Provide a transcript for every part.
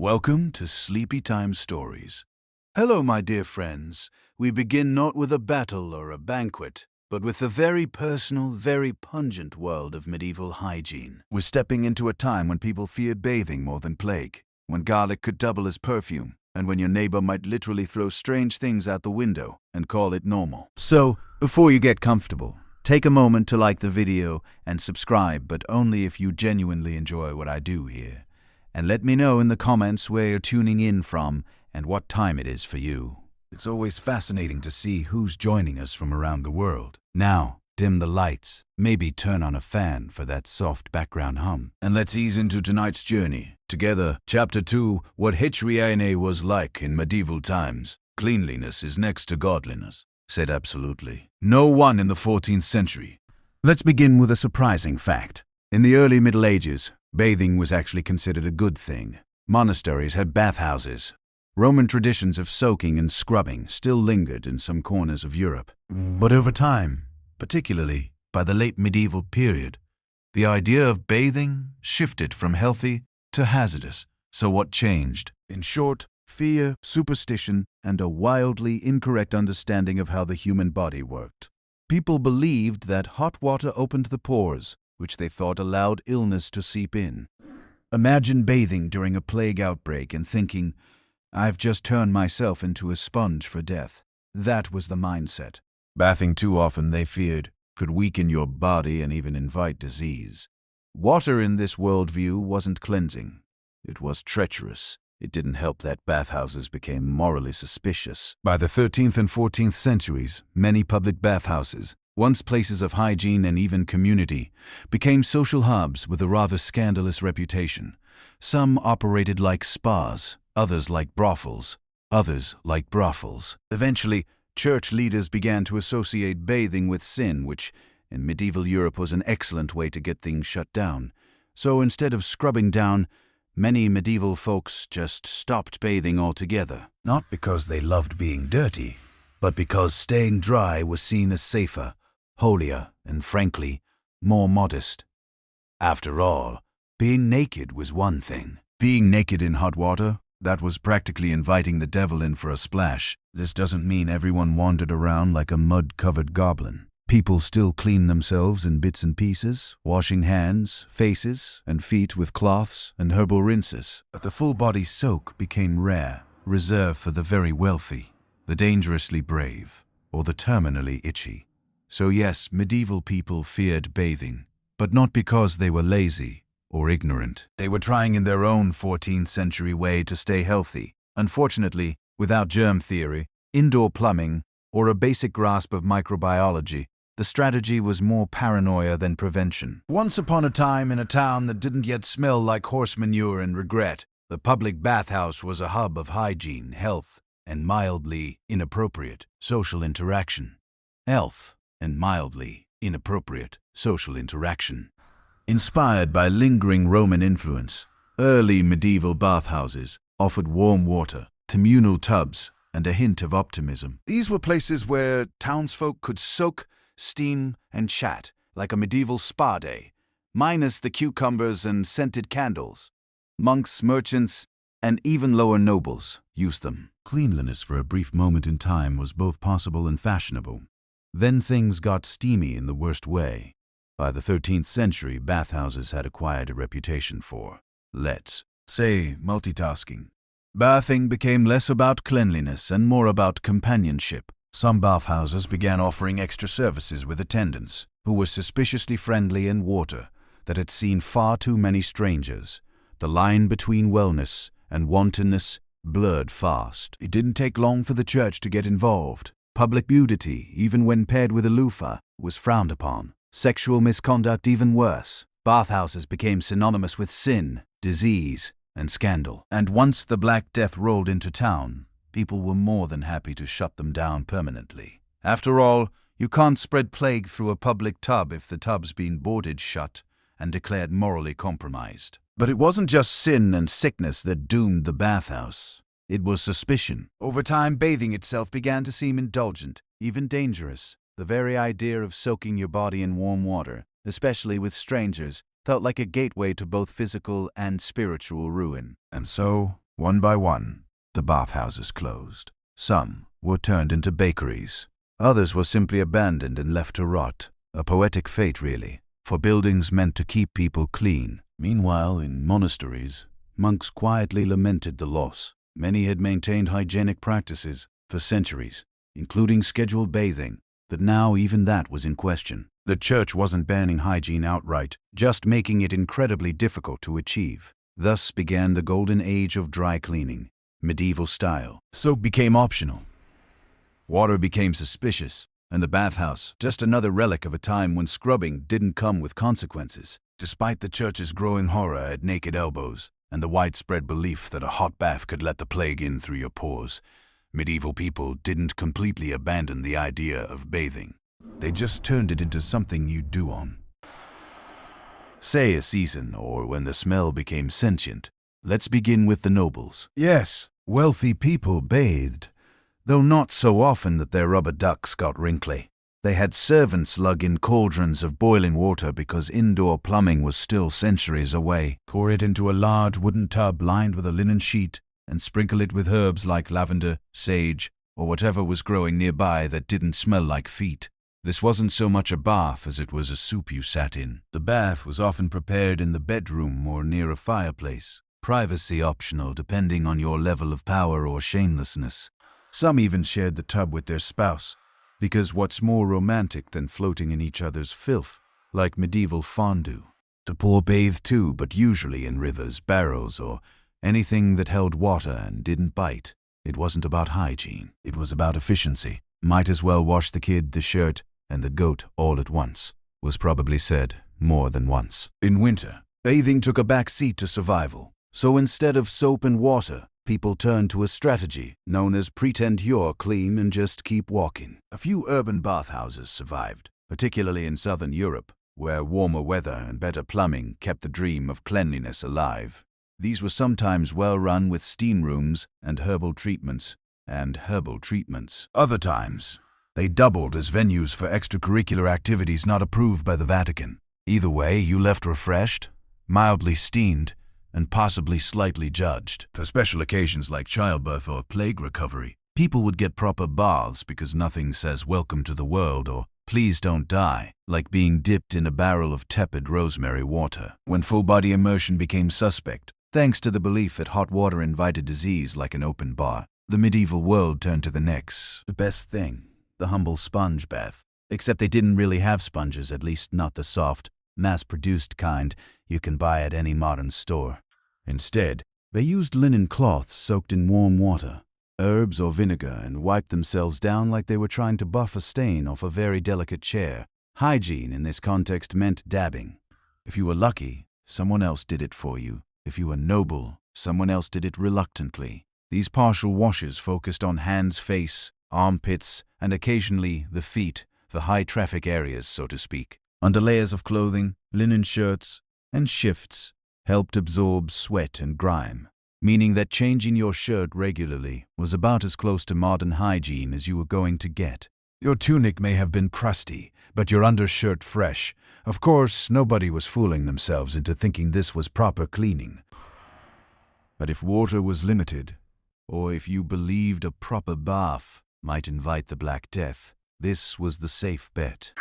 Welcome to Sleepy Time Stories. Hello, my dear friends. We begin not with a battle or a banquet, but with the very personal, very pungent world of medieval hygiene. We're stepping into a time when people feared bathing more than plague, when garlic could double as perfume, and when your neighbor might literally throw strange things out the window and call it normal. So, before you get comfortable, take a moment to like the video and subscribe, but only if you genuinely enjoy what I do here. And let me know in the comments where you're tuning in from and what time it is for you. It's always fascinating to see who's joining us from around the world. Now, dim the lights, maybe turn on a fan for that soft background hum. And let's ease into tonight's journey. Together, Chapter 2, What Hygiene was like in medieval times. Cleanliness is next to godliness, said absolutely no one in the 14th century. Let's begin with a surprising fact. In the early Middle Ages, bathing was actually considered a good thing. Monasteries had bathhouses. Roman traditions of soaking and scrubbing still lingered in some corners of Europe. But over time, particularly by the late medieval period, the idea of bathing shifted from healthy to hazardous. So what changed? In short, fear, superstition, and a wildly incorrect understanding of how the human body worked. People believed that hot water opened the pores, which they thought allowed illness to seep in. Imagine bathing during a plague outbreak and thinking, I've just turned myself into a sponge for death. That was the mindset. Bathing too often, they feared, could weaken your body and even invite disease. Water in this worldview wasn't cleansing. It was treacherous. It didn't help that bathhouses became morally suspicious. By the 13th and 14th centuries, many public bathhouses, once places of hygiene and even community, became social hubs with a rather scandalous reputation. Some operated like spas, others like brothels. Eventually, church leaders began to associate bathing with sin, which in medieval Europe was an excellent way to get things shut down. So instead of scrubbing down, many medieval folks just stopped bathing altogether. Not because they loved being dirty, but because staying dry was seen as safer, holier, and frankly, more modest. After all, being naked was one thing. Being naked in hot water, that was practically inviting the devil in for a splash. This doesn't mean everyone wandered around like a mud-covered goblin. People still cleaned themselves in bits and pieces, washing hands, faces, and feet with cloths and herbal rinses. But the full-body soak became rare, reserved for the very wealthy, the dangerously brave, or the terminally itchy. So yes, medieval people feared bathing, but not because they were lazy or ignorant. They were trying in their own 14th century way to stay healthy. Unfortunately, without germ theory, indoor plumbing, or a basic grasp of microbiology, the strategy was more paranoia than prevention. Once upon a time, in a town that didn't yet smell like horse manure and regret, the public bathhouse was a hub of hygiene, health, and mildly inappropriate social interaction. Inspired by lingering Roman influence, early medieval bathhouses offered warm water, communal tubs, and a hint of optimism. These were places where townsfolk could soak, steam, and chat like a medieval spa day, minus the cucumbers and scented candles. Monks, merchants, and even lower nobles used them. Cleanliness for a brief moment in time was both possible and fashionable. Then things got steamy in the worst way. By the 13th century, bathhouses had acquired a reputation for, let's say, multitasking. Bathing became less about cleanliness and more about companionship. Some bathhouses began offering extra services with attendants, who were suspiciously friendly in water that had seen far too many strangers. The line between wellness and wantonness blurred fast. It didn't take long for the church to get involved. Public nudity, even when paired with a loofah, was frowned upon. Sexual misconduct even worse. Bathhouses became synonymous with sin, disease, and scandal. And once the Black Death rolled into town, people were more than happy to shut them down permanently. After all, you can't spread plague through a public tub if the tub's been boarded shut and declared morally compromised. But it wasn't just sin and sickness that doomed the bathhouse. It was suspicion. Over time, bathing itself began to seem indulgent, even dangerous. The very idea of soaking your body in warm water, especially with strangers, felt like a gateway to both physical and spiritual ruin. And so, One by one, the bathhouses closed. Some were turned into bakeries. Others were simply abandoned and left to rot. A poetic fate, really, for buildings meant to keep people clean. Meanwhile, in monasteries, monks quietly lamented the loss. Many had maintained hygienic practices for centuries, including scheduled bathing, but now even that was in question. The church wasn't banning hygiene outright, just making it incredibly difficult to achieve. Thus began the golden age of dry cleaning, medieval style. Soap became optional. Water became suspicious, and the bathhouse just another relic of a time when scrubbing didn't come with consequences. Despite the church's growing horror at naked elbows and the widespread belief that a hot bath could let the plague in through your pores, medieval people didn't completely abandon the idea of bathing. They just turned it into something you do on, say, a season, or when the smell became sentient. Let's begin with the nobles. Yes, wealthy people bathed, though not so often that their rubber ducks got wrinkly. They had servants lug in cauldrons of boiling water because indoor plumbing was still centuries away. Pour it into a large wooden tub lined with a linen sheet and sprinkle it with herbs like lavender, sage, or whatever was growing nearby that didn't smell like feet. This wasn't so much a bath as it was a soup you sat in. The bath was often prepared in the bedroom or near a fireplace. Privacy optional depending on your level of power or shamelessness. Some even shared the tub with their spouse, because what's more romantic than floating in each other's filth, like medieval fondue? The poor bathed too, but usually in rivers, barrels, or anything that held water and didn't bite. It wasn't about hygiene. It was about efficiency. Might as well wash the kid, the shirt, and the goat all at once, was probably said more than once. In winter, bathing took a back seat to survival. So instead of soap and water, people turned to a strategy known as pretend you're clean and just keep walking. A few urban bathhouses survived, particularly in southern Europe, where warmer weather and better plumbing kept the dream of cleanliness alive. These were sometimes well run with steam rooms and herbal treatments. Other times, they doubled as venues for extracurricular activities not approved by the Vatican. Either way, you left refreshed, mildly steamed, and possibly slightly judged. For special occasions like childbirth or plague recovery, people would get proper baths because nothing says welcome to the world or please don't die like being dipped in a barrel of tepid rosemary water. When full-body immersion became suspect, thanks to the belief that hot water invited disease like an open bar, the medieval world turned to the next best thing, the humble sponge bath. Except they didn't really have sponges, at least not the soft, mass-produced kind you can buy at any modern store. Instead, they used linen cloths soaked in warm water, herbs or vinegar, and wiped themselves down like they were trying to buff a stain off a very delicate chair. Hygiene in this context meant dabbing. If you were lucky, someone else did it for you. If you were noble, someone else did it reluctantly. These partial washes focused on hands, face, armpits, and occasionally the feet, the high-traffic areas, so to speak. Under layers of clothing, linen shirts, and shifts helped absorb sweat and grime, meaning that changing your shirt regularly was about as close to modern hygiene as you were going to get. Your tunic may have been crusty, but your undershirt fresh. Of course, nobody was fooling themselves into thinking this was proper cleaning. But if water was limited, or if you believed a proper bath might invite the Black Death, this was the safe bet.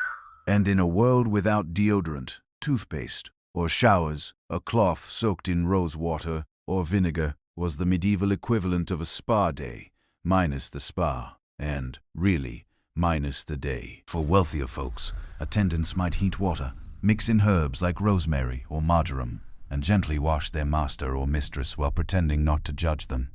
And in a world without deodorant, toothpaste, or showers, a cloth soaked in rose water or vinegar was the medieval equivalent of a spa day, minus the spa, and, really, minus the day. For wealthier folks, attendants might heat water, mix in herbs like rosemary or marjoram, and gently wash their master or mistress while pretending not to judge them.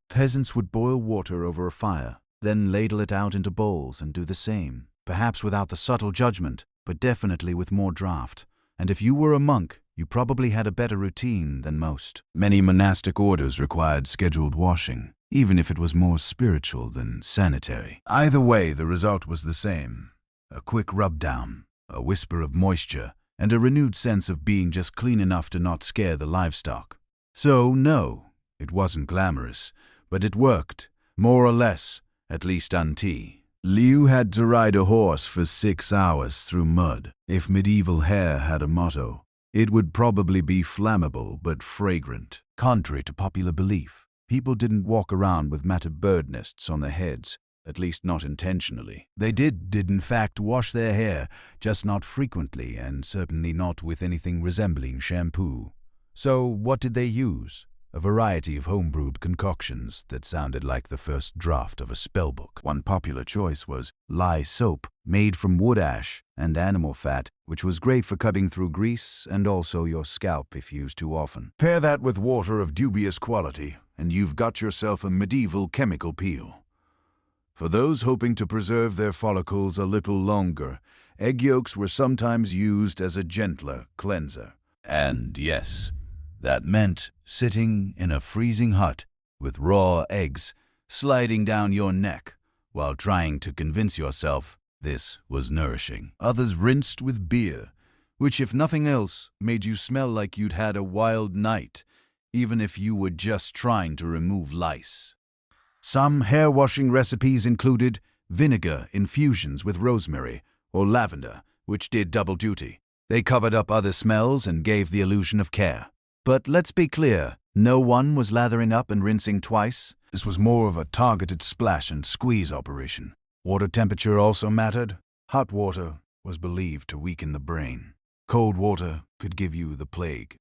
Peasants would boil water over a fire, then ladle it out into bowls and do the same, perhaps without the subtle judgment, but definitely with more draft. And if you were a monk, you probably had a better routine than most. Many monastic orders required scheduled washing, even if it was more spiritual than sanitary. Either way, the result was the same. A quick rub-down, a whisper of moisture, and a renewed sense of being just clean enough to not scare the livestock. So, no, it wasn't glamorous, but it worked, more or less, at least until Liu had to ride a horse for 6 hours through mud. If medieval hair had a motto, it would probably be flammable but fragrant. Contrary to popular belief, People didn't walk around with matted bird nests on their heads, at least not intentionally. They did in fact wash their hair, just not frequently and certainly not with anything resembling shampoo. So what did they use? A variety of homebrewed concoctions that sounded like the first draft of a spellbook. One popular choice was lye soap, made from wood ash and animal fat, which was great for cutting through grease and also your scalp if used too often. Pair that with water of dubious quality, and you've got yourself a medieval chemical peel. For those hoping to preserve their follicles a little longer, egg yolks were sometimes used as a gentler cleanser. And yes, that meant sitting in a freezing hut with raw eggs sliding down your neck while trying to convince yourself this was nourishing. Others rinsed with beer, which if nothing else made you smell like you'd had a wild night, even if you were just trying to remove lice. Some hair-washing recipes included vinegar infusions with rosemary or lavender, which did double duty. They covered up other smells and gave the illusion of care. But let's be clear, no one was lathering up and rinsing twice. This was more of a targeted splash and squeeze operation. Water temperature also mattered. Hot water was believed to weaken the brain. Cold water could give you the plague.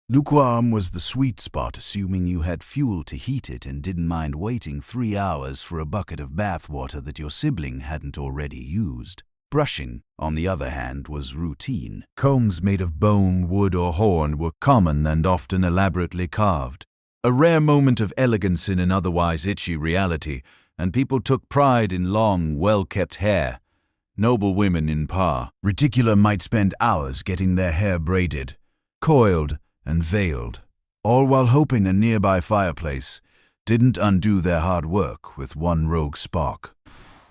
Lukewarm was the sweet spot, assuming you had fuel to heat it and didn't mind waiting 3 hours for a bucket of bath water that your sibling hadn't already used. Brushing, on the other hand, was routine. Combs made of bone, wood, or horn were common and often elaborately carved. A rare moment of elegance in an otherwise itchy reality, and people took pride in long, well-kept hair. Noble women in particular might spend hours getting their hair braided, coiled, and veiled, all while hoping a nearby fireplace didn't undo their hard work with one rogue spark.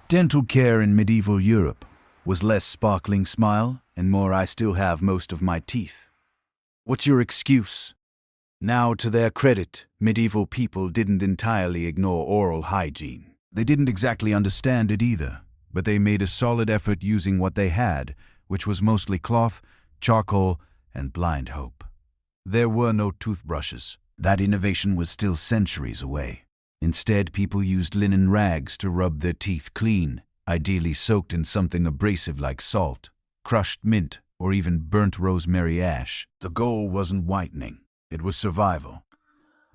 Dental care in medieval Europe was less sparkling smile and more I still have most of my teeth. What's your excuse? Now, to their credit, medieval people didn't entirely ignore oral hygiene. They didn't exactly understand it either, but they made a solid effort using what they had, which was mostly cloth, charcoal, and blind hope. There were no toothbrushes. That innovation was still centuries away. Instead, people used linen rags to rub their teeth clean, ideally soaked in something abrasive like salt, crushed mint, or even burnt rosemary ash. The goal wasn't whitening, it was survival.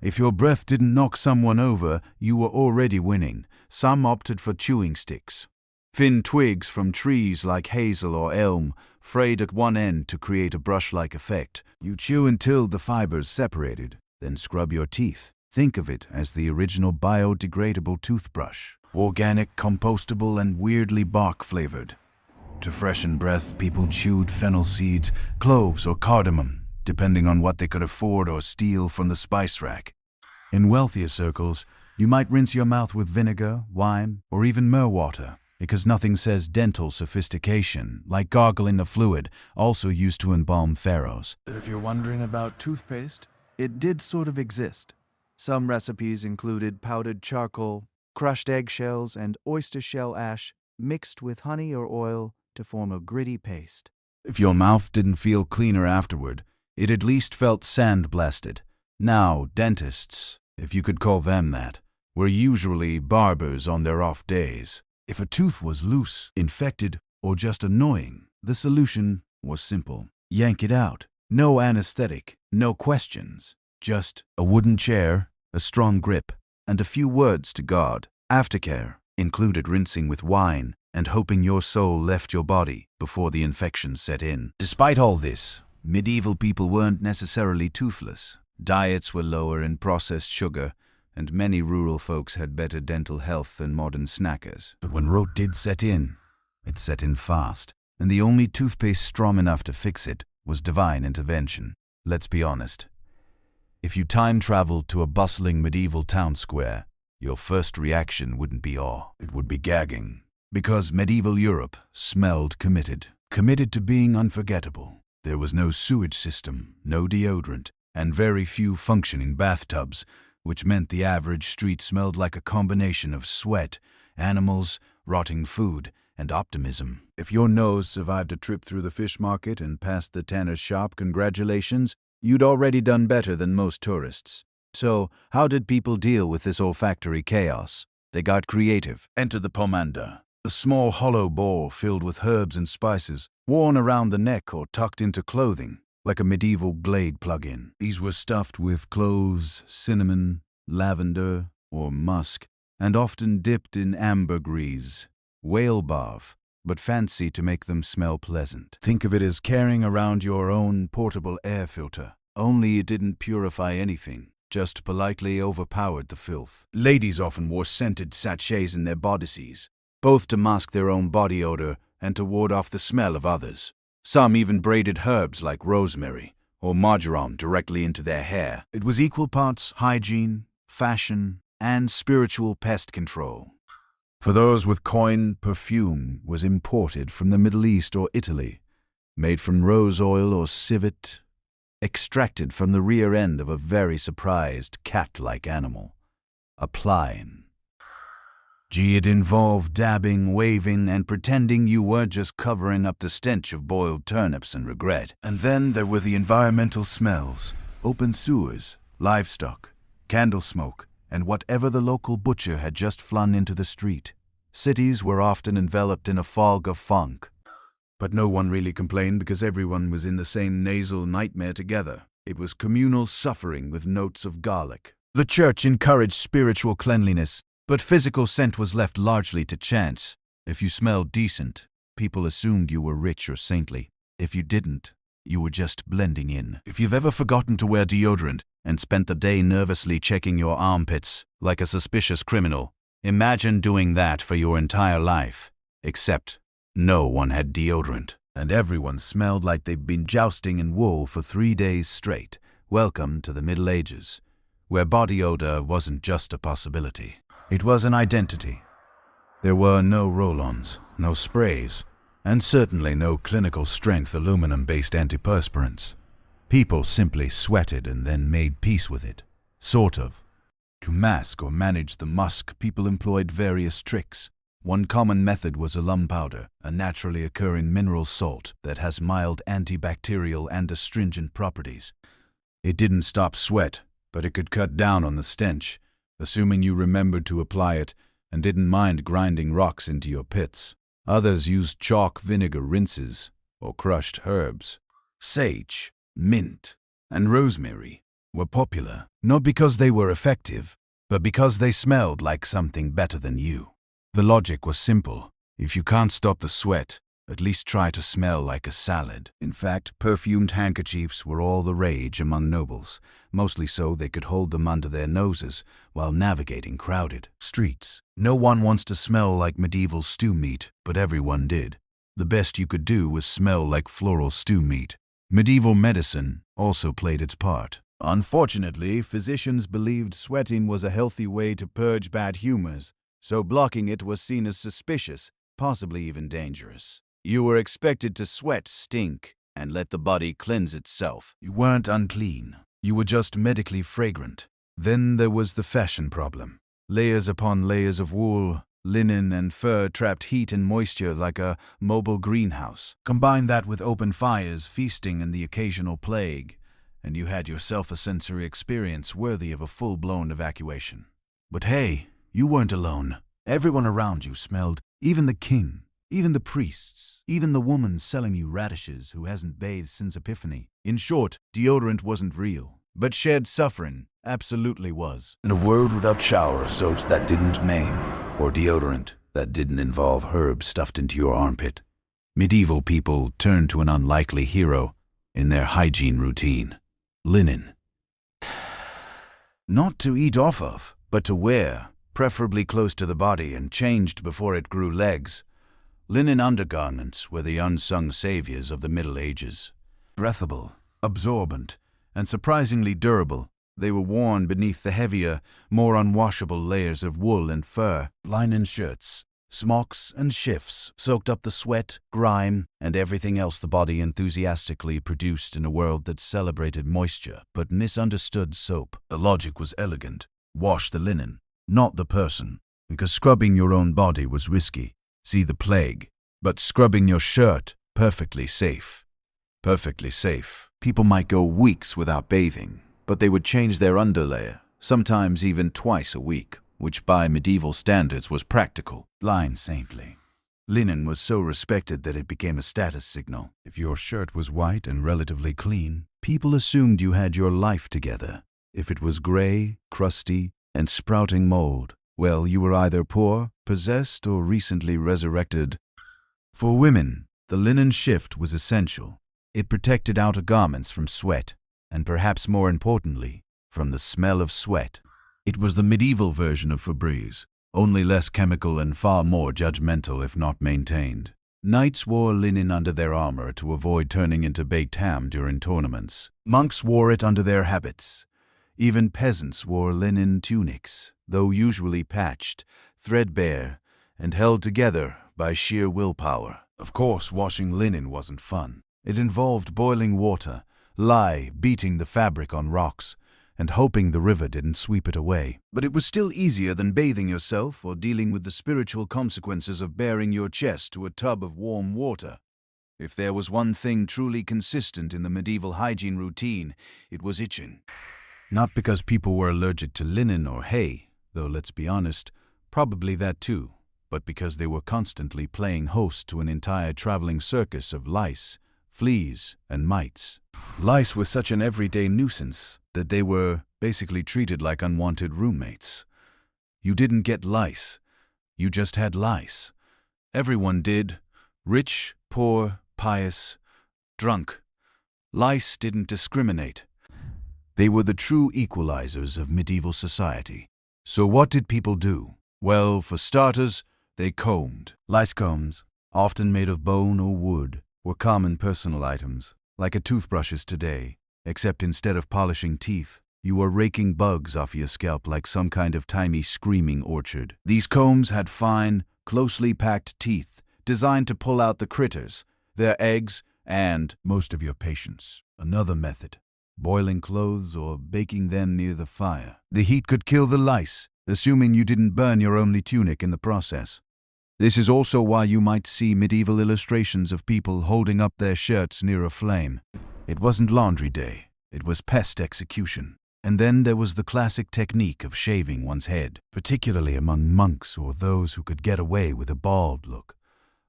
If your breath didn't knock someone over, you were already winning. Some opted for chewing sticks. Thin twigs from trees like hazel or elm, frayed at one end to create a brush-like effect. You chew until the fibers separated, then scrub your teeth. Think of it as the original biodegradable toothbrush. Organic, compostable, and weirdly bark-flavored. To freshen breath, people chewed fennel seeds, cloves, or cardamom, depending on what they could afford or steal from the spice rack. In wealthier circles, you might rinse your mouth with vinegar, wine, or even myrrh water, because nothing says dental sophistication like gargling a fluid also used to embalm pharaohs. If you're wondering about toothpaste, it did sort of exist. Some recipes included powdered charcoal, crushed eggshells, and oyster shell ash mixed with honey or oil to form a gritty paste. If your mouth didn't feel cleaner afterward, it at least felt sandblasted. Now, dentists, if you could call them that, were usually barbers on their off days. If a tooth was loose, infected, or just annoying, the solution was simple. Yank it out. No anesthetic, no questions. Just a wooden chair, a strong grip, and a few words to God. Aftercare included rinsing with wine and hoping your soul left your body before the infection set in. Despite all this, medieval people weren't necessarily toothless. Diets were lower in processed sugar, and many rural folks had better dental health than modern snackers. But when rot did set in, it set in fast, and the only toothpaste strong enough to fix it was divine intervention. Let's be honest. If you time-traveled to a bustling medieval town square, your first reaction wouldn't be awe, it would be gagging. Because medieval Europe smelled committed. Committed to being unforgettable. There was no sewage system, no deodorant, and very few functioning bathtubs, which meant the average street smelled like a combination of sweat, animals, rotting food, and optimism. If your nose survived a trip through the fish market and past the tanner's shop, congratulations, you'd already done better than most tourists. So, how did people deal with this olfactory chaos? They got creative. Enter the pomander, a small hollow ball filled with herbs and spices, worn around the neck or tucked into clothing, like a medieval Glade plug-in. These were stuffed with cloves, cinnamon, lavender, or musk, and often dipped in ambergris, whale bath, but fancy to make them smell pleasant. Think of it as carrying around your own portable air filter, only it didn't purify anything, just politely overpowered the filth. Ladies often wore scented sachets in their bodices, both to mask their own body odor and to ward off the smell of others. Some even braided herbs like rosemary or marjoram directly into their hair. It was equal parts hygiene, fashion, and spiritual pest control. For those with coin, perfume was imported from the Middle East or Italy, made from rose oil or civet, extracted from the rear end of a very surprised cat-like animal, a plane. It involved dabbing, waving, and pretending you were just covering up the stench of boiled turnips and regret. And then there were the environmental smells, open sewers, livestock, candle smoke, and whatever the local butcher had just flung into the street. Cities were often enveloped in a fog of funk. But no one really complained because everyone was in the same nasal nightmare together. It was communal suffering with notes of garlic. The church encouraged spiritual cleanliness, but physical scent was left largely to chance. If you smelled decent, people assumed you were rich or saintly. If you didn't, you were just blending in. If you've ever forgotten to wear deodorant and spent the day nervously checking your armpits like a suspicious criminal, imagine doing that for your entire life. Except no one had deodorant, and everyone smelled like they'd been jousting in wool for 3 days straight. Welcome to the Middle Ages, where body odor wasn't just a possibility. It was an identity. There were no roll-ons, no sprays, and certainly no clinical-strength aluminum-based antiperspirants. People simply sweated and then made peace with it. Sort of. To mask or manage the musk, people employed various tricks. One common method was alum powder, a naturally occurring mineral salt that has mild antibacterial and astringent properties. It didn't stop sweat, but it could cut down on the stench, assuming you remembered to apply it and didn't mind grinding rocks into your pits. Others used chalk vinegar rinses or crushed herbs. Sage, mint, and rosemary were popular, not because they were effective, but because they smelled like something better than you. The logic was simple. If you can't stop the sweat, at least try to smell like a salad. In fact, perfumed handkerchiefs were all the rage among nobles, mostly so they could hold them under their noses while navigating crowded streets. No one wants to smell like medieval stew meat, but everyone did. The best you could do was smell like floral stew meat. Medieval medicine also played its part. Unfortunately, physicians believed sweating was a healthy way to purge bad humors, so blocking it was seen as suspicious, possibly even dangerous. You were expected to sweat, stink, and let the body cleanse itself. You weren't unclean. You were just medically fragrant. Then there was the fashion problem. Layers upon layers of wool, linen, and fur trapped heat and moisture like a mobile greenhouse. Combine that with open fires, feasting, and the occasional plague, and you had yourself a sensory experience worthy of a full-blown evacuation. But hey, you weren't alone. Everyone around you smelled, even the king, even the priests, even the woman selling you radishes who hasn't bathed since Epiphany. In short, deodorant wasn't real, but shared suffering absolutely was. In a world without shower soaps that didn't maim, or deodorant that didn't involve herbs stuffed into your armpit, medieval people turned to an unlikely hero in their hygiene routine: linen. Not to eat off of, but to wear, preferably close to the body and changed before it grew legs. Linen undergarments were the unsung saviors of the Middle Ages. Breathable, absorbent, and surprisingly durable, they were worn beneath the heavier, more unwashable layers of wool and fur. Linen shirts, smocks, and shifts soaked up the sweat, grime, and everything else the body enthusiastically produced in a world that celebrated moisture but misunderstood soap. The logic was elegant. Wash the linen, not the person, because scrubbing your own body was risky. See the plague. But scrubbing your shirt, perfectly safe. Perfectly safe. People might go weeks without bathing, but they would change their underlayer, sometimes even twice a week, which by medieval standards was practical. Line saintly. Linen was so respected that it became a status signal. If your shirt was white and relatively clean, people assumed you had your life together. If it was gray, crusty, and sprouting mold, well, you were either poor, possessed, or recently resurrected. For women, the linen shift was essential. It protected outer garments from sweat, and perhaps more importantly, from the smell of sweat. It was the medieval version of Febreze, only less chemical and far more judgmental if not maintained. Knights wore linen under their armor to avoid turning into baked ham during tournaments. Monks wore it under their habits. Even peasants wore linen tunics, though usually patched, threadbare, and held together by sheer willpower. Of course, washing linen wasn't fun. It involved boiling water, beating the fabric on rocks, and hoping the river didn't sweep it away. But it was still easier than bathing yourself or dealing with the spiritual consequences of baring your chest to a tub of warm water. If there was one thing truly consistent in the medieval hygiene routine, it was itching. Not because people were allergic to linen or hay, though let's be honest, probably that too, but because they were constantly playing host to an entire traveling circus of lice, fleas, and mites. Lice were such an everyday nuisance that they were basically treated like unwanted roommates. You didn't get lice, you just had lice. Everyone did, rich, poor, pious, drunk. Lice didn't discriminate. They were the true equalizers of medieval society. So what did people do? Well, for starters, they combed. Lice combs, often made of bone or wood, were common personal items, like a toothbrush is today, except instead of polishing teeth, you were raking bugs off your scalp like some kind of tiny screaming orchard. These combs had fine, closely packed teeth, designed to pull out the critters, their eggs, and most of your patience. Another method: boiling clothes or baking them near the fire. The heat could kill the lice, assuming you didn't burn your only tunic in the process. This is also why you might see medieval illustrations of people holding up their shirts near a flame. It wasn't laundry day, it was pest execution. And then there was the classic technique of shaving one's head, particularly among monks or those who could get away with a bald look.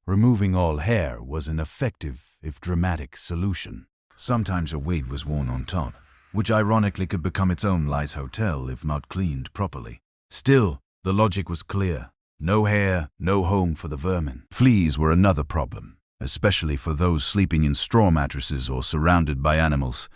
Removing all hair was an effective, if dramatic, solution. Sometimes a wig was worn on top, which ironically could become its own lice hotel if not cleaned properly. Still, the logic was clear. No hair, no home for the vermin. Fleas were another problem, especially for those sleeping in straw mattresses or surrounded by animals.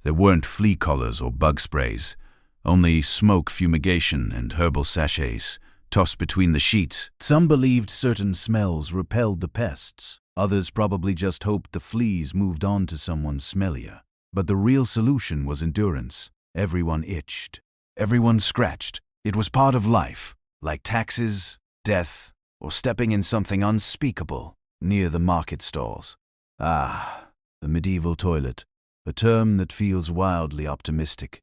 There weren't flea collars or bug sprays, only smoke fumigation and herbal sachets tossed between the sheets. Some believed certain smells repelled the pests. Others probably just hoped the fleas moved on to someone smellier. But the real solution was endurance. Everyone itched. Everyone scratched. It was part of life, like taxes, death, or stepping in something unspeakable near the market stalls. Ah, the medieval toilet, a term that feels wildly optimistic.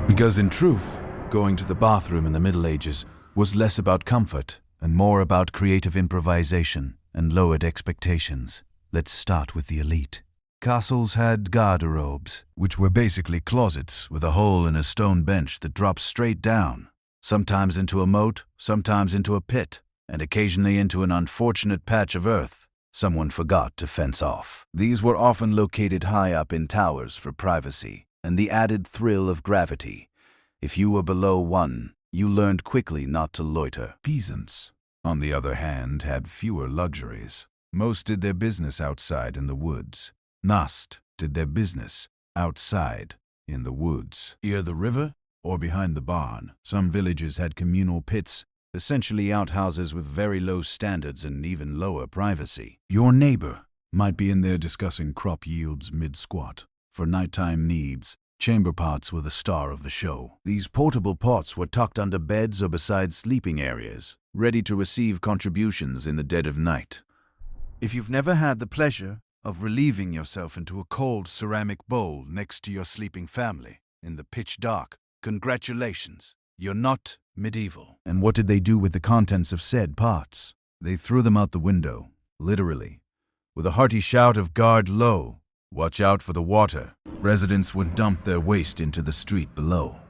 Because in truth, going to the bathroom in the Middle Ages was less about comfort and more about creative improvisation and lowered expectations. Let's start with the elite. Castles had garderobes, which were basically closets with a hole and a stone bench that dropped straight down, sometimes into a moat, sometimes into a pit, and occasionally into an unfortunate patch of earth someone forgot to fence off. These were often located high up in towers for privacy and the added thrill of gravity. If you were below one, you learned quickly not to loiter. Peasants, on the other hand, had fewer luxuries. Most did their business outside in the woods. Nast did their business outside in the woods. Near the river or behind the barn. Some villages had communal pits, essentially outhouses with very low standards and even lower privacy. Your neighbor might be in there discussing crop yields mid-squat. For nighttime needs, chamber pots were the star of the show. These portable pots were tucked under beds or beside sleeping areas, ready to receive contributions in the dead of night. If you've never had the pleasure of relieving yourself into a cold ceramic bowl next to your sleeping family in the pitch dark, congratulations, you're not medieval. And what did they do with the contents of said pots? They threw them out the window, literally. With a hearty shout of "Guard low! Watch out for the water!" residents would dump their waste into the street below.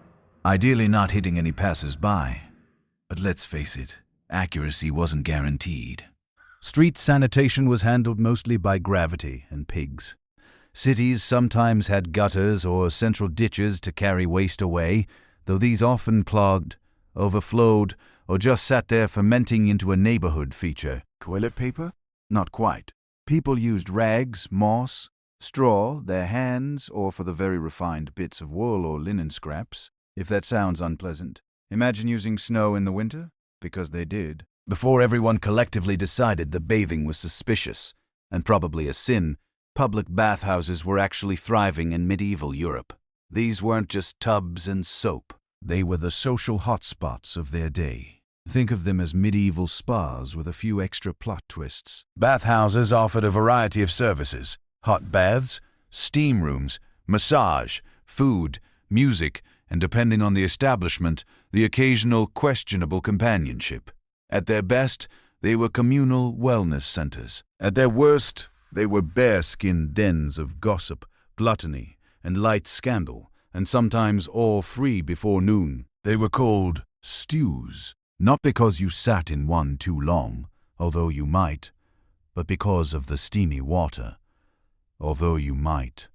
ideally not hitting any passers-by. But let's face it, accuracy wasn't guaranteed. Street sanitation was handled mostly by gravity and pigs. Cities sometimes had gutters or central ditches to carry waste away, though these often clogged, overflowed, or just sat there fermenting into a neighborhood feature. Toilet paper? Not quite. People used rags, moss, straw, their hands, or for the very refined bits of wool or linen scraps. If that sounds unpleasant, imagine using snow in the winter, because they did. Before everyone collectively decided that bathing was suspicious, and probably a sin, public bathhouses were actually thriving in medieval Europe. These weren't just tubs and soap. They were the social hotspots of their day. Think of them as medieval spas with a few extra plot twists. Bathhouses offered a variety of services: hot baths, steam rooms, massage, food, music, and depending on the establishment, the occasional questionable companionship. At their best, they were communal wellness centers. At their worst, they were bare-skinned dens of gossip, gluttony, and light scandal, and sometimes all three before noon. They were called stews, not because you sat in one too long, although you might, but because of the steamy water. Although you might,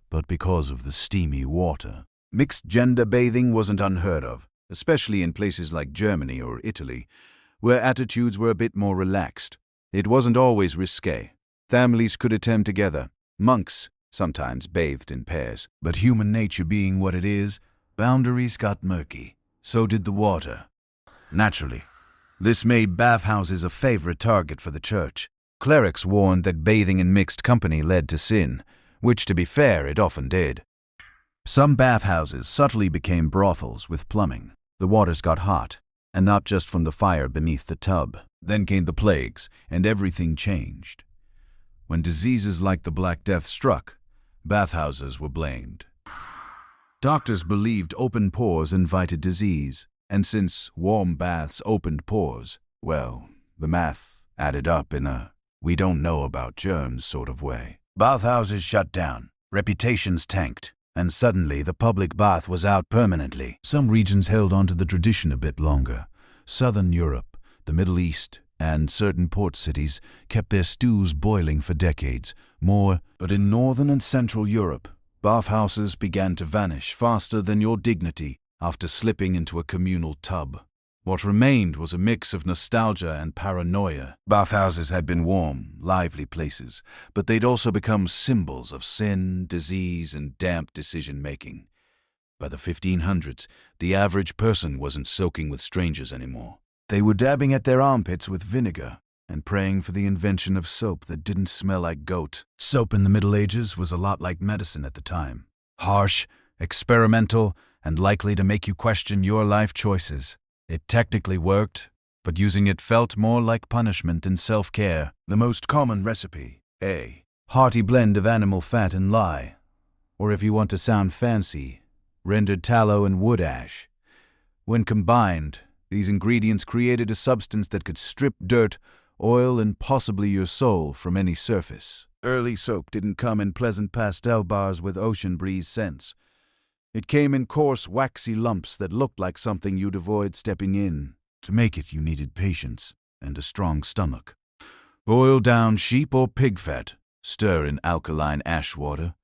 but because of the steamy water. Mixed-gender bathing wasn't unheard of, especially in places like Germany or Italy, where attitudes were a bit more relaxed. It wasn't always risque. Families could attend together. Monks sometimes bathed in pairs. But human nature being what it is, boundaries got murky. So did the water. Naturally, this made bathhouses a favorite target for the church. Clerics warned that bathing in mixed company led to sin, which, to be fair, it often did. Some bathhouses subtly became brothels with plumbing. The waters got hot, and not just from the fire beneath the tub. Then came the plagues, and everything changed. When diseases like the Black Death struck, bathhouses were blamed. Doctors believed open pores invited disease, and since warm baths opened pores, well, the math added up in a we don't know about germs sort of way. Bathhouses shut down, reputations tanked, and suddenly the public bath was out permanently. Some regions held on to the tradition a bit longer. Southern Europe, the Middle East, and certain port cities kept their stews boiling for decades, but in Northern and Central Europe, bathhouses began to vanish faster than your dignity after slipping into a communal tub. What remained was a mix of nostalgia and paranoia. Bathhouses had been warm, lively places, but they'd also become symbols of sin, disease, and damp decision-making. By the 1500s, the average person wasn't soaking with strangers anymore. They were dabbing at their armpits with vinegar and praying for the invention of soap that didn't smell like goat. Soap in the Middle Ages was a lot like medicine at the time. Harsh, experimental, and likely to make you question your life choices. It technically worked, but using it felt more like punishment than self-care. The most common recipe, a hearty blend of animal fat and lye, or if you want to sound fancy, rendered tallow and wood ash. When combined, these ingredients created a substance that could strip dirt, oil, and possibly your soul from any surface. Early soap didn't come in pleasant pastel bars with ocean breeze scents. It came in coarse, waxy lumps that looked like something you'd avoid stepping in. To make it, you needed patience and a strong stomach. Boil down sheep or pig fat, stir in alkaline ash water,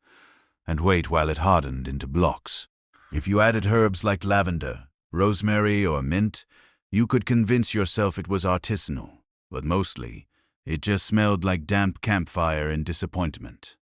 and wait while it hardened into blocks. If you added herbs like lavender, rosemary, or mint, you could convince yourself it was artisanal, but mostly, it just smelled like damp campfire and disappointment.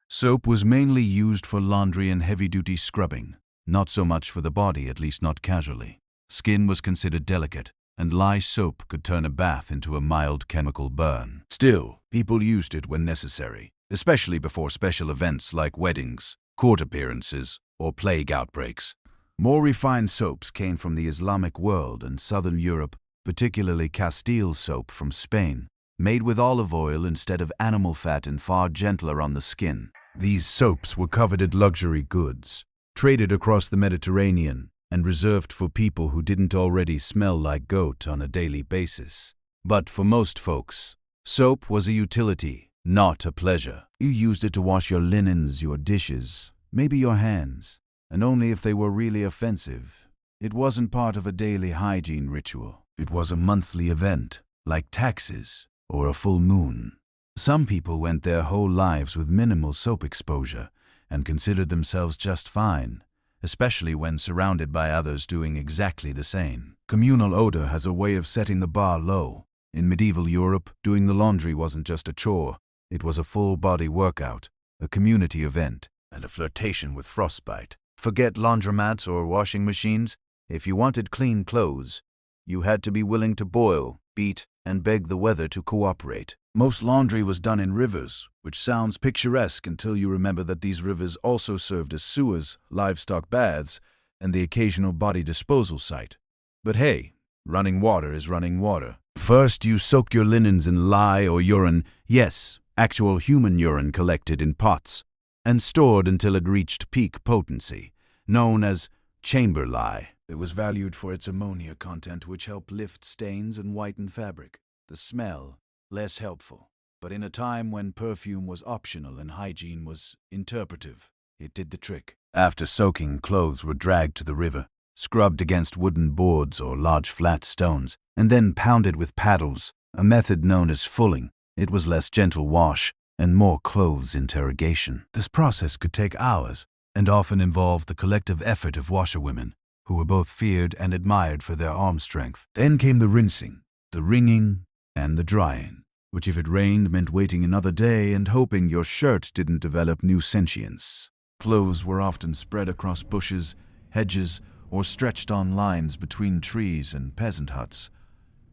Soap was mainly used for laundry and heavy-duty scrubbing, not so much for the body, at least not casually. Skin was considered delicate, and lye soap could turn a bath into a mild chemical burn. Still, people used it when necessary, especially before special events like weddings, court appearances, or plague outbreaks. More refined soaps came from the Islamic world and Southern Europe, particularly Castile soap from Spain, made with olive oil instead of animal fat and far gentler on the skin. These soaps were coveted luxury goods, traded across the Mediterranean, and reserved for people who didn't already smell like goat on a daily basis. But for most folks, soap was a utility, not a pleasure. You used it to wash your linens, your dishes, maybe your hands, and only if they were really offensive. It wasn't part of a daily hygiene ritual. It was a monthly event, like taxes or a full moon. Some people went their whole lives with minimal soap exposure and considered themselves just fine, especially when surrounded by others doing exactly the same. Communal odor has a way of setting the bar low. In medieval Europe, doing the laundry wasn't just a chore. It was a full-body workout, a community event, and a flirtation with frostbite. Forget laundromats or washing machines. If you wanted clean clothes, you had to be willing to boil, beat, and beg the weather to cooperate. Most laundry was done in rivers, which sounds picturesque until you remember that these rivers also served as sewers, livestock baths, and the occasional body disposal site. But hey, running water is running water. First, you soak your linens in lye or urine, yes, actual human urine collected in pots, and stored until it reached peak potency, known as chamber lye. It was valued for its ammonia content, which helped lift stains and whiten fabric. The smell, less helpful. But in a time when perfume was optional and hygiene was interpretive, it did the trick. After soaking, clothes were dragged to the river, scrubbed against wooden boards or large flat stones, and then pounded with paddles, a method known as fulling. It was less gentle wash and more clothes interrogation. This process could take hours and often involved the collective effort of washerwomen, who were both feared and admired for their arm strength. Then came the rinsing, the wringing, and the drying, which if it rained meant waiting another day and hoping your shirt didn't develop new sentience. Clothes were often spread across bushes, hedges, or stretched on lines between trees and peasant huts.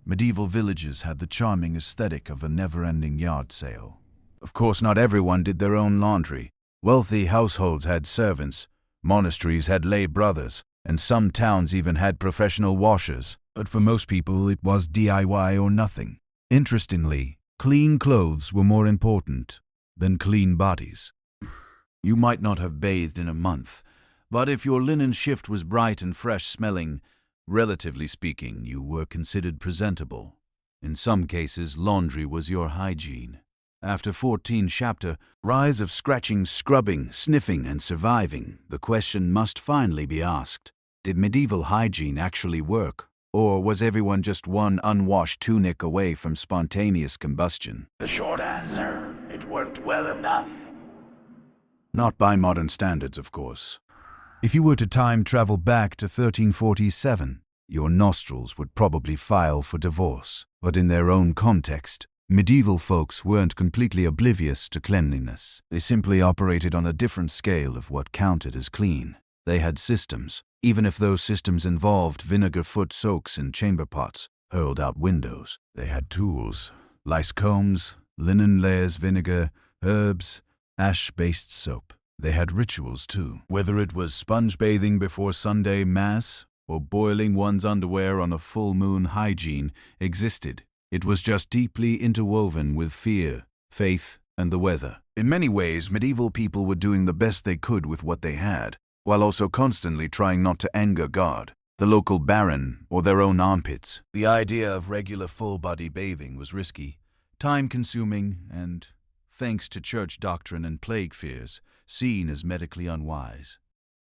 Medieval villages had the charming aesthetic of a never-ending yard sale. Of course, not everyone did their own laundry. Wealthy households had servants, monasteries had lay brothers, and some towns even had professional washers. But for most people, it was DIY or nothing. Interestingly, clean clothes were more important than clean bodies. You might not have bathed in a month, but if your linen shift was bright and fresh-smelling, relatively speaking, you were considered presentable. In some cases, laundry was your hygiene. After 14 chapter, rise of scratching, scrubbing, sniffing, and surviving, the question must finally be asked. Did medieval hygiene actually work? Or was everyone just one unwashed tunic away from spontaneous combustion? The short answer, it worked well enough. Not by modern standards, of course. If you were to time travel back to 1347, your nostrils would probably file for divorce. But in their own context, medieval folks weren't completely oblivious to cleanliness. They simply operated on a different scale of what counted as clean. They had systems, even if those systems involved vinegar foot soaks in chamber pots hurled out windows. They had tools, lice combs, linen layers vinegar, herbs, ash-based soap. They had rituals too, whether it was sponge bathing before Sunday Mass or boiling one's underwear on a full moon. Hygiene existed. It was just deeply interwoven with fear, faith, and the weather. In many ways, medieval people were doing the best they could with what they had, while also constantly trying not to anger God, the local baron, or their own armpits. The idea of regular full-body bathing was risky, time-consuming, and, thanks to church doctrine and plague fears, seen as medically unwise.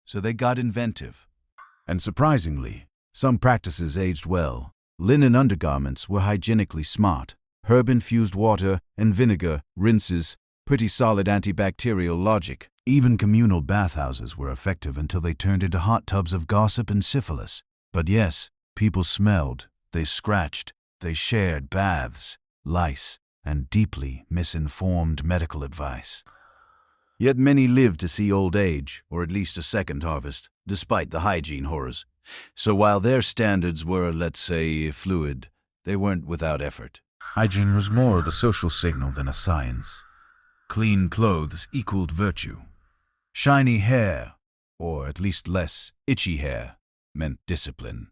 So they got inventive. And surprisingly, some practices aged well. Linen undergarments were hygienically smart. Herb-infused water and vinegar, rinses, pretty solid antibacterial logic. Even communal bathhouses were effective until they turned into hot tubs of gossip and syphilis. But yes, people smelled, they scratched, they shared baths, lice, and deeply misinformed medical advice. Yet many lived to see old age, or at least a second harvest, despite the hygiene horrors. So while their standards were, let's say, fluid, they weren't without effort. Hygiene was more the social signal than a science. Clean clothes equaled virtue. Shiny hair, or at least less itchy hair, meant discipline.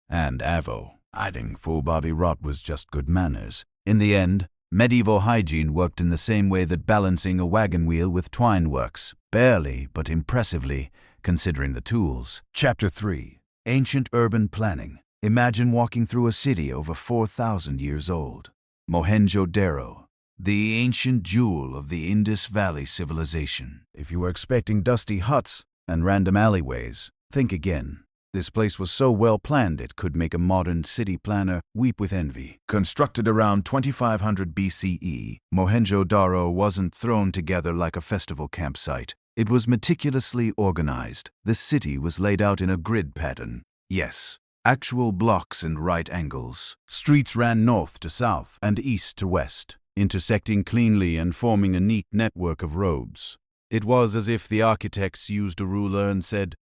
And avo, hiding full-body rot was just good manners. In the end, medieval hygiene worked in the same way that balancing a wagon wheel with twine works. Barely, but impressively, considering the tools. Chapter 3. Ancient Urban Planning. Imagine walking through a city over 4,000 years old. Mohenjo-Daro, the ancient jewel of the Indus Valley civilization. If you were expecting dusty huts and random alleyways, think again. This place was so well planned it could make a modern city planner weep with envy. Constructed around 2500 BCE, Mohenjo-Daro wasn't thrown together like a festival campsite. It was meticulously organized. The city was laid out in a grid pattern. Yes, actual blocks and right angles. Streets ran north to south and east to west, intersecting cleanly and forming a neat network of roads. It was as if the architects used a ruler and said,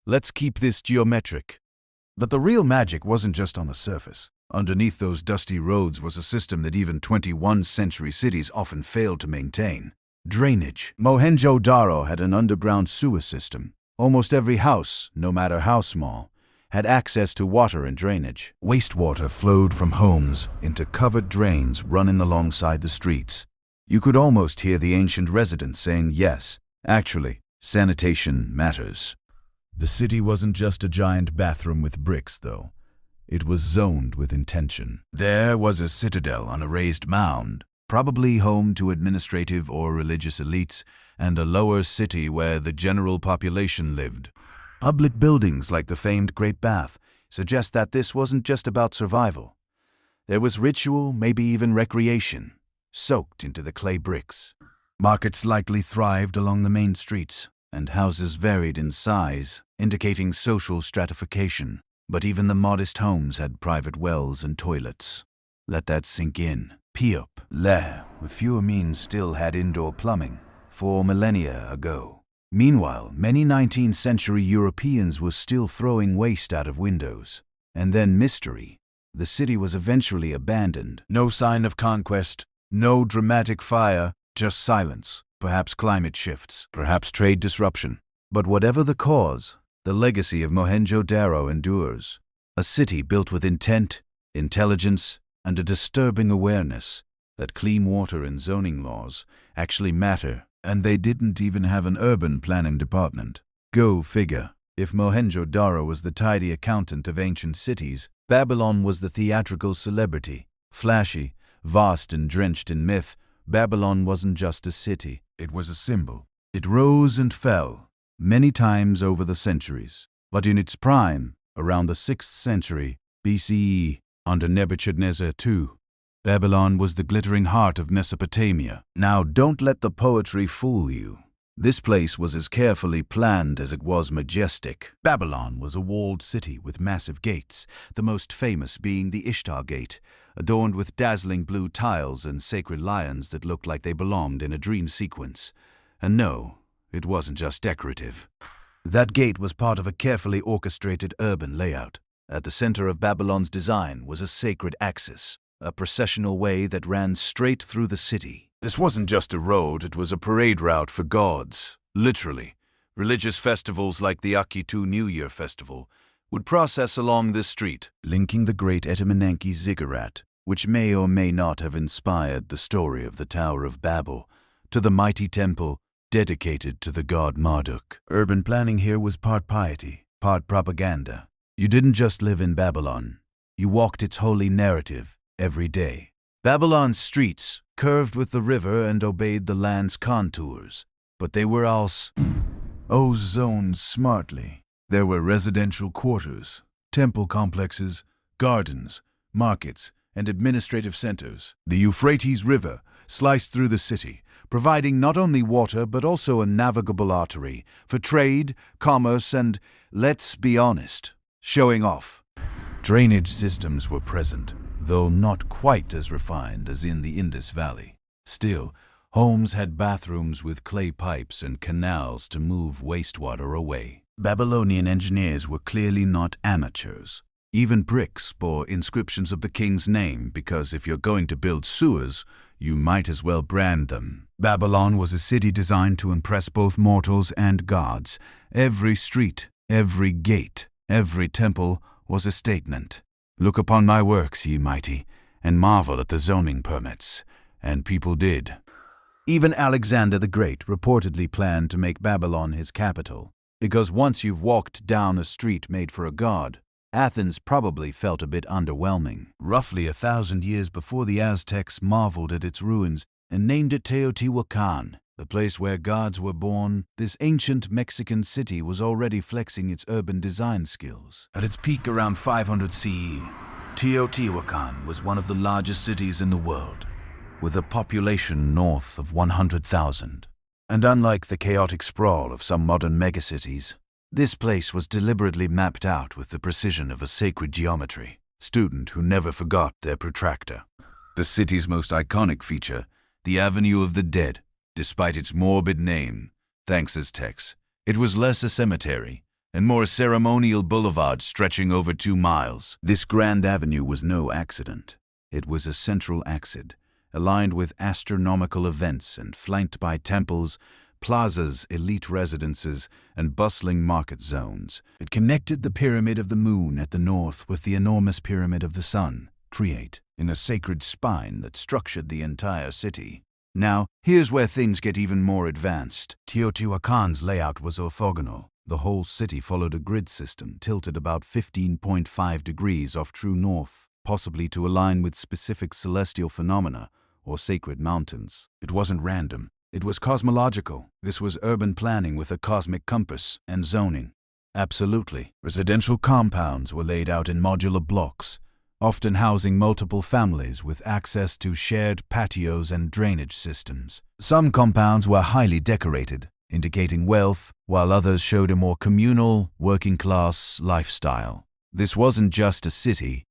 "Let's keep this geometric." But the real magic wasn't just on the surface. Underneath those dusty roads was a system that even 21st century cities often failed to maintain. Drainage. Mohenjo-Daro had an underground sewer system. Almost every house, no matter how small, had access to water and drainage. Wastewater flowed from homes into covered drains running alongside the streets. You could almost hear the ancient residents saying, "Yes, actually, sanitation matters." The city wasn't just a giant bathroom with bricks, though. It was zoned with intention. There was a citadel on a raised mound, probably home to administrative or religious elites, and a lower city where the general population lived. Public buildings like the famed Great Bath suggest that this wasn't just about survival. There was ritual, maybe even recreation, soaked into the clay bricks. Markets likely thrived along the main streets, and houses varied in size, indicating social stratification. But even the modest homes had private wells and toilets. Let that sink in. Piop, Le, with fewer means, still had indoor plumbing 4 millennia ago. Meanwhile, many 19th century Europeans were still throwing waste out of windows. And then mystery. The city was eventually abandoned. No sign of conquest, no dramatic fire, just silence. Perhaps climate shifts, perhaps trade disruption. But whatever the cause, the legacy of Mohenjo-Daro endures. A city built with intent, intelligence, and a disturbing awareness that clean water and zoning laws actually matter. And they didn't even have an urban planning department. Go figure. If Mohenjo-Daro was the tidy accountant of ancient cities, Babylon was the theatrical celebrity. Flashy, vast and drenched in myth, Babylon wasn't just a city. It was a symbol. It rose and fell, many times over the centuries. But in its prime, around the 6th century BCE, under Nebuchadnezzar II, Babylon was the glittering heart of Mesopotamia. Now, don't let the poetry fool you. This place was as carefully planned as it was majestic. Babylon was a walled city with massive gates, the most famous being the Ishtar Gate, adorned with dazzling blue tiles and sacred lions that looked like they belonged in a dream sequence. And no, it wasn't just decorative. That gate was part of a carefully orchestrated urban layout. At the center of Babylon's design was a sacred axis, a processional way that ran straight through the city. This wasn't just a road, it was a parade route for gods. Literally, religious festivals like the Akitu New Year Festival would process along this street, linking the great Etemenanke ziggurat, which may or may not have inspired the story of the Tower of Babel, to the mighty temple dedicated to the god Marduk. Urban planning here was part piety, part propaganda. You didn't just live in Babylon, you walked its holy narrative every day. Babylon's streets curved with the river and obeyed the land's contours, but they were also zoned smartly. There were residential quarters, temple complexes, gardens, markets, and administrative centers. The Euphrates River sliced through the city, providing not only water but also a navigable artery for trade, commerce, and, let's be honest, showing off. Drainage systems were present, though not quite as refined as in the Indus Valley. Still, homes had bathrooms with clay pipes and canals to move wastewater away. Babylonian engineers were clearly not amateurs. Even bricks bore inscriptions of the king's name because if you're going to build sewers, you might as well brand them. Babylon was a city designed to impress both mortals and gods. Every street, every gate, every temple was a statement. Look upon my works, ye mighty, and marvel at the zoning permits. And people did. Even Alexander the Great reportedly planned to make Babylon his capital, because once you've walked down a street made for a god, Athens probably felt a bit underwhelming. Roughly 1,000 years before, the Aztecs marveled at its ruins and named it Teotihuacan, the place where gods were born, this ancient Mexican city was already flexing its urban design skills. At its peak around 500 CE, Teotihuacan was one of the largest cities in the world, with a population north of 100,000. And unlike the chaotic sprawl of some modern megacities, this place was deliberately mapped out with the precision of a sacred geometry, student who never forgot their protractor. The city's most iconic feature, the Avenue of the Dead, despite its morbid name, thanks Aztecs, it was less a cemetery and more a ceremonial boulevard stretching over 2 miles. This grand avenue was no accident. It was a central axis, aligned with astronomical events and flanked by temples, plazas, elite residences, and bustling market zones. It connected the Pyramid of the Moon at the north with the enormous Pyramid of the Sun, create in a sacred spine that structured the entire city. Now, here's where things get even more advanced. Teotihuacan's layout was orthogonal. The whole city followed a grid system tilted about 15.5 degrees off true north, possibly to align with specific celestial phenomena or sacred mountains. It wasn't random. It was cosmological. This was urban planning with a cosmic compass and zoning. Absolutely. Residential compounds were laid out in modular blocks, often housing multiple families with access to shared patios and drainage systems. Some compounds were highly decorated, indicating wealth, while others showed a more communal, working-class lifestyle. This wasn't just a city.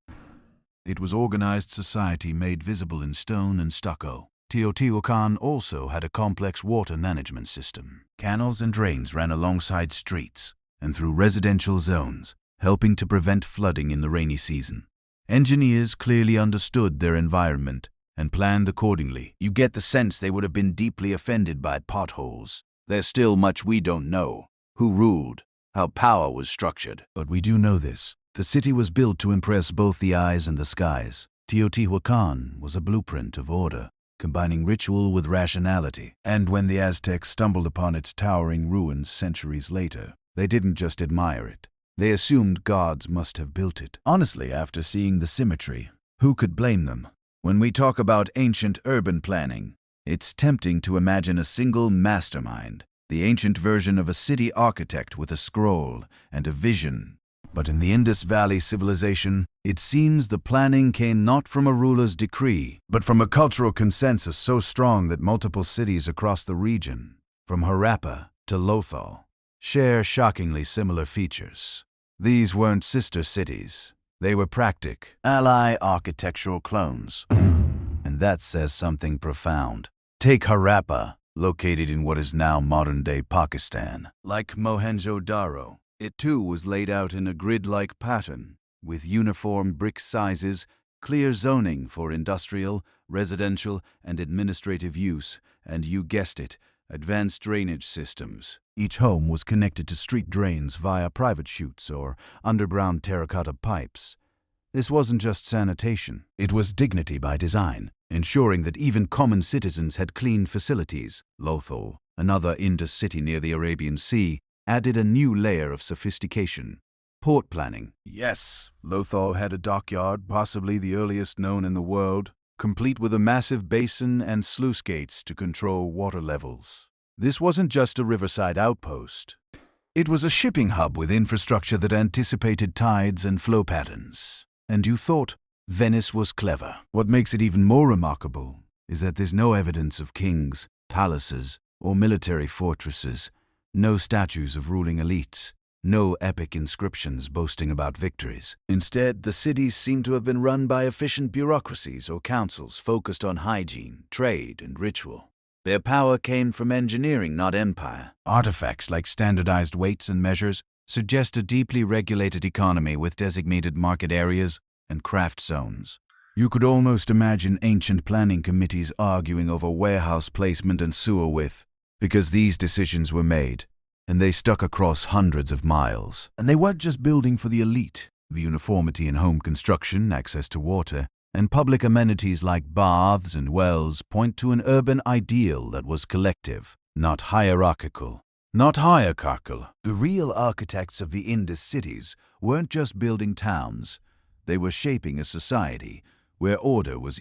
It was organized society made visible in stone and stucco. Teotihuacan also had a complex water management system. Canals and drains ran alongside streets and through residential zones, helping to prevent flooding in the rainy season. Engineers clearly understood their environment and planned accordingly. You get the sense they would have been deeply offended by potholes. There's still much we don't know. Who ruled? How power was structured? But we do know this. The city was built to impress both the eyes and the skies. Teotihuacan was a blueprint of order, combining ritual with rationality. And when the Aztecs stumbled upon its towering ruins centuries later, they didn't just admire it. They assumed gods must have built it. Honestly, after seeing the symmetry, who could blame them? When we talk about ancient urban planning, it's tempting to imagine a single mastermind, the ancient version of a city architect with a scroll and a vision. But in the Indus Valley civilization, it seems the planning came not from a ruler's decree, but from a cultural consensus so strong that multiple cities across the region, from Harappa to Lothal, share shockingly similar features. These weren't sister cities. They were practic, ally architectural clones. And that says something profound. Take Harappa, located in what is now modern-day Pakistan. Like Mohenjo-Daro, it too was laid out in a grid-like pattern, with uniform brick sizes, clear zoning for industrial, residential, and administrative use, and you guessed it, advanced drainage systems. Each home was connected to street drains via private chutes or underground terracotta pipes. This wasn't just sanitation, it was dignity by design, ensuring that even common citizens had clean facilities. Lothal, another Indus city near the Arabian Sea, added a new layer of sophistication. Port planning. Yes, Lothal had a dockyard, possibly the earliest known in the world, complete with a massive basin and sluice gates to control water levels. This wasn't just a riverside outpost. It was a shipping hub with infrastructure that anticipated tides and flow patterns. And you thought Venice was clever. What makes it even more remarkable is that there's no evidence of kings, palaces, or military fortresses, no statues of ruling elites, no epic inscriptions boasting about victories. Instead, the cities seem to have been run by efficient bureaucracies or councils focused on hygiene, trade, and ritual. Their power came from engineering, not empire. Artifacts like standardized weights and measures suggest a deeply regulated economy with designated market areas and craft zones. You could almost imagine ancient planning committees arguing over warehouse placement and sewer width, because these decisions were made, and they stuck across hundreds of miles. And they weren't just building for the elite. The uniformity in home construction, access to water, and public amenities like baths and wells point to an urban ideal that was collective, not hierarchical. The real architects of the Indus cities weren't just building towns. They were shaping a society where order was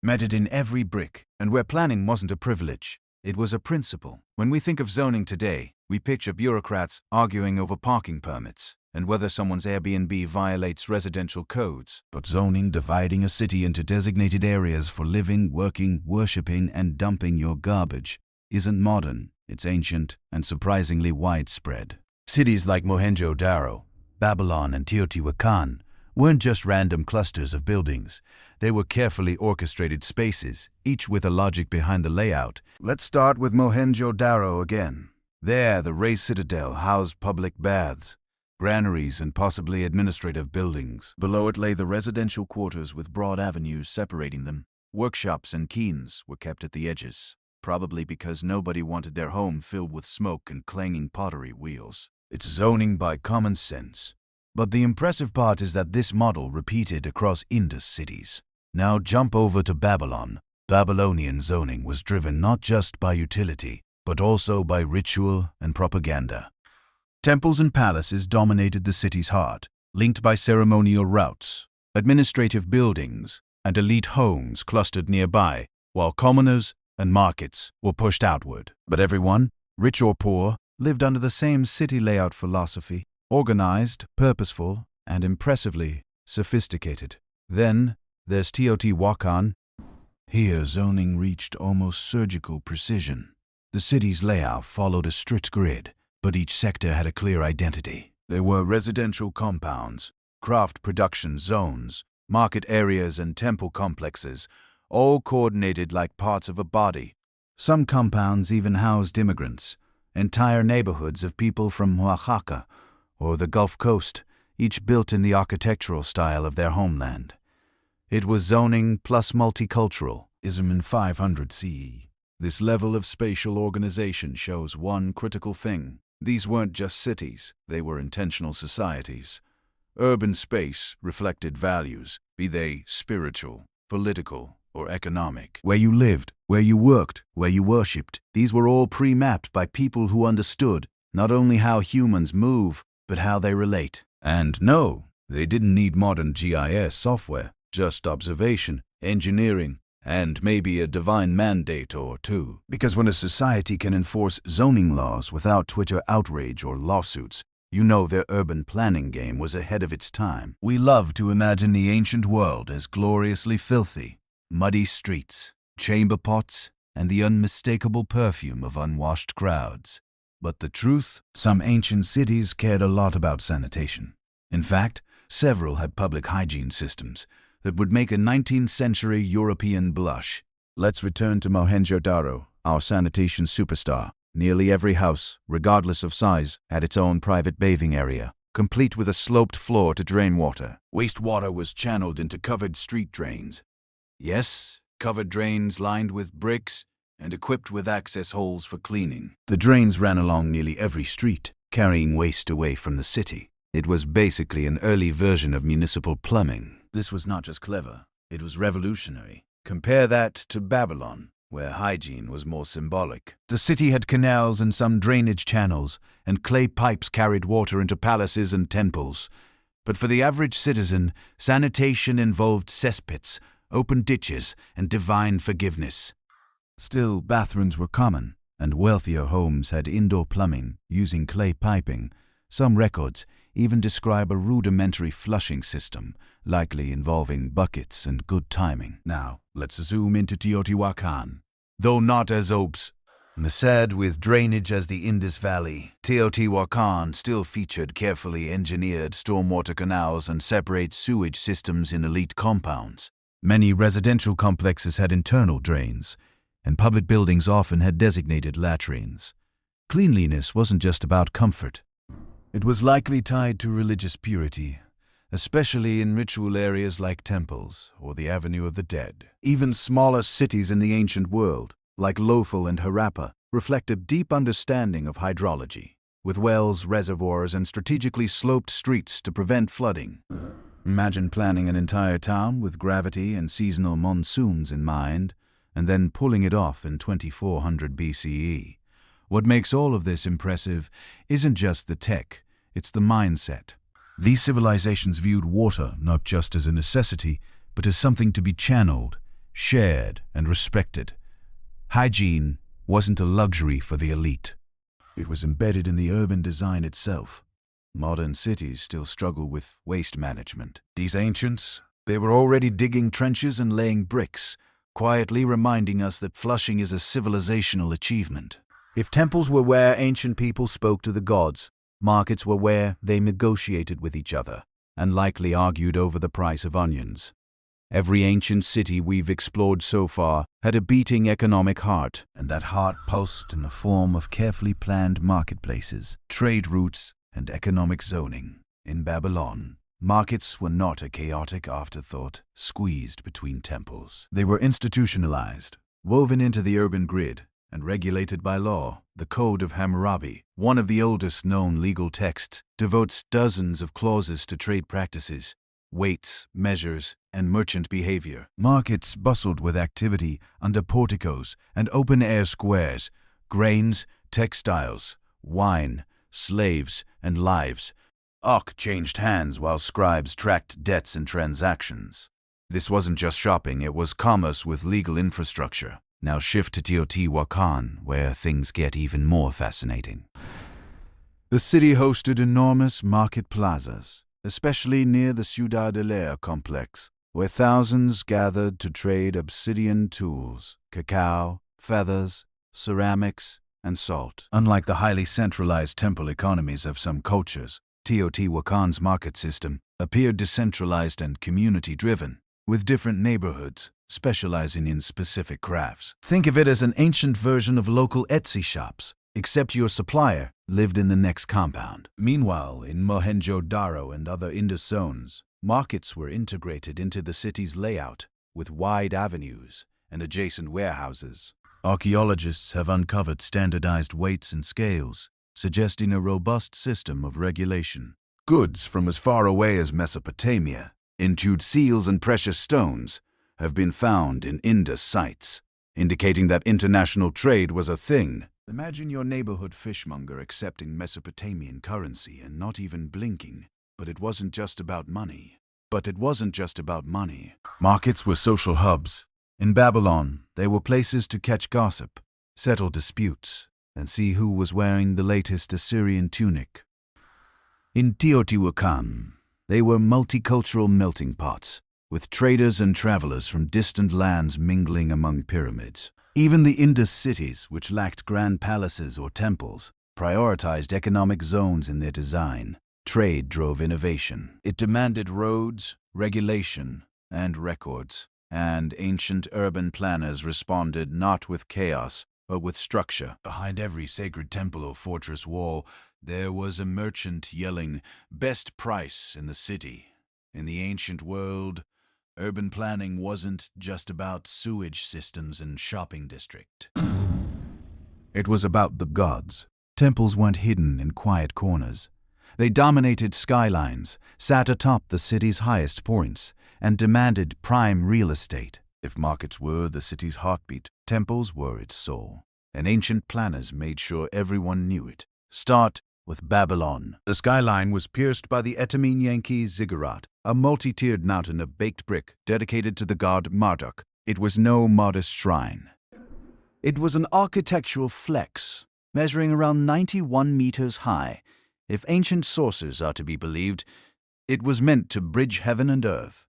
mattered in every brick, and where planning wasn't a privilege. It was a principle. When we think of zoning today, we picture bureaucrats arguing over parking permits and whether someone's Airbnb violates residential codes. But zoning dividing a city into designated areas for living, working, worshipping, and dumping your garbage isn't modern. It's ancient and surprisingly widespread. Cities like Mohenjo-Daro, Babylon, and Teotihuacan weren't just random clusters of buildings. They were carefully orchestrated spaces, each with a logic behind the layout. Let's start with Mohenjo-Daro again. There, the Ray Citadel housed public baths, granaries, and possibly administrative buildings. Below it lay the residential quarters with broad avenues separating them. Workshops and quays were kept at the edges, probably because nobody wanted their home filled with smoke and clanging pottery wheels. It's zoning by common sense. But the impressive part is that this model repeated across Indus cities. Now jump over to Babylon. Babylonian zoning was driven not just by utility, but also by ritual and propaganda. Temples and palaces dominated the city's heart, linked by ceremonial routes. Administrative buildings and elite homes clustered nearby, while commoners and markets were pushed outward. But everyone, rich or poor, lived under the same city layout philosophy, organized, purposeful, and impressively sophisticated. Then there's Teotihuacan. Here zoning reached almost surgical precision. The city's layout followed a strict grid, but each sector had a clear identity. There were residential compounds, craft production zones, market areas, and temple complexes, all coordinated like parts of a body. Some compounds even housed immigrants, entire neighborhoods of people from Oaxaca or the Gulf Coast, each built in the architectural style of their homeland. It was zoning plus multiculturalism in 500 CE. This level of spatial organization shows one critical thing. These weren't just cities, they were intentional societies. Urban space reflected values, be they spiritual, political, or economic. Where you lived, where you worked, where you worshipped, these were all pre-mapped by people who understood not only how humans move, but how they relate. And no, they didn't need modern GIS software, just observation, engineering, and maybe a divine mandate or two. Because when a society can enforce zoning laws without Twitter outrage or lawsuits, you know their urban planning game was ahead of its time. We love to imagine the ancient world as gloriously filthy, muddy streets, chamber pots, and the unmistakable perfume of unwashed crowds. But the truth, some ancient cities cared a lot about sanitation. In fact, several had public hygiene systems that would make a 19th century European blush. Let's return to Mohenjo-Daro, our sanitation superstar. Nearly every house, regardless of size, had its own private bathing area, complete with a sloped floor to drain water. Wastewater was channeled into covered street drains. Yes, covered drains lined with bricks and equipped with access holes for cleaning. The drains ran along nearly every street, carrying waste away from the city. It was basically an early version of municipal plumbing. This was not just clever, it was revolutionary. Compare that to Babylon, where hygiene was more symbolic. The city had canals and some drainage channels, and clay pipes carried water into palaces and temples. But for the average citizen, sanitation involved cesspits, open ditches, and divine forgiveness. Still, bathrooms were common, and wealthier homes had indoor plumbing using clay piping. Some records even describe a rudimentary flushing system, likely involving buckets and good timing. Now, let's zoom into Teotihuacan. Though not as said with drainage as the Indus Valley, Teotihuacan still featured carefully engineered stormwater canals and separate sewage systems in elite compounds. Many residential complexes had internal drains, and public buildings often had designated latrines. Cleanliness wasn't just about comfort. It was likely tied to religious purity, especially in ritual areas like temples or the Avenue of the Dead. Even smaller cities in the ancient world, like Lothal and Harappa, reflect a deep understanding of hydrology, with wells, reservoirs, and strategically sloped streets to prevent flooding. Imagine planning an entire town with gravity and seasonal monsoons in mind, and then pulling it off in 2400 BCE. What makes all of this impressive isn't just the tech, it's the mindset. These civilizations viewed water not just as a necessity, but as something to be channeled, shared, and respected. Hygiene wasn't a luxury for the elite. It was embedded in the urban design itself. Modern cities still struggle with waste management. These ancients, they were already digging trenches and laying bricks, quietly reminding us that flushing is a civilizational achievement. If temples were where ancient people spoke to the gods, markets were where they negotiated with each other and likely argued over the price of onions. Every ancient city we've explored so far had a beating economic heart, and that heart pulsed in the form of carefully planned marketplaces, trade routes, and economic zoning. In Babylon, markets were not a chaotic afterthought squeezed between temples. They were institutionalized, woven into the urban grid, and regulated by law. The Code of Hammurabi, one of the oldest known legal texts, devotes dozens of clauses to trade practices, weights, measures, and merchant behavior. Markets bustled with activity under porticos and open-air squares. Grains, textiles, wine, slaves, and lives. Changed hands while scribes tracked debts and transactions. This wasn't just shopping, it was commerce with legal infrastructure. Now shift to Teotihuacan, where things get even more fascinating. The city hosted enormous market plazas, especially near the Ciudad del Aire complex, where thousands gathered to trade obsidian tools, cacao, feathers, ceramics, and salt. Unlike the highly centralized temple economies of some cultures, Teotihuacan's market system appeared decentralized and community-driven, with different neighborhoods specializing in specific crafts. Think of it as an ancient version of local Etsy shops, except your supplier lived in the next compound. Meanwhile, in Mohenjo-Daro and other Indus zones, markets were integrated into the city's layout, with wide avenues and adjacent warehouses. Archaeologists have uncovered standardized weights and scales, suggesting a robust system of regulation. Goods from as far away as Mesopotamia, entombed seals and precious stones, have been found in Indus sites, indicating that international trade was a thing. Imagine your neighborhood fishmonger accepting Mesopotamian currency and not even blinking. But it wasn't just about money. Markets were social hubs. In Babylon, they were places to catch gossip, settle disputes, and see who was wearing the latest Assyrian tunic. In Teotihuacan, they were multicultural melting pots, with traders and travelers from distant lands mingling among pyramids. Even the Indus cities, which lacked grand palaces or temples, prioritized economic zones in their design. Trade drove innovation. It demanded roads, regulation, and records. And ancient urban planners responded not with chaos, but with structure. Behind every sacred temple or fortress wall, there was a merchant yelling, "Best price in the city." In the ancient world, urban planning wasn't just about sewage systems and shopping district. It was about the gods. Temples weren't hidden in quiet corners. They dominated skylines, sat atop the city's highest points, and demanded prime real estate. If markets were the city's heartbeat, temples were its soul. And ancient planners made sure everyone knew it. Start with Babylon. The skyline was pierced by the Etamine Yankee ziggurat, a multi-tiered mountain of baked brick dedicated to the god Marduk. It was no modest shrine. It was an architectural flex, measuring around 91 meters high. If ancient sources are to be believed, it was meant to bridge heaven and earth.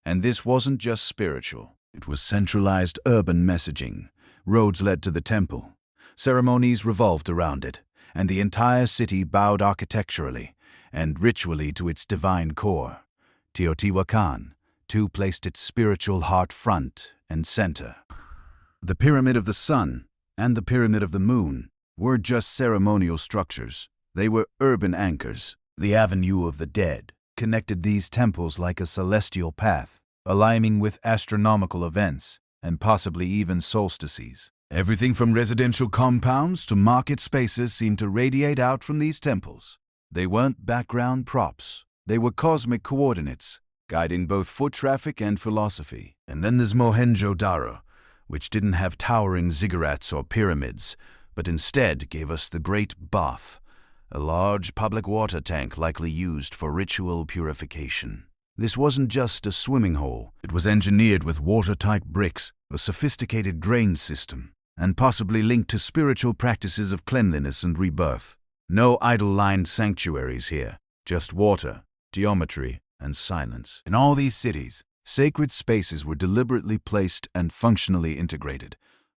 And this wasn't just spiritual. It was centralized urban messaging. Roads led to the temple. Ceremonies revolved around it, and the entire city bowed architecturally and ritually to its divine core. Teotihuacan, too, placed its spiritual heart front and center. The Pyramid of the Sun and the Pyramid of the Moon were just ceremonial structures. They were urban anchors. The Avenue of the Dead connected these temples like a celestial path, aligning with astronomical events and possibly even solstices. Everything from residential compounds to market spaces seemed to radiate out from these temples. They weren't background props. They were cosmic coordinates, guiding both foot traffic and philosophy. And then there's Mohenjo-Daro, which didn't have towering ziggurats or pyramids, but instead gave us the Great Bath, a large public water tank likely used for ritual purification. This wasn't just a swimming hole. It was engineered with watertight bricks, a sophisticated drain system, and possibly linked to spiritual practices of cleanliness and rebirth. No idol-lined sanctuaries here, just water, geometry, and silence. In all these cities, sacred spaces were deliberately placed and functionally integrated.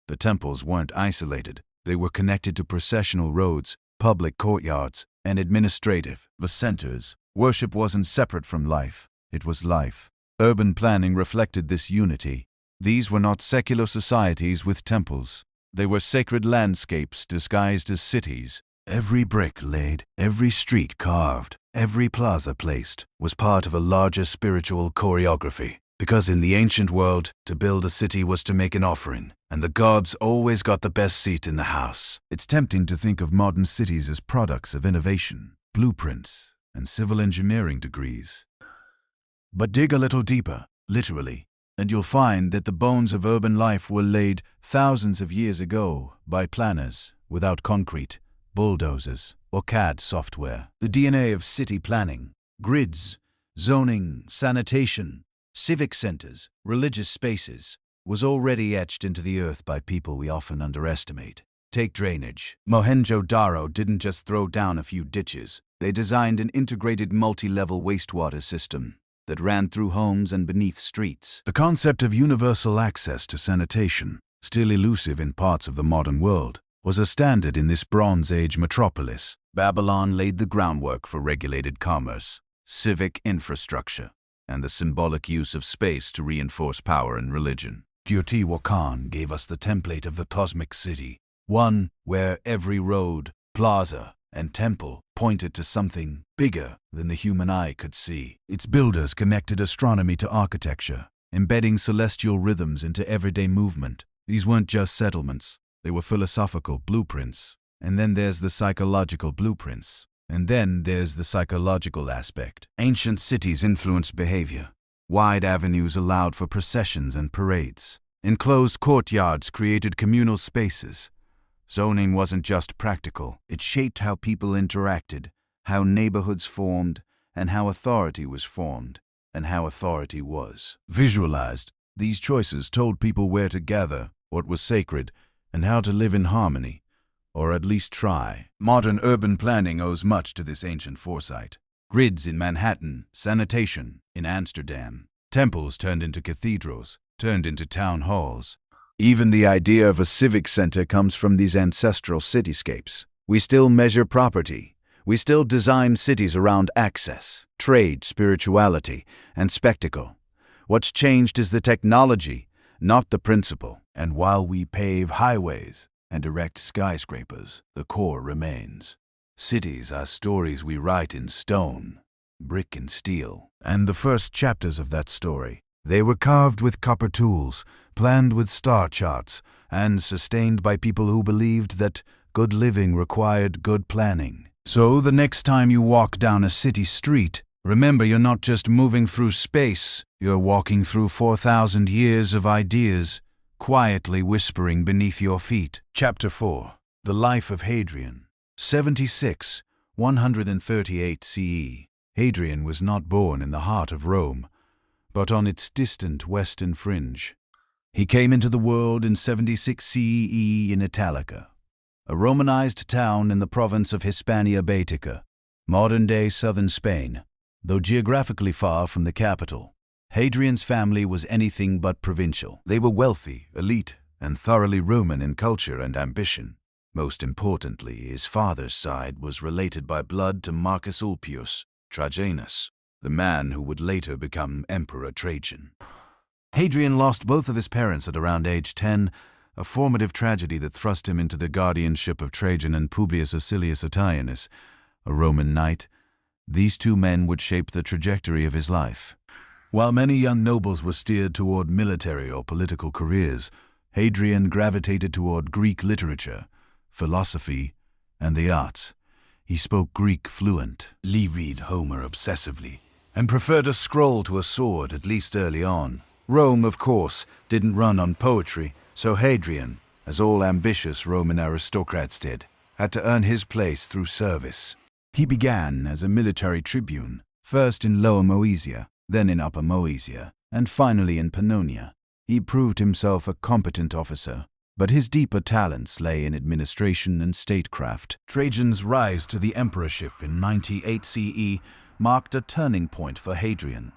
The temples weren't isolated. They were connected to processional roads, public courtyards, and administrative centers. Worship wasn't separate from life. It was life. Urban planning reflected this unity. These were not secular societies with temples. They were sacred landscapes disguised as cities. Every brick laid, every street carved, every plaza placed was part of a larger spiritual choreography. Because in the ancient world, to build a city was to make an offering, and the gods always got the best seat in the house. It's tempting to think of modern cities as products of innovation, blueprints, and civil engineering degrees. But dig a little deeper, literally, and you'll find that the bones of urban life were laid thousands of years ago by planners without concrete, bulldozers, or CAD software. The DNA of city planning, grids, zoning, sanitation, civic centers, religious spaces, was already etched into the earth by people we often underestimate. Take drainage. Mohenjo-Daro didn't just throw down a few ditches. They designed an integrated multi-level wastewater system that ran through homes and beneath streets. The concept of universal access to sanitation, still elusive in parts of the modern world, was a standard in this Bronze Age metropolis. Babylon laid the groundwork for regulated commerce, civic infrastructure, and the symbolic use of space to reinforce power and religion. Teotihuacan gave us the template of the cosmic city, one where every road, plaza, and temple pointed to something bigger than the human eye could see. Its builders connected astronomy to architecture, embedding celestial rhythms into everyday movement. These weren't just settlements. They were philosophical blueprints. And then there's the psychological blueprints. And then there's the psychological aspect. Ancient cities influenced behavior. Wide avenues allowed for processions and parades. Enclosed courtyards created communal spaces. Zoning wasn't just practical. It shaped how people interacted, how neighborhoods formed, and how authority was formed, and how authority was visualized. These choices told people where to gather, what was sacred, and how to live in harmony, or at least try. Modern urban planning owes much to this ancient foresight. Grids in Manhattan, sanitation in Amsterdam, temples turned into cathedrals, turned into town halls. Even the idea of a civic center comes from these ancestral cityscapes. We still measure property. We still design cities around access, trade, spirituality, and spectacle. What's changed is the technology, not the principle. And while we pave highways and erect skyscrapers, the core remains. Cities are stories we write in stone, brick and steel. And the first chapters of that story, they were carved with copper tools, planned with star charts, and sustained by people who believed that good living required good planning. So the next time you walk down a city street, remember you're not just moving through space, you're walking through 4,000 years of ideas, quietly whispering beneath your feet. Chapter 4. The Life of Hadrian. 76, 138 CE. Hadrian was not born in the heart of Rome, but on its distant western fringe. He came into the world in 76 CE in Italica, a Romanized town in the province of Hispania Baetica, modern-day southern Spain. Though geographically far from the capital, Hadrian's family was anything but provincial. They were wealthy, elite, and thoroughly Roman in culture and ambition. Most importantly, his father's side was related by blood to Marcus Ulpius Trajanus, the man who would later become Emperor Trajan. Hadrian lost both of his parents at around age 10, a formative tragedy that thrust him into the guardianship of Trajan and Publius Acilius Attianus, a Roman knight. These two men would shape the trajectory of his life. While many young nobles were steered toward military or political careers, Hadrian gravitated toward Greek literature, philosophy, and the arts. He spoke Greek fluent, read Homer obsessively, and preferred a scroll to a sword, at least early on. Rome, of course, didn't run on poetry, so Hadrian, as all ambitious Roman aristocrats did, had to earn his place through service. He began as a military tribune, first in Lower Moesia, then in Upper Moesia, and finally in Pannonia. He proved himself a competent officer, but his deeper talents lay in administration and statecraft. Trajan's rise to the emperorship in 98 CE marked a turning point for Hadrian.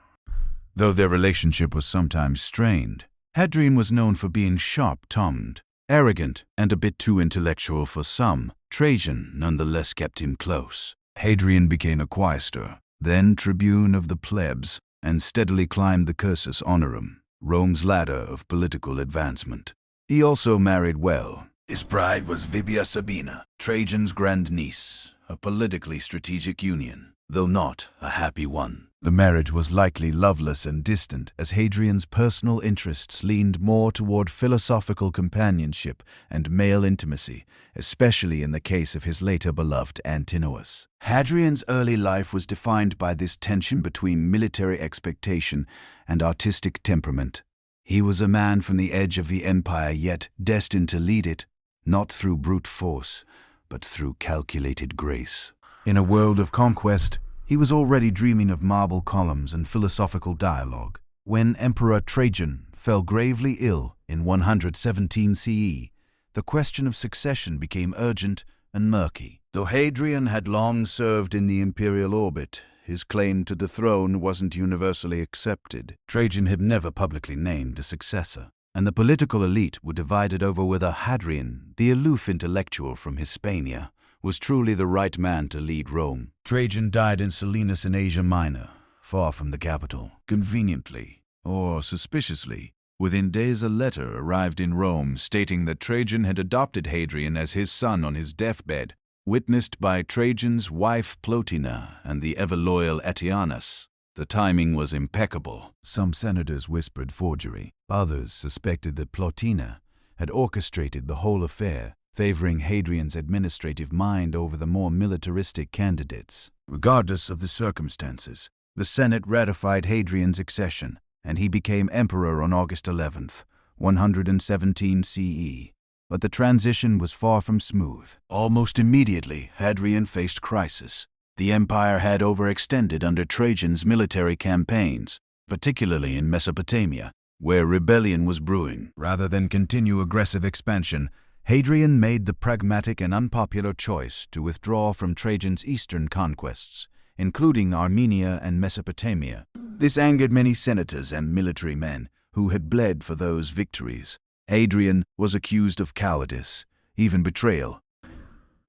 Though their relationship was sometimes strained, Hadrian was known for being sharp-tongued, arrogant, and a bit too intellectual for some. Trajan nonetheless kept him close. Hadrian became a quaestor, then tribune of the plebs, and steadily climbed the cursus honorum, Rome's ladder of political advancement. He also married well. His bride was Vibia Sabina, Trajan's grandniece, a politically strategic union, though not a happy one. The marriage was likely loveless and distant, as Hadrian's personal interests leaned more toward philosophical companionship and male intimacy, especially in the case of his later beloved Antinous. Hadrian's early life was defined by this tension between military expectation and artistic temperament. He was a man from the edge of the empire, yet destined to lead it, not through brute force, but through calculated grace. In a world of conquest, he was already dreaming of marble columns and philosophical dialogue. When Emperor Trajan fell gravely ill in 117 CE, the question of succession became urgent and murky. Though Hadrian had long served in the imperial orbit, his claim to the throne wasn't universally accepted. Trajan had never publicly named a successor, and the political elite were divided over whether Hadrian, the aloof intellectual from Hispania, was truly the right man to lead Rome. Trajan died in Selinus in Asia Minor, far from the capital. Conveniently, or suspiciously, within days a letter arrived in Rome stating that Trajan had adopted Hadrian as his son on his deathbed, witnessed by Trajan's wife Plotina and the ever-loyal Attianus. The timing was impeccable. Some senators whispered forgery. Others suspected that Plotina had orchestrated the whole affair, favoring Hadrian's administrative mind over the more militaristic candidates. Regardless of the circumstances, the Senate ratified Hadrian's accession, and he became emperor on August 11th, 117 CE. But the transition was far from smooth. Almost immediately, Hadrian faced crisis. The empire had overextended under Trajan's military campaigns, particularly in Mesopotamia, where rebellion was brewing. Rather than continue aggressive expansion, Hadrian made the pragmatic and unpopular choice to withdraw from Trajan's eastern conquests, including Armenia and Mesopotamia. This angered many senators and military men who had bled for those victories. Hadrian was accused of cowardice, even betrayal.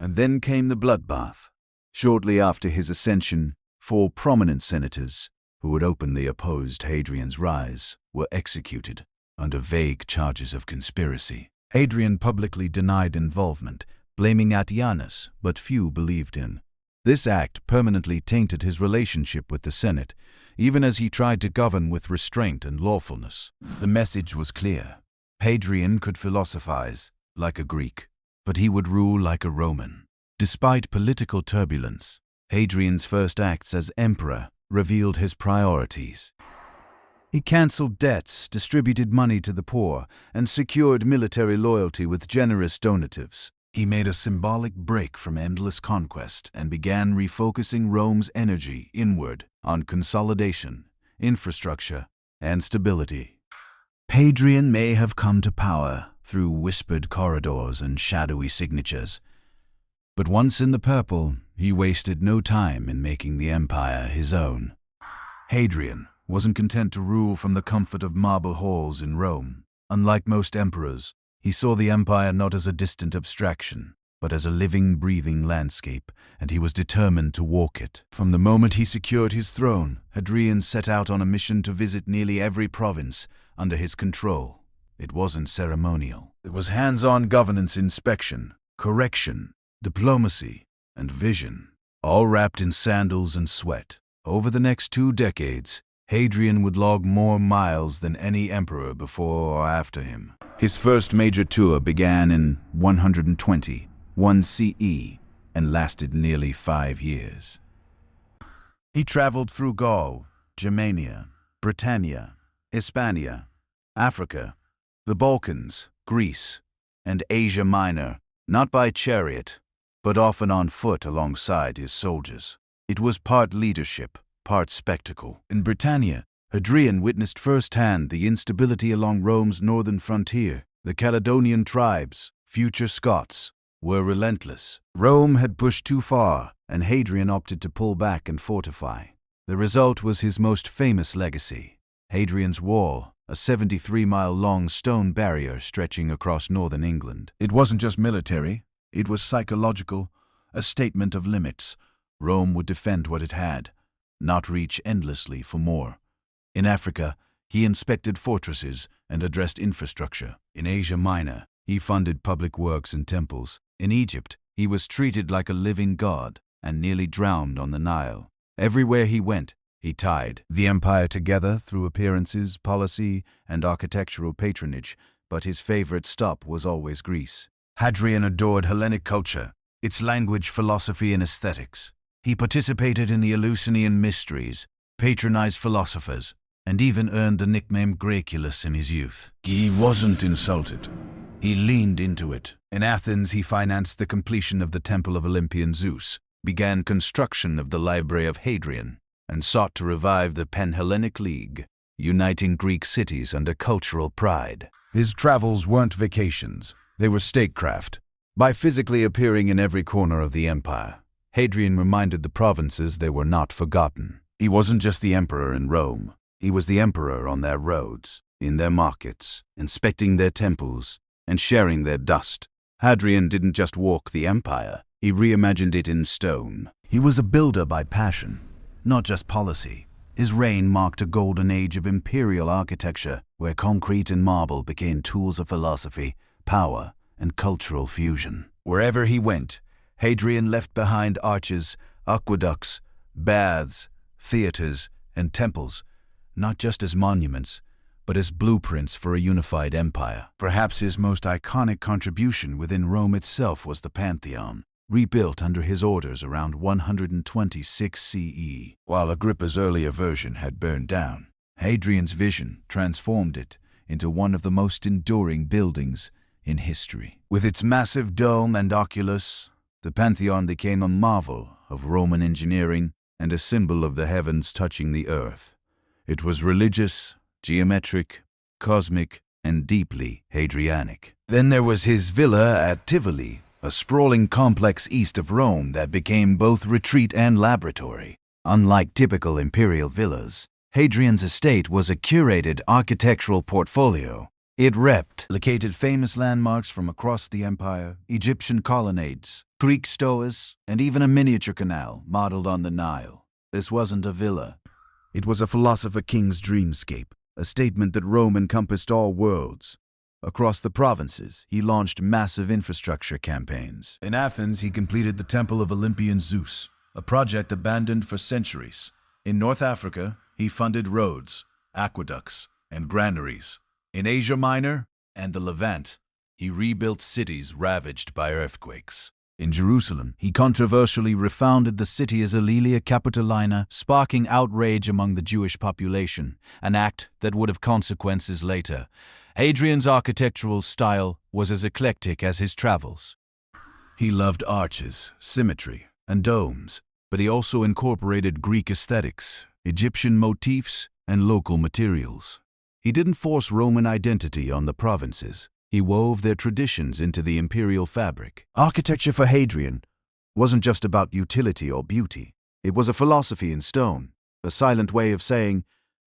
And then came the bloodbath. Shortly after his ascension, 4 prominent senators who had openly opposed Hadrian's rise were executed under vague charges of conspiracy. Hadrian publicly denied involvement, blaming Attianus, but few believed him. This act permanently tainted his relationship with the Senate, even as he tried to govern with restraint and lawfulness. The message was clear. Hadrian could philosophize, like a Greek, but he would rule like a Roman. Despite political turbulence, Hadrian's first acts as emperor revealed his priorities. He cancelled debts, distributed money to the poor, and secured military loyalty with generous donatives. He made a symbolic break from endless conquest and began refocusing Rome's energy inward on consolidation, infrastructure, and stability. Hadrian may have come to power through whispered corridors and shadowy signatures, but once in the purple, he wasted no time in making the empire his own. Hadrian wasn't content to rule from the comfort of marble halls in Rome. Unlike most emperors, he saw the empire not as a distant abstraction, but as a living, breathing landscape, and he was determined to walk it. From the moment he secured his throne, Hadrian set out on a mission to visit nearly every province under his control. It wasn't ceremonial. It was hands-on governance, inspection, correction, diplomacy, and vision, all wrapped in sandals and sweat. Over the next 2 decades, Hadrian would log more miles than any emperor before or after him. His first major tour began in 121 CE and lasted nearly 5 years. He traveled through Gaul, Germania, Britannia, Hispania, Africa, the Balkans, Greece, and Asia Minor, not by chariot, but often on foot alongside his soldiers. It was part leadership, part spectacle. In Britannia, Hadrian witnessed firsthand the instability along Rome's northern frontier. The Caledonian tribes, future Scots, were relentless. Rome had pushed too far, and Hadrian opted to pull back and fortify. The result was his most famous legacy, Hadrian's Wall, a 73-mile-long stone barrier stretching across northern England. It wasn't just military, it was psychological, a statement of limits. Rome would defend what it had, not reach endlessly for more. In Africa, he inspected fortresses and addressed infrastructure. In Asia Minor, he funded public works and temples. In Egypt, he was treated like a living god and nearly drowned on the Nile. Everywhere he went, he tied the empire together through appearances, policy, and architectural patronage, but his favorite stop was always Greece. Hadrian adored Hellenic culture, its language, philosophy, and aesthetics. He participated in the Eleusinian mysteries, patronized philosophers, and even earned the nickname Graeculus in his youth. He wasn't insulted. He leaned into it. In Athens, he financed the completion of the Temple of Olympian Zeus, began construction of the Library of Hadrian, and sought to revive the Pan-Hellenic League, uniting Greek cities under cultural pride. His travels weren't vacations, they were statecraft. By physically appearing in every corner of the empire, Hadrian reminded the provinces they were not forgotten. He wasn't just the emperor in Rome, he was the emperor on their roads, in their markets, inspecting their temples, and sharing their dust. Hadrian didn't just walk the empire, he reimagined it in stone. He was a builder by passion, not just policy. His reign marked a golden age of imperial architecture, where concrete and marble became tools of philosophy, power, and cultural fusion. Wherever he went, Hadrian left behind arches, aqueducts, baths, theaters, and temples, not just as monuments, but as blueprints for a unified empire. Perhaps his most iconic contribution within Rome itself was the Pantheon, rebuilt under his orders around 126 CE. While Agrippa's earlier version had burned down, Hadrian's vision transformed it into one of the most enduring buildings in history. With its massive dome and oculus, the Pantheon became a marvel of Roman engineering and a symbol of the heavens touching the earth. It was religious, geometric, cosmic, and deeply Hadrianic. Then there was his villa at Tivoli, a sprawling complex east of Rome that became both retreat and laboratory. Unlike typical imperial villas, Hadrian's estate was a curated architectural portfolio. It replicated famous landmarks from across the empire, Egyptian colonnades, Greek stoas, and even a miniature canal modeled on the Nile. This wasn't a villa. It was a philosopher king's dreamscape, a statement that Rome encompassed all worlds. Across the provinces, he launched massive infrastructure campaigns. In Athens, he completed the Temple of Olympian Zeus, a project abandoned for centuries. In North Africa, he funded roads, aqueducts, and granaries. In Asia Minor and the Levant, he rebuilt cities ravaged by earthquakes. In Jerusalem, he controversially refounded the city as Aelia Capitolina, sparking outrage among the Jewish population, an act that would have consequences later. Hadrian's architectural style was as eclectic as his travels. He loved arches, symmetry, and domes, but he also incorporated Greek aesthetics, Egyptian motifs, and local materials. He didn't force Roman identity on the provinces. He wove their traditions into the imperial fabric. Architecture for Hadrian wasn't just about utility or beauty. It was a philosophy in stone, a silent way of saying,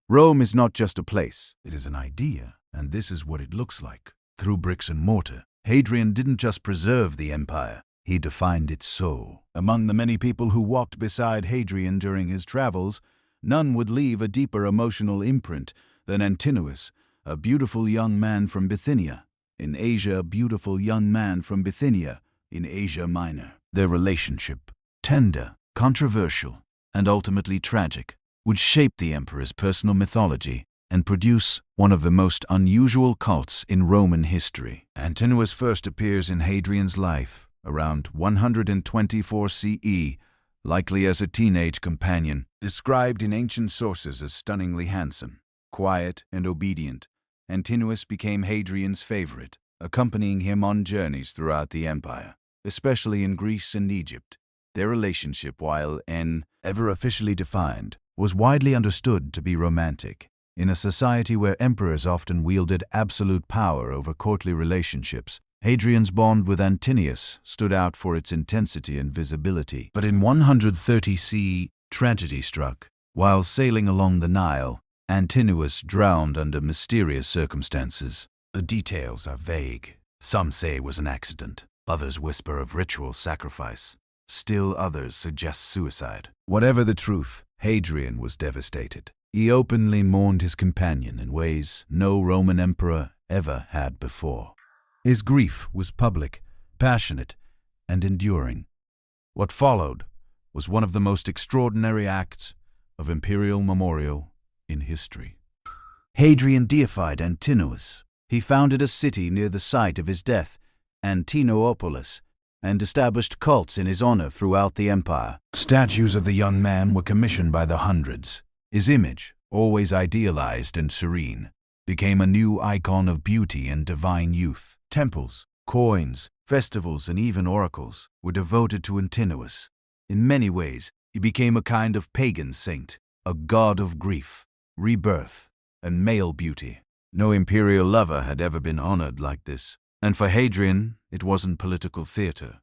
Rome is not just a place, it is an idea, and this is what it looks like. Through bricks and mortar, Hadrian didn't just preserve the empire, he defined its soul. Among the many people who walked beside Hadrian during his travels, none would leave a deeper emotional imprint than Antinous, a beautiful young man from Bithynia. In Asia, a beautiful young man from Bithynia, in Asia Minor. Their relationship, tender, controversial, and ultimately tragic, would shape the emperor's personal mythology and produce one of the most unusual cults in Roman history. Antinous first appears in Hadrian's life around 124 CE, likely as a teenage companion, described in ancient sources as stunningly handsome. Quiet and obedient, Antinous became Hadrian's favorite, accompanying him on journeys throughout the empire, especially in Greece and Egypt. Their relationship, while ever officially defined, was widely understood to be romantic. In a society where emperors often wielded absolute power over courtly relationships, Hadrian's bond with Antinous stood out for its intensity and visibility. But in 130 CE, tragedy struck. While sailing along the Nile, Antinous drowned under mysterious circumstances. The details are vague. Some say it was an accident. Others whisper of ritual sacrifice. Still others suggest suicide. Whatever the truth, Hadrian was devastated. He openly mourned his companion in ways no Roman emperor ever had before. His grief was public, passionate, and enduring. What followed was one of the most extraordinary acts of imperial memorial in history. Hadrian deified Antinous. He founded a city near the site of his death, Antinopolis, and established cults in his honor throughout the empire. Statues of the young man were commissioned by the hundreds. His image, always idealized and serene, became a new icon of beauty and divine youth. Temples, coins, festivals, and even oracles were devoted to Antinous. In many ways, he became a kind of pagan saint, a god of grief, rebirth, and male beauty. No imperial lover had ever been honored like this. And for Hadrian, it wasn't political theater.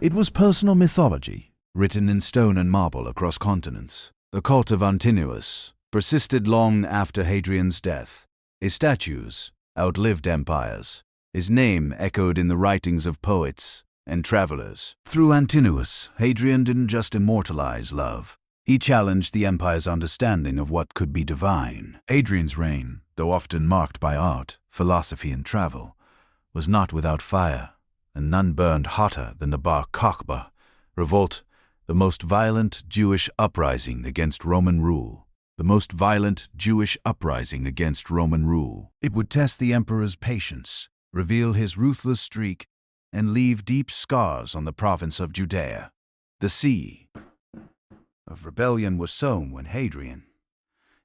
It was personal mythology, written in stone and marble across continents. The cult of Antinous persisted long after Hadrian's death. His statues outlived empires. His name echoed in the writings of poets and travelers. Through Antinous, Hadrian didn't just immortalize love. He challenged the empire's understanding of what could be divine. Hadrian's reign, though often marked by art, philosophy, and travel, was not without fire, and none burned hotter than the Bar Kokhba revolt, the most violent Jewish uprising against Roman rule. The most violent Jewish uprising against Roman rule. It would test the emperor's patience, reveal his ruthless streak, and leave deep scars on the province of Judea. The seed of rebellion was sown when Hadrian,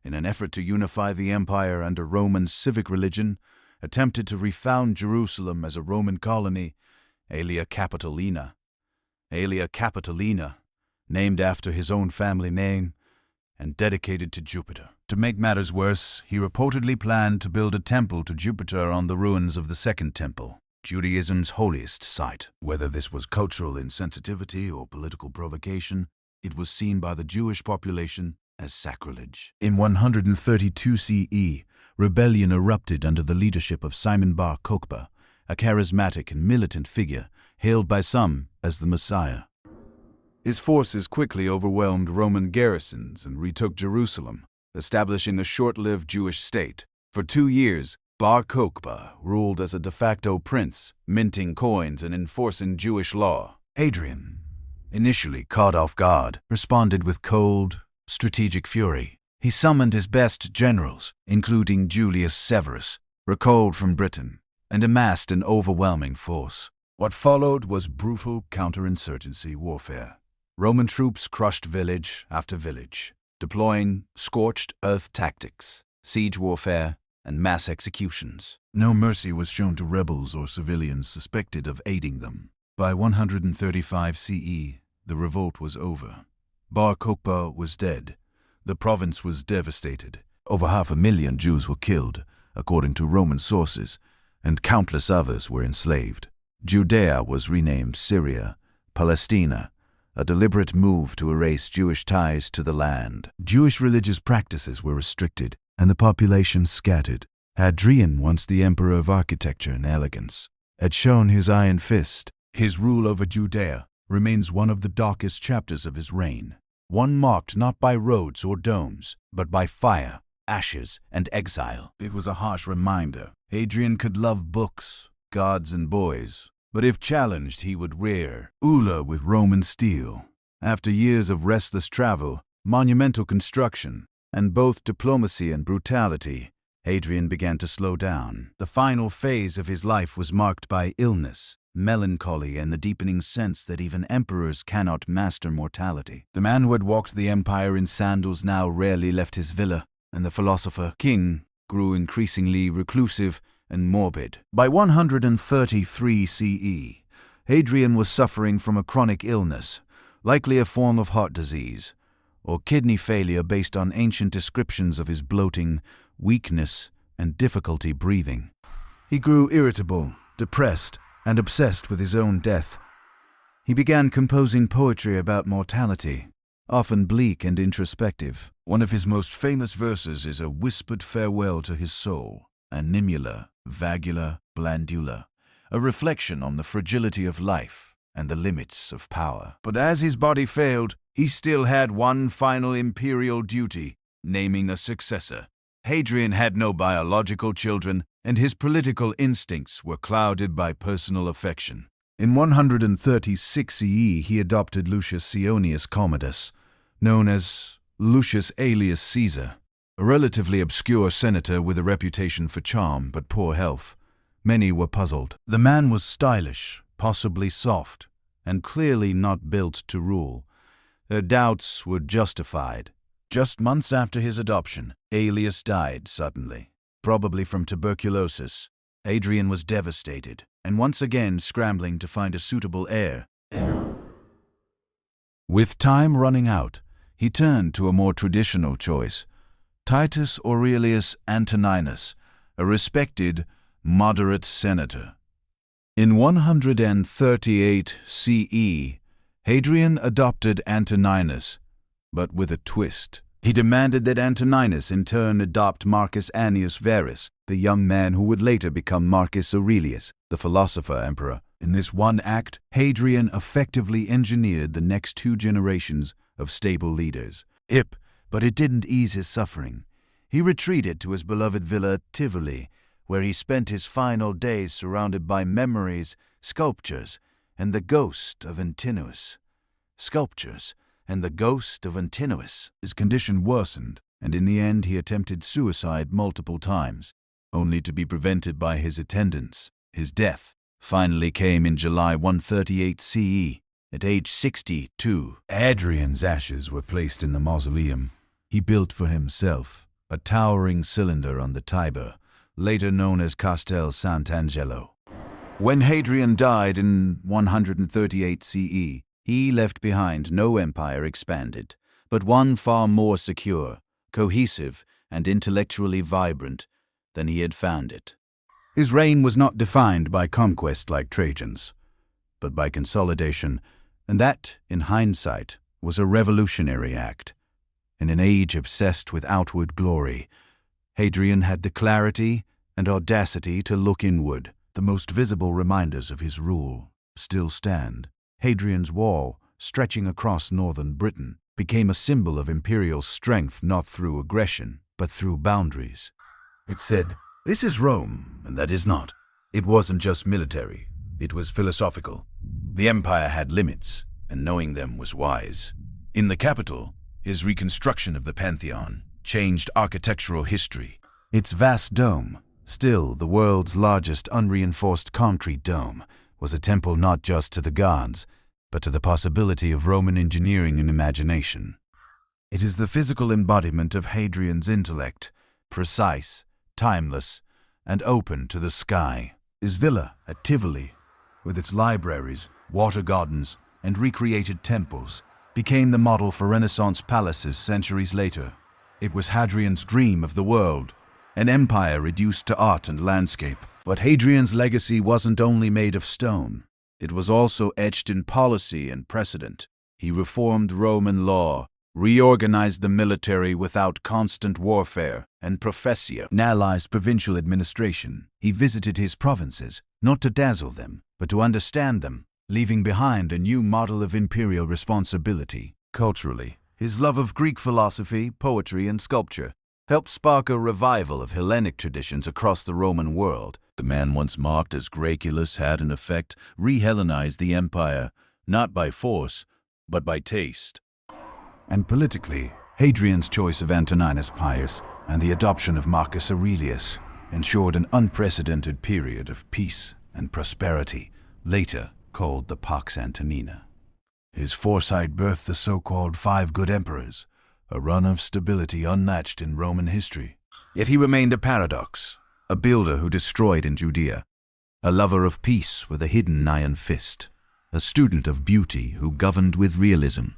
in an effort to unify the empire under Roman civic religion, attempted to refound Jerusalem as a Roman colony, Aelia Capitolina. Aelia Capitolina, named after his own family name and dedicated to Jupiter. To make matters worse, he reportedly planned to build a temple to Jupiter on the ruins of the Second Temple, Judaism's holiest site. Whether this was cultural insensitivity or political provocation, it was seen by the Jewish population as sacrilege. In 132 CE, rebellion erupted under the leadership of Simon Bar Kokhba, a charismatic and militant figure hailed by some as the Messiah. His forces quickly overwhelmed Roman garrisons and retook Jerusalem, establishing a short-lived Jewish state. For 2 years, Bar Kokhba ruled as a de facto prince, minting coins and enforcing Jewish law. Hadrian, initially caught off guard, responded with cold, strategic fury. He summoned his best generals, including Julius Severus, recalled from Britain, and amassed an overwhelming force. What followed was brutal counterinsurgency warfare. Roman troops crushed village after village, deploying scorched earth tactics, siege warfare, and mass executions. No mercy was shown to rebels or civilians suspected of aiding them. By 135 CE, the revolt was over. Bar Kokhba was dead. The province was devastated. Over 500,000 Jews were killed, according to Roman sources, and countless others were enslaved. Judea was renamed Syria, Palestina, a deliberate move to erase Jewish ties to the land. Jewish religious practices were restricted, and the population scattered. Hadrian, once the emperor of architecture and elegance, had shown his iron fist. His rule over Judea remains one of the darkest chapters of his reign, one marked not by roads or domes, but by fire, ashes, and exile. It was a harsh reminder. Hadrian could love books, gods, and boys, but if challenged, he would rear Ula with Roman steel. After years of restless travel, monumental construction, and both diplomacy and brutality, Hadrian began to slow down. The final phase of his life was marked by illness, melancholy, and the deepening sense that even emperors cannot master mortality. The man who had walked the empire in sandals now rarely left his villa, and the philosopher king grew increasingly reclusive and morbid. By 133 CE, Hadrian was suffering from a chronic illness, likely a form of heart disease, or kidney failure based on ancient descriptions of his bloating, weakness, and difficulty breathing. He grew irritable, depressed, and obsessed with his own death. He began composing poetry about mortality, often bleak and introspective. One of his most famous verses is a whispered farewell to his soul, animula, vagula, blandula, a reflection on the fragility of life and the limits of power. But as his body failed, he still had one final imperial duty, naming a successor. Hadrian had no biological children, and his political instincts were clouded by personal affection. In 136 CE, he adopted Lucius Ceionius Commodus, known as Lucius Aelius Caesar, a relatively obscure senator with a reputation for charm but poor health. Many were puzzled. The man was stylish, possibly soft, and clearly not built to rule. Their doubts were justified. Just months after his adoption, Aelius died suddenly, probably from tuberculosis. Hadrian was devastated, and once again scrambling to find a suitable heir. With time running out, he turned to a more traditional choice, Titus Aurelius Antoninus, a respected, moderate senator. In 138 CE, Hadrian adopted Antoninus, but with a twist. He demanded that Antoninus in turn adopt Marcus Annius Verus, the young man who would later become Marcus Aurelius, the philosopher-emperor. In this one act, Hadrian effectively engineered the next 2 generations of stable leaders. But it didn't ease his suffering. He retreated to his beloved villa Tivoli, where he spent his final days surrounded by memories, sculptures, and the ghost of Antinous. His condition worsened, and in the end he attempted suicide multiple times, only to be prevented by his attendants. His death finally came in July 138 CE, at age 62. Hadrian's ashes were placed in the mausoleum he built for himself, a towering cylinder on the Tiber, later known as Castel Sant'Angelo. When Hadrian died in 138 CE, he left behind no empire expanded, but one far more secure, cohesive, and intellectually vibrant than he had found it. His reign was not defined by conquest like Trajan's, but by consolidation, and that, in hindsight, was a revolutionary act. In an age obsessed with outward glory, Hadrian had the clarity and audacity to look inward. The most visible reminders of his rule still stand. Hadrian's Wall, stretching across northern Britain, became a symbol of imperial strength not through aggression, but through boundaries. It said, "This is Rome, and that is not." It wasn't just military, it was philosophical. The empire had limits, and knowing them was wise. In the capital, his reconstruction of the Pantheon changed architectural history. Its vast dome, still the world's largest unreinforced concrete dome, was a temple not just to the gods, but to the possibility of Roman engineering and imagination. It is the physical embodiment of Hadrian's intellect, precise, timeless, and open to the sky. His villa at Tivoli, with its libraries, water gardens, and recreated temples, became the model for Renaissance palaces centuries later. It was Hadrian's dream of the world, an empire reduced to art and landscape. But Hadrian's legacy wasn't only made of stone. It was also etched in policy and precedent. He reformed Roman law, reorganized the military without constant warfare, and professionalized provincial administration. He visited his provinces, not to dazzle them, but to understand them, leaving behind a new model of imperial responsibility. Culturally, his love of Greek philosophy, poetry, and sculpture helped spark a revival of Hellenic traditions across the Roman world. The man once mocked as Graeculus had, in effect, re-Hellenized the empire, not by force, but by taste. And politically, Hadrian's choice of Antoninus Pius and the adoption of Marcus Aurelius ensured an unprecedented period of peace and prosperity, later called the Pax Antonina. His foresight birthed the so-called 5 Good Emperors, a run of stability unmatched in Roman history. Yet he remained a paradox, a builder who destroyed in Judea, a lover of peace with a hidden iron fist, a student of beauty who governed with realism.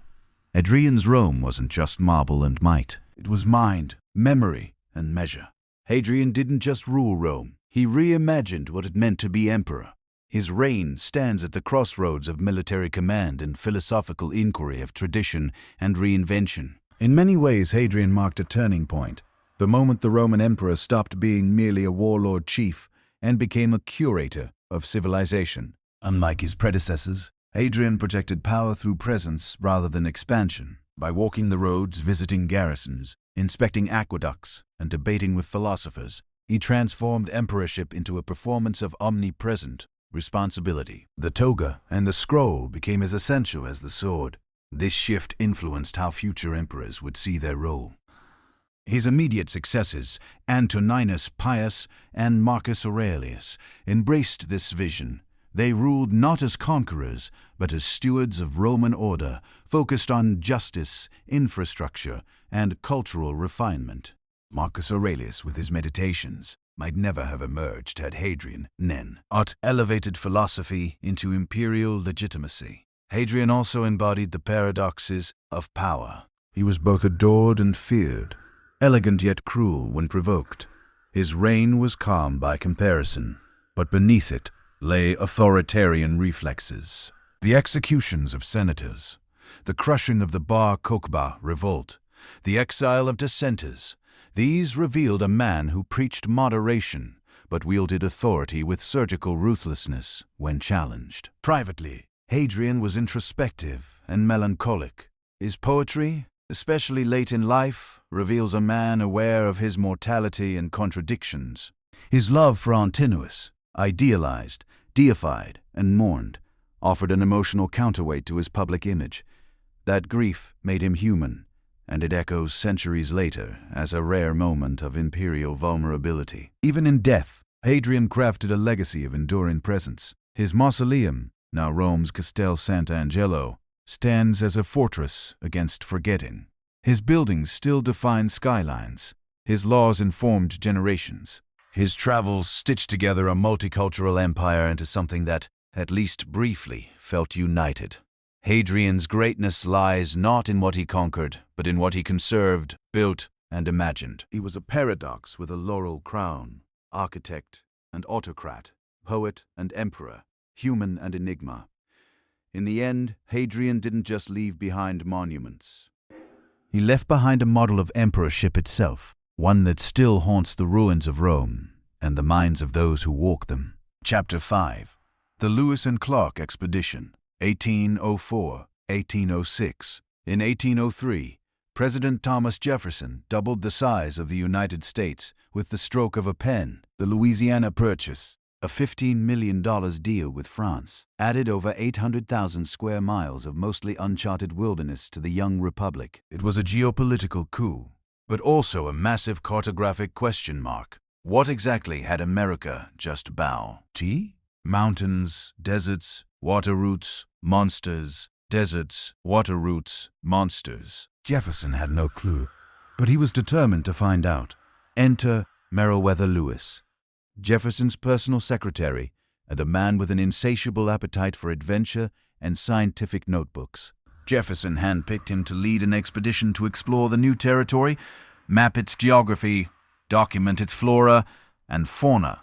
Hadrian's Rome wasn't just marble and might. It was mind, memory, and measure. Hadrian didn't just rule Rome, he reimagined what it meant to be emperor. His reign stands at the crossroads of military command and philosophical inquiry of tradition and reinvention. In many ways, Hadrian marked a turning point, the moment the Roman emperor stopped being merely a warlord chief and became a curator of civilization. Unlike his predecessors, Hadrian projected power through presence rather than expansion. By walking the roads, visiting garrisons, inspecting aqueducts, and debating with philosophers, he transformed emperorship into a performance of omnipresent responsibility. The toga and the scroll became as essential as the sword. This shift influenced how future emperors would see their role. His immediate successors, Antoninus Pius and Marcus Aurelius, embraced this vision. They ruled not as conquerors, but as stewards of Roman order, focused on justice, infrastructure, and cultural refinement. Marcus Aurelius, with his meditations, might never have emerged had Hadrian not elevated philosophy into imperial legitimacy. Hadrian also embodied the paradoxes of power. He was both adored and feared, elegant yet cruel when provoked. His reign was calm by comparison, but beneath it lay authoritarian reflexes. The executions of senators, the crushing of the Bar Kokhba revolt, the exile of dissenters, these revealed a man who preached moderation but wielded authority with surgical ruthlessness when challenged. Privately, Hadrian was introspective and melancholic. His poetry, especially late in life, reveals a man aware of his mortality and contradictions. His love for Antinous, idealized, deified, and mourned, offered an emotional counterweight to his public image. That grief made him human, and it echoes centuries later as a rare moment of imperial vulnerability. Even in death, Hadrian crafted a legacy of enduring presence. His mausoleum, now Rome's Castel Sant'Angelo, stands as a fortress against forgetting. His buildings still define skylines. His laws informed generations. His travels stitched together a multicultural empire into something that, at least briefly, felt united. Hadrian's greatness lies not in what he conquered, but in what he conserved, built, and imagined. He was a paradox with a laurel crown, architect and autocrat, poet and emperor, human and enigma. In the end, Hadrian didn't just leave behind monuments. He left behind a model of emperorship itself, one that still haunts the ruins of Rome and the minds of those who walk them. Chapter 5. The Lewis and Clark Expedition, 1804-1806. In 1803, President Thomas Jefferson doubled the size of the United States with the stroke of a pen. The Louisiana Purchase, a $15 million deal with France, added over 800,000 square miles of mostly uncharted wilderness to the young republic. It was a geopolitical coup, but also a massive cartographic question mark. What exactly had America just bow? Mountains, deserts, water routes, monsters, deserts, water routes, monsters. Jefferson had no clue, but he was determined to find out. Enter Meriwether Lewis, Jefferson's personal secretary and a man with an insatiable appetite for adventure and scientific notebooks. Jefferson handpicked him to lead an expedition to explore the new territory, map its geography, document its flora and fauna,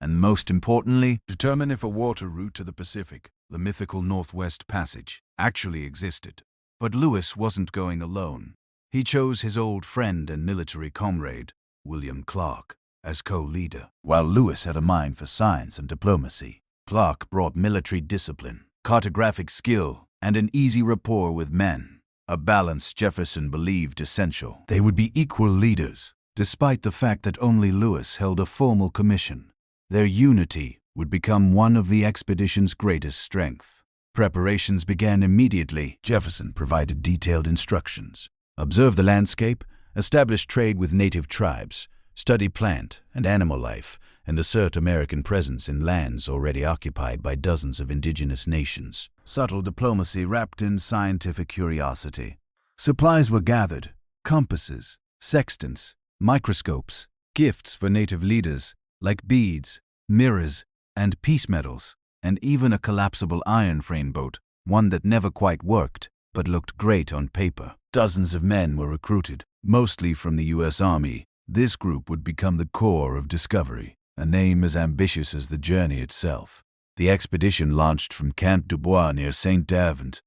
and most importantly, determine if a water route to the Pacific, the mythical Northwest Passage, actually existed. But Lewis wasn't going alone. He chose his old friend and military comrade, William Clark, as co-leader. While Lewis had a mind for science and diplomacy, Clark brought military discipline, cartographic skill, and an easy rapport with men, a balance Jefferson believed essential. They would be equal leaders, despite the fact that only Lewis held a formal commission. Their unity would become one of the expedition's greatest strengths. Preparations began immediately. Jefferson provided detailed instructions. Observe the landscape, establish trade with native tribes, study plant and animal life, and assert American presence in lands already occupied by dozens of indigenous nations. Subtle diplomacy wrapped in scientific curiosity. Supplies were gathered: compasses, sextants, microscopes, gifts for native leaders like beads, mirrors, and peace medals, and even a collapsible iron frame boat, one that never quite worked, but looked great on paper. Dozens of men were recruited, mostly from the U.S. Army, This group would become the core of Discovery, a name as ambitious as the journey itself. The expedition launched from Camp Dubois near St. Davant.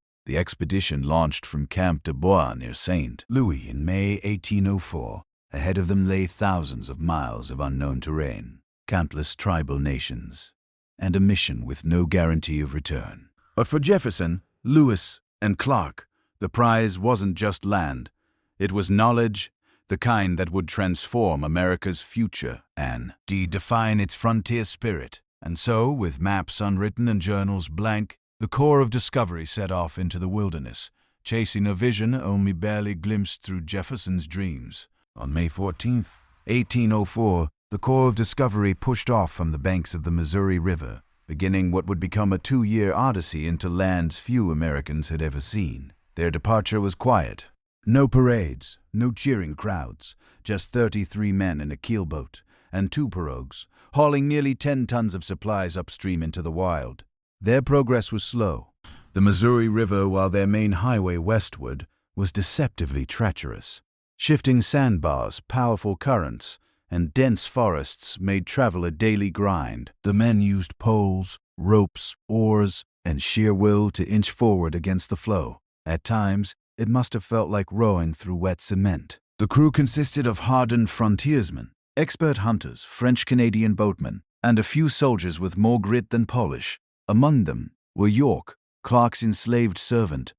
St. Louis in May 1804. Ahead of them lay thousands of miles of unknown terrain, countless tribal nations, and a mission with no guarantee of return. But for Jefferson, Lewis, and Clark, the prize wasn't just land. It was knowledge, the kind that would transform America's future and define its frontier spirit. And so, with maps unwritten and journals blank, the Corps of Discovery set off into the wilderness, chasing a vision only barely glimpsed through Jefferson's dreams. On May 14, 1804, the Corps of Discovery pushed off from the banks of the Missouri River, beginning what would become a 2-year odyssey into lands few Americans had ever seen. Their departure was quiet. No parades, no cheering crowds, just 33 men in a keelboat and 2 pirogues, hauling nearly 10 tons of supplies upstream into the wild. Their progress was slow. The Missouri River, while their main highway westward, was deceptively treacherous. Shifting sandbars, powerful currents, and dense forests made travel a daily grind. The men used poles, ropes, oars, and sheer will to inch forward against the flow. At times, it must have felt like rowing through wet cement. The crew consisted of hardened frontiersmen, expert hunters, French-Canadian boatmen, and a few soldiers with more grit than polish. Among them were York, Clark's enslaved servant,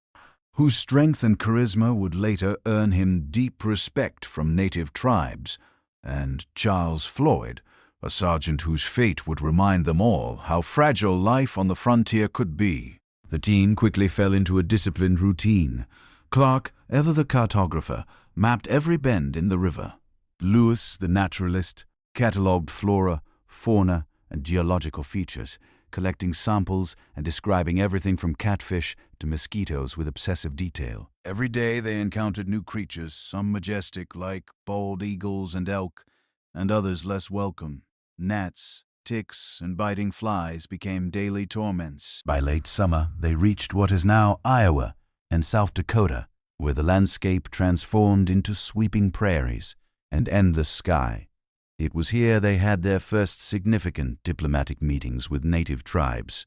whose strength and charisma would later earn him deep respect from native tribes, and Charles Floyd, a sergeant whose fate would remind them all how fragile life on the frontier could be. The team quickly fell into a disciplined routine. Clark, ever the cartographer, mapped every bend in the river. Lewis, the naturalist, catalogued flora, fauna, and geological features, collecting samples and describing everything from catfish to mosquitoes with obsessive detail. Every day they encountered new creatures, some majestic like bald eagles and elk, and others less welcome. Gnats, ticks, and biting flies became daily torments. By late summer, they reached what is now Iowa and South Dakota, where the landscape transformed into sweeping prairies and endless sky. It was here they had their first significant diplomatic meetings with native tribes.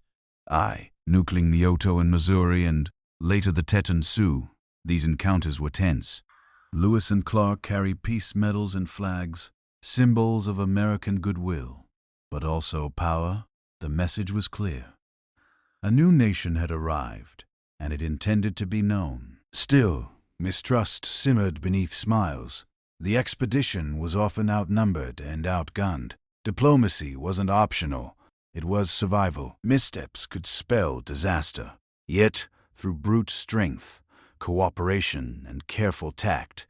Nucleing the Oto in Missouri and later the Teton Sioux. These encounters were tense. Lewis and Clark carried peace medals and flags, symbols of American goodwill. But also power. The message was clear. A new nation had arrived, and it intended to be known. Still, mistrust simmered beneath smiles. The expedition was often outnumbered and outgunned. Diplomacy wasn't optional. It was survival. Missteps could spell disaster. Yet, through brute strength, cooperation, and careful tact,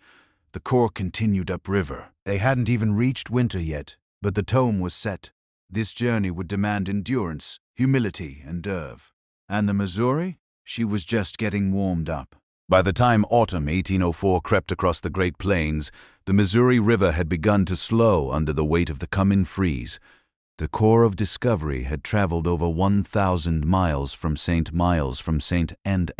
the Corps continued upriver. They hadn't even reached winter yet, but the tone was set. This journey would demand endurance, humility, and nerve. And the Missouri? She was just getting warmed up. By the time autumn 1804 crept across the Great Plains, the Missouri River had begun to slow under the weight of the coming freeze. The Corps of Discovery had traveled over 1,000 miles from St. and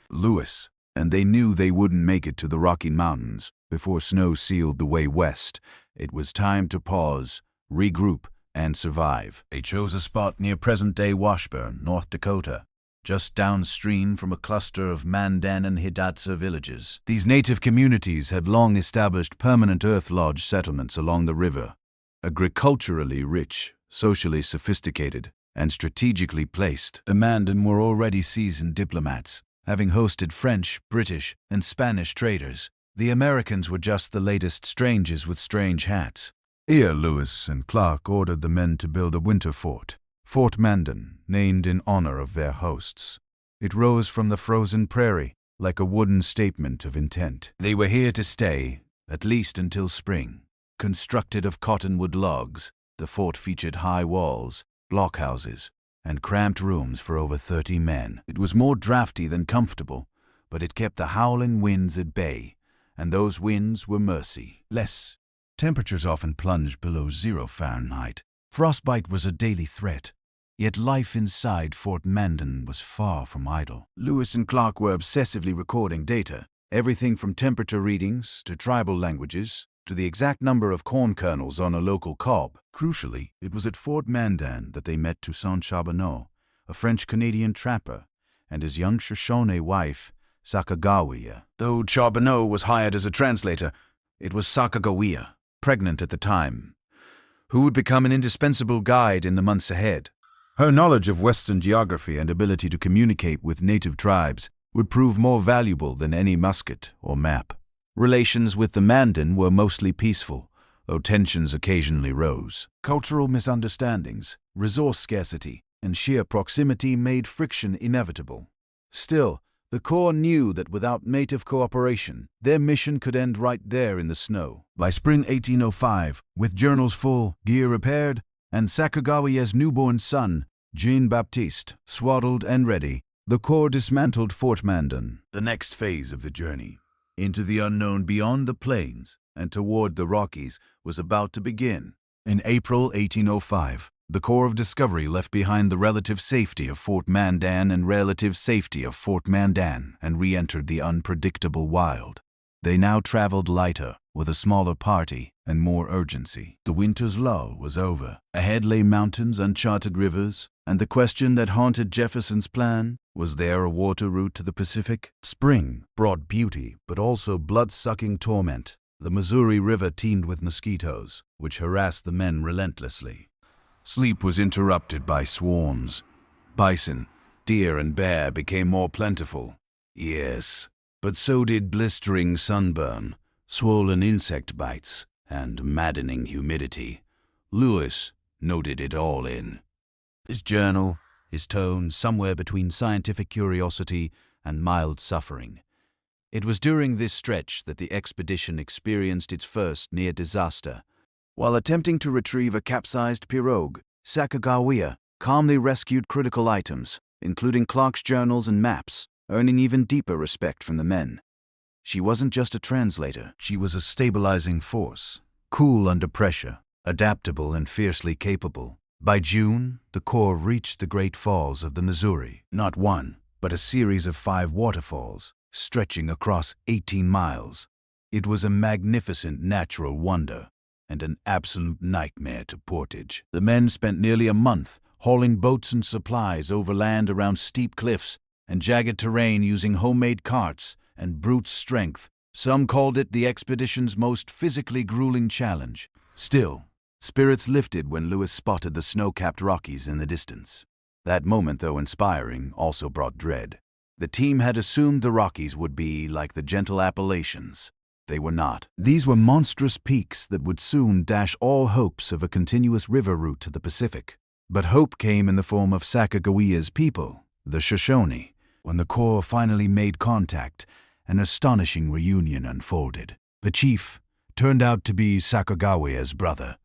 Louis, and they knew they wouldn't make it to the Rocky Mountains before snow sealed the way west. It was time to pause, regroup, and survive. They chose a spot near present-day Washburn, North Dakota, just downstream from a cluster of Mandan and Hidatsa villages. These native communities had long established permanent earth lodge settlements along the river, agriculturally rich, socially sophisticated, and strategically placed. The Mandan were already seasoned diplomats, having hosted French, British, and Spanish traders. The Americans were just the latest strangers with strange hats. Here Lewis and Clark ordered the men to build a winter fort. Fort Mandan, named in honor of their hosts. It rose from the frozen prairie, like a wooden statement of intent. They were here to stay, at least until spring. Constructed of cottonwood logs, the fort featured high walls, blockhouses, and cramped rooms for over 30 men. It was more drafty than comfortable, but it kept the howling winds at bay, and those winds were merciless. Temperatures often plunged below 0 Fahrenheit. Frostbite was a daily threat. Yet life inside Fort Mandan was far from idle. Lewis and Clark were obsessively recording data, everything from temperature readings to tribal languages, to the exact number of corn kernels on a local cob. Crucially, it was at Fort Mandan that they met Toussaint Charbonneau, a French-Canadian trapper, and his young Shoshone wife, Sacagawea. Though Charbonneau was hired as a translator, it was Sacagawea, pregnant at the time, who would become an indispensable guide in the months ahead. Her knowledge of Western geography and ability to communicate with native tribes would prove more valuable than any musket or map. Relations with the Mandan were mostly peaceful, though tensions occasionally rose. Cultural misunderstandings, resource scarcity, and sheer proximity made friction inevitable. Still, the Corps knew that without native cooperation, their mission could end right there in the snow. By spring 1805, with journals full, gear repaired, and Sacagawea's newborn son, Jean-Baptiste, swaddled and ready, the Corps dismantled Fort Mandan. The next phase of the journey, into the unknown beyond the plains and toward the Rockies, was about to begin. In April 1805, the Corps of Discovery left behind the relative safety of Fort Mandan and re-entered the unpredictable wild. They now traveled lighter, with a smaller party and more urgency. The winter's lull was over. Ahead lay mountains, uncharted rivers, and the question that haunted Jefferson's plan: was there a water route to the Pacific? Spring brought beauty, but also blood-sucking torment. The Missouri River teemed with mosquitoes, which harassed the men relentlessly. Sleep was interrupted by swarms. Bison, deer, and bear became more plentiful. Yes, but so did blistering sunburn, swollen insect bites, and maddening humidity. Lewis noted it all in his journal, his tone somewhere between scientific curiosity and mild suffering. It was during this stretch that the expedition experienced its first near disaster. While attempting to retrieve a capsized pirogue, Sacagawea calmly rescued critical items, including Clark's journals and maps, earning even deeper respect from the men. She wasn't just a translator, she was a stabilizing force, cool under pressure, adaptable and fiercely capable. By June, the Corps reached the Great Falls of the Missouri. Not one, but a series of 5 waterfalls, stretching across 18 miles. It was a magnificent natural wonder, and an absolute nightmare to portage. The men spent nearly a month hauling boats and supplies overland around steep cliffs and jagged terrain using homemade carts and brute strength. Some called it the expedition's most physically grueling challenge. Still, spirits lifted when Lewis spotted the snow-capped Rockies in the distance. That moment, though inspiring, also brought dread. The team had assumed the Rockies would be like the gentle Appalachians. They were not. These were monstrous peaks that would soon dash all hopes of a continuous river route to the Pacific. But hope came in the form of Sacagawea's people, the Shoshone. When the Corps finally made contact, an astonishing reunion unfolded. The chief turned out to be Sacagawea's brother.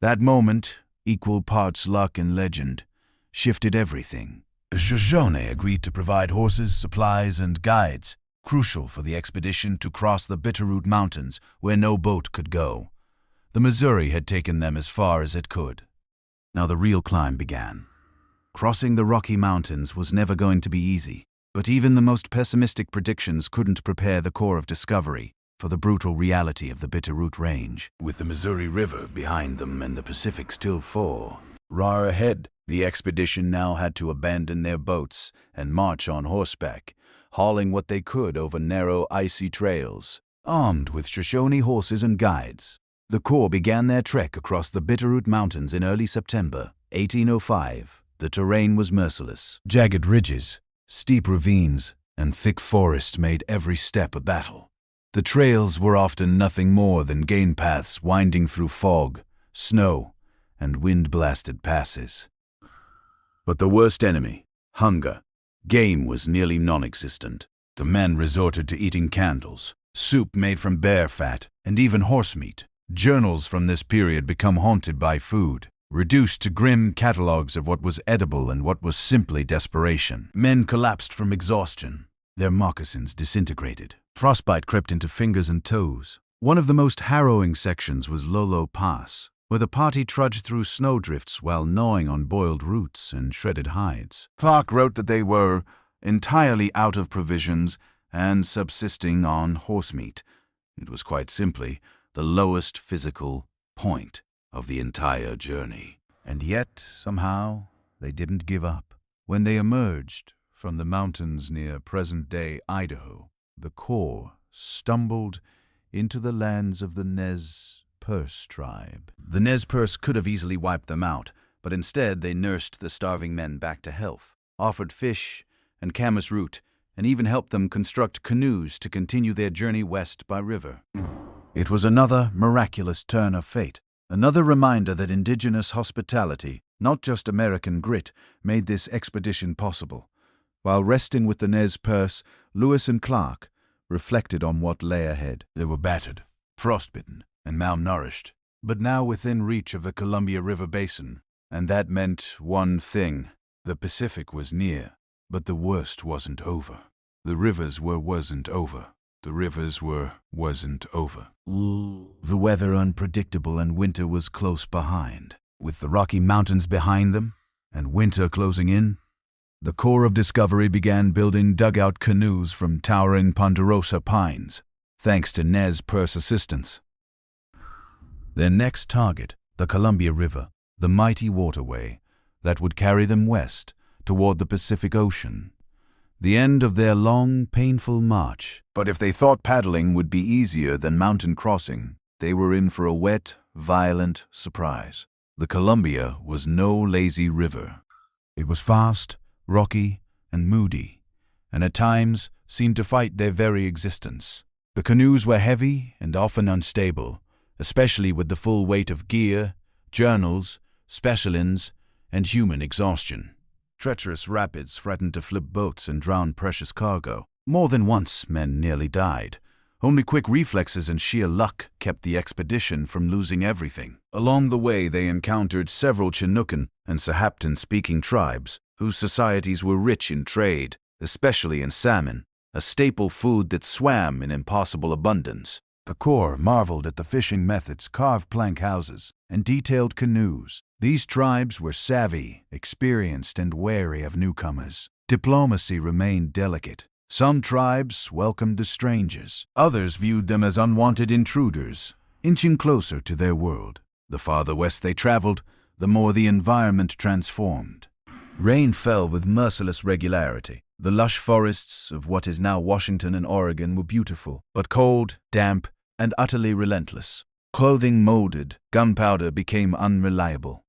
That moment, equal parts luck and legend, shifted everything. The Shoshone agreed to provide horses, supplies, and guides, crucial for the expedition to cross the Bitterroot Mountains where no boat could go. The Missouri had taken them as far as it could. Now the real climb began. Crossing the Rocky Mountains was never going to be easy, but even the most pessimistic predictions couldn't prepare the Corps of Discovery for the brutal reality of the Bitterroot Range. With the Missouri River behind them and the Pacific still far ahead, the expedition now had to abandon their boats and march on horseback, hauling what they could over narrow, icy trails. Armed with Shoshone horses and guides, the Corps began their trek across the Bitterroot Mountains in early September 1805. The terrain was merciless. Jagged ridges, steep ravines, and thick forest made every step a battle. The trails were often nothing more than gain paths winding through fog, snow, and wind-blasted passes. But the worst enemy, hunger, game, was nearly non-existent. The men resorted to eating candles, soup made from bear fat, and even horse meat. Journals from this period become haunted by food, reduced to grim catalogues of what was edible and what was simply desperation. Men collapsed from exhaustion. Their moccasins disintegrated. Frostbite crept into fingers and toes. One of the most harrowing sections was Lolo Pass, where the party trudged through snowdrifts while gnawing on boiled roots and shredded hides. Clark wrote that they were entirely out of provisions and subsisting on horse meat. It was quite simply the lowest physical point of the entire journey. And yet, somehow, they didn't give up. When they emerged from the mountains near present-day Idaho, the Corps stumbled into the lands of the Nez Perce tribe. The Nez Perce could have easily wiped them out, but instead they nursed the starving men back to health, offered fish and camas root, and even helped them construct canoes to continue their journey west by river. It was another miraculous turn of fate, another reminder that indigenous hospitality, not just American grit, made this expedition possible. While resting with the Nez Perce, Lewis and Clark reflected on what lay ahead. They were battered, frostbitten, and malnourished, but now within reach of the Columbia River Basin. And that meant one thing: the Pacific was near, but the worst wasn't over. The rivers wasn't over. The rivers wasn't over. The weather unpredictable, and winter was close behind. With the Rocky Mountains behind them and winter closing in, the Corps of Discovery began building dugout canoes from towering ponderosa pines, thanks to Nez Perce assistance. Their next target, the Columbia River, the mighty waterway that would carry them west toward the Pacific Ocean. The end of their long, painful march. But if they thought paddling would be easier than mountain crossing, they were in for a wet, violent surprise. The Columbia was no lazy river. It was fast, rocky, and moody, and at times seemed to fight their very existence. The canoes were heavy and often unstable, especially with the full weight of gear, journals, specialins, and human exhaustion. Treacherous rapids threatened to flip boats and drown precious cargo. More than once, men nearly died. Only quick reflexes and sheer luck kept the expedition from losing everything. Along the way, they encountered several Chinookan and Sahaptin-speaking tribes, whose societies were rich in trade, especially in salmon, a staple food that swam in impossible abundance. The Corps marveled at the fishing methods, carved plank houses, and detailed canoes. These tribes were savvy, experienced, and wary of newcomers. Diplomacy remained delicate. Some tribes welcomed the strangers. Others viewed them as unwanted intruders, inching closer to their world. The farther west they traveled, the more the environment transformed. Rain fell with merciless regularity. The lush forests of what is now Washington and Oregon were beautiful, but cold, damp, and utterly relentless. Clothing molded, gunpowder became unreliable.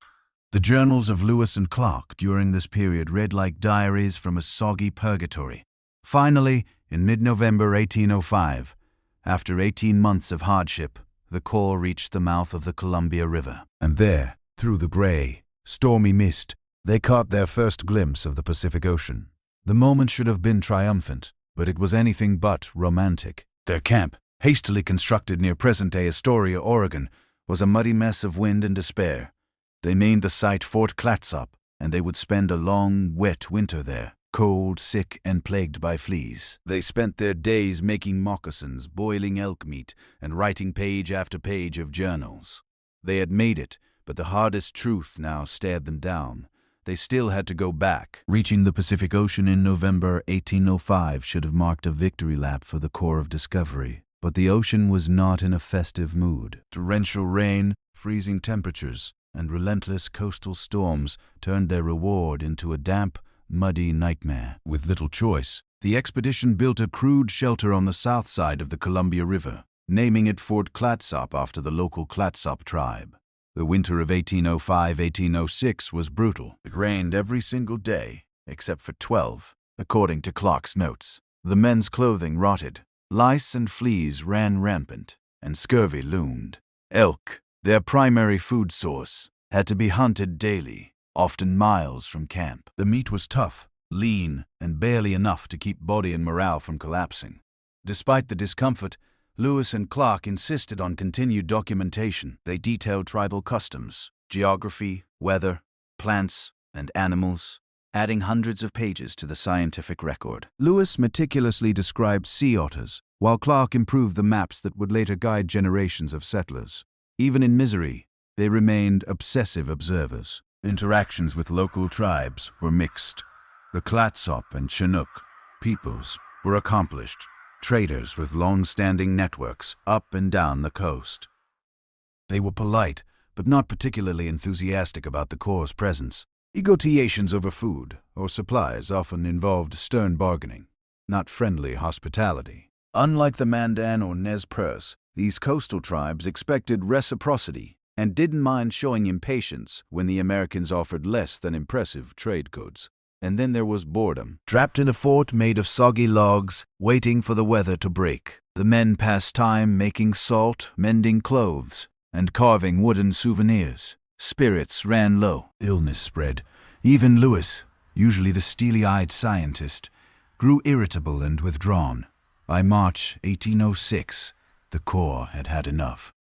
The journals of Lewis and Clark during this period read like diaries from a soggy purgatory. Finally, in mid-November 1805, after 18 months of hardship, the Corps reached the mouth of the Columbia River. And there, through the gray, stormy mist, they caught their first glimpse of the Pacific Ocean. The moment should have been triumphant, but it was anything but romantic. Their camp, hastily constructed near present-day Astoria, Oregon, was a muddy mess of wind and despair. They named the site Fort Clatsop, and they would spend a long, wet winter there, cold, sick, and plagued by fleas. They spent their days making moccasins, boiling elk meat, and writing page after page of journals. They had made it, but the hardest truth now stared them down. They still had to go back. Reaching the Pacific Ocean in November 1805 should have marked a victory lap for the Corps of Discovery. But the ocean was not in a festive mood. Torrential rain, freezing temperatures, and relentless coastal storms turned their reward into a damp, muddy nightmare. With little choice, the expedition built a crude shelter on the south side of the Columbia River, naming it Fort Clatsop after the local Clatsop tribe. The winter of 1805-1806 was brutal. It rained every single day, except for 12, according to Clark's notes. The men's clothing rotted, lice and fleas ran rampant, and scurvy loomed. Elk, their primary food source, had to be hunted daily, often miles from camp. The meat was tough, lean, and barely enough to keep body and morale from collapsing. Despite the discomfort, Lewis and Clark insisted on continued documentation. They detailed tribal customs, geography, weather, plants, and animals, adding hundreds of pages to the scientific record. Lewis meticulously described sea otters, while Clark improved the maps that would later guide generations of settlers. Even in misery, they remained obsessive observers. Interactions with local tribes were mixed. The Clatsop and Chinook peoples were accomplished traders with long-standing networks up and down the coast. They were polite, but not particularly enthusiastic about the Corps' presence. Negotiations over food or supplies often involved stern bargaining, not friendly hospitality. Unlike the Mandan or Nez Perce, these coastal tribes expected reciprocity and didn't mind showing impatience when the Americans offered less than impressive trade goods. And then there was boredom. Trapped in a fort made of soggy logs, waiting for the weather to break, the men passed time making salt, mending clothes, and carving wooden souvenirs. Spirits ran low. Illness spread. Even Lewis, usually the steely-eyed scientist, grew irritable and withdrawn. By March 1806, the Corps had had enough.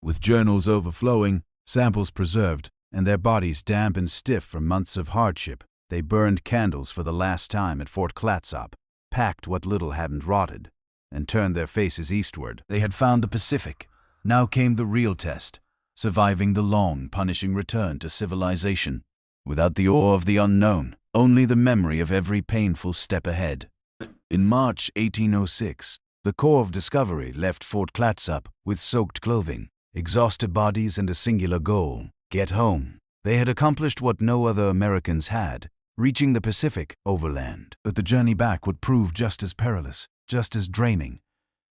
With journals overflowing, samples preserved, and their bodies damp and stiff from months of hardship, they burned candles for the last time at Fort Clatsop, packed what little hadn't rotted, and turned their faces eastward. They had found the Pacific. Now came the real test, surviving the long, punishing return to civilization. Without the awe of the unknown, only the memory of every painful step ahead. In March 1806, the Corps of Discovery left Fort Clatsop with soaked clothing, exhausted bodies, and a singular goal: get home. They had accomplished what no other Americans had, reaching the Pacific overland. But the journey back would prove just as perilous, just as draining,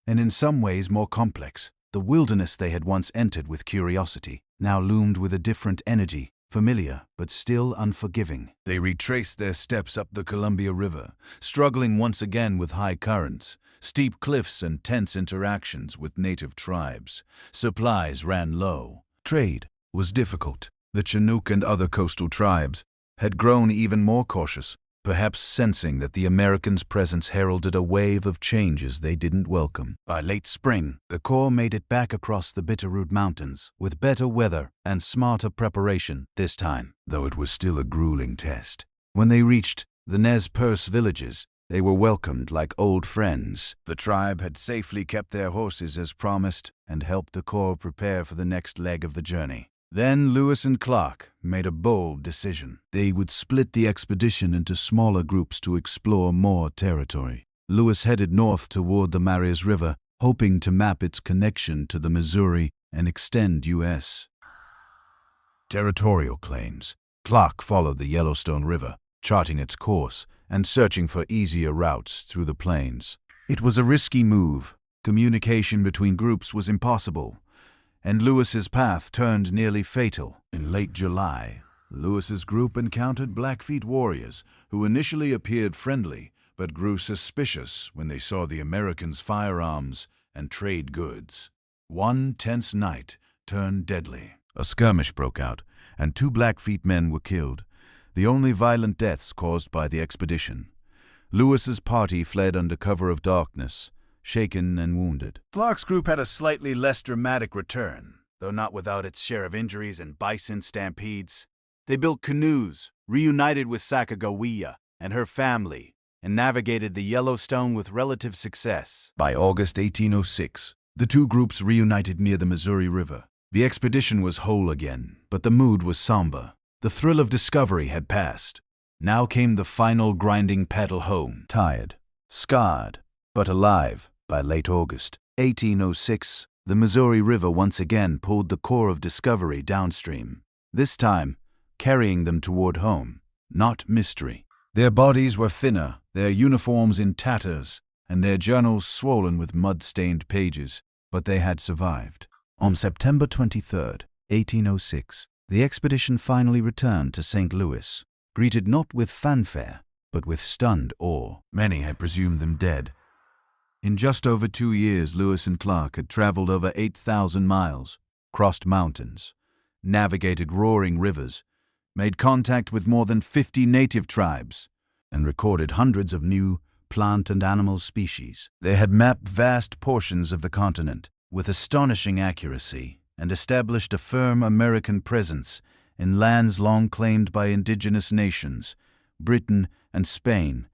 and in some ways more complex. The wilderness they had once entered with curiosity now loomed with a different energy, familiar but still unforgiving. They retraced their steps up the Columbia River, struggling once again with high currents, steep cliffs, and tense interactions with native tribes. Supplies ran low. Trade was difficult. The Chinook and other coastal tribes had grown even more cautious, perhaps sensing that the Americans' presence heralded a wave of changes they didn't welcome. By late spring, the Corps made it back across the Bitterroot Mountains with better weather and smarter preparation this time, though it was still a grueling test. When they reached the Nez Perce villages, they were welcomed like old friends. The tribe had safely kept their horses as promised and helped the Corps prepare for the next leg of the journey. Then Lewis and Clark made a bold decision. They would split the expedition into smaller groups to explore more territory. Lewis headed north toward the Marias River, hoping to map its connection to the Missouri and extend U.S. territorial claims. Clark followed the Yellowstone River, charting its course and searching for easier routes through the plains. It was a risky move. Communication between groups was impossible, and Lewis's path turned nearly fatal. In late July, Lewis's group encountered Blackfeet warriors who initially appeared friendly but grew suspicious when they saw the Americans' firearms and trade goods. One tense night turned deadly. A skirmish broke out, and 2 Blackfeet men were killed, the only violent deaths caused by the expedition. Lewis's party fled under cover of darkness, shaken and wounded. Clark's group had a slightly less dramatic return, though not without its share of injuries and bison stampedes. They built canoes, reunited with Sacagawea and her family, and navigated the Yellowstone with relative success. By August 1806, the 2 groups reunited near the Missouri River. The expedition was whole again, but the mood was somber. The thrill of discovery had passed. Now came the final grinding paddle home. Tired, scarred, but alive. By late August 1806, the Missouri River once again pulled the Corps of Discovery downstream, this time carrying them toward home, not mystery. Their bodies were thinner, their uniforms in tatters, and their journals swollen with mud-stained pages, but they had survived. On September 23, 1806, the expedition finally returned to St. Louis, greeted not with fanfare, but with stunned awe. Many had presumed them dead. In just over 2 years, Lewis and Clark had traveled over 8,000 miles, crossed mountains, navigated roaring rivers, made contact with more than 50 native tribes, and recorded hundreds of new plant and animal species. They had mapped vast portions of the continent with astonishing accuracy and established a firm American presence in lands long claimed by indigenous nations, Britain and Spain.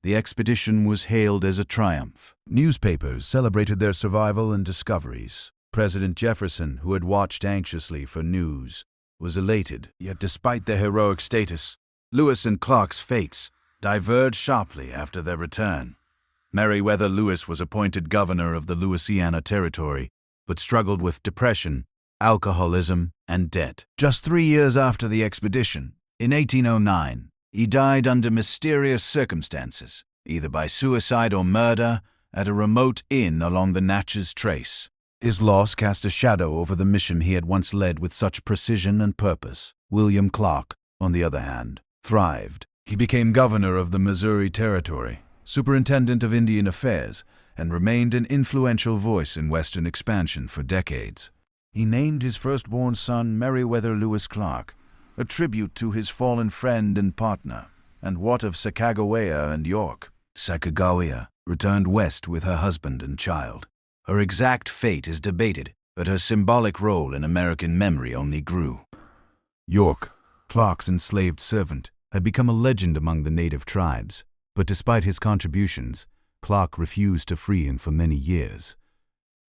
The expedition was hailed as a triumph. Newspapers celebrated their survival and discoveries. President Jefferson, who had watched anxiously for news, was elated. Yet despite their heroic status, Lewis and Clark's fates diverged sharply after their return. Meriwether Lewis was appointed governor of the Louisiana Territory, but struggled with depression alcoholism, and debt. Just 3 years after the expedition, in 1809, he died under mysterious circumstances, either by suicide or murder, at a remote inn along the Natchez Trace. His loss cast a shadow over the mission he had once led with such precision and purpose. William Clark, on the other hand, thrived. He became governor of the Missouri Territory, superintendent of Indian Affairs, and remained an influential voice in Western expansion for decades. He named his firstborn son Meriwether Lewis Clark, a tribute to his fallen friend and partner. And what of Sacagawea and York? Sacagawea returned west with her husband and child. Her exact fate is debated, but her symbolic role in American memory only grew. York, Clark's enslaved servant, had become a legend among the native tribes, but despite his contributions, Clark refused to free him for many years.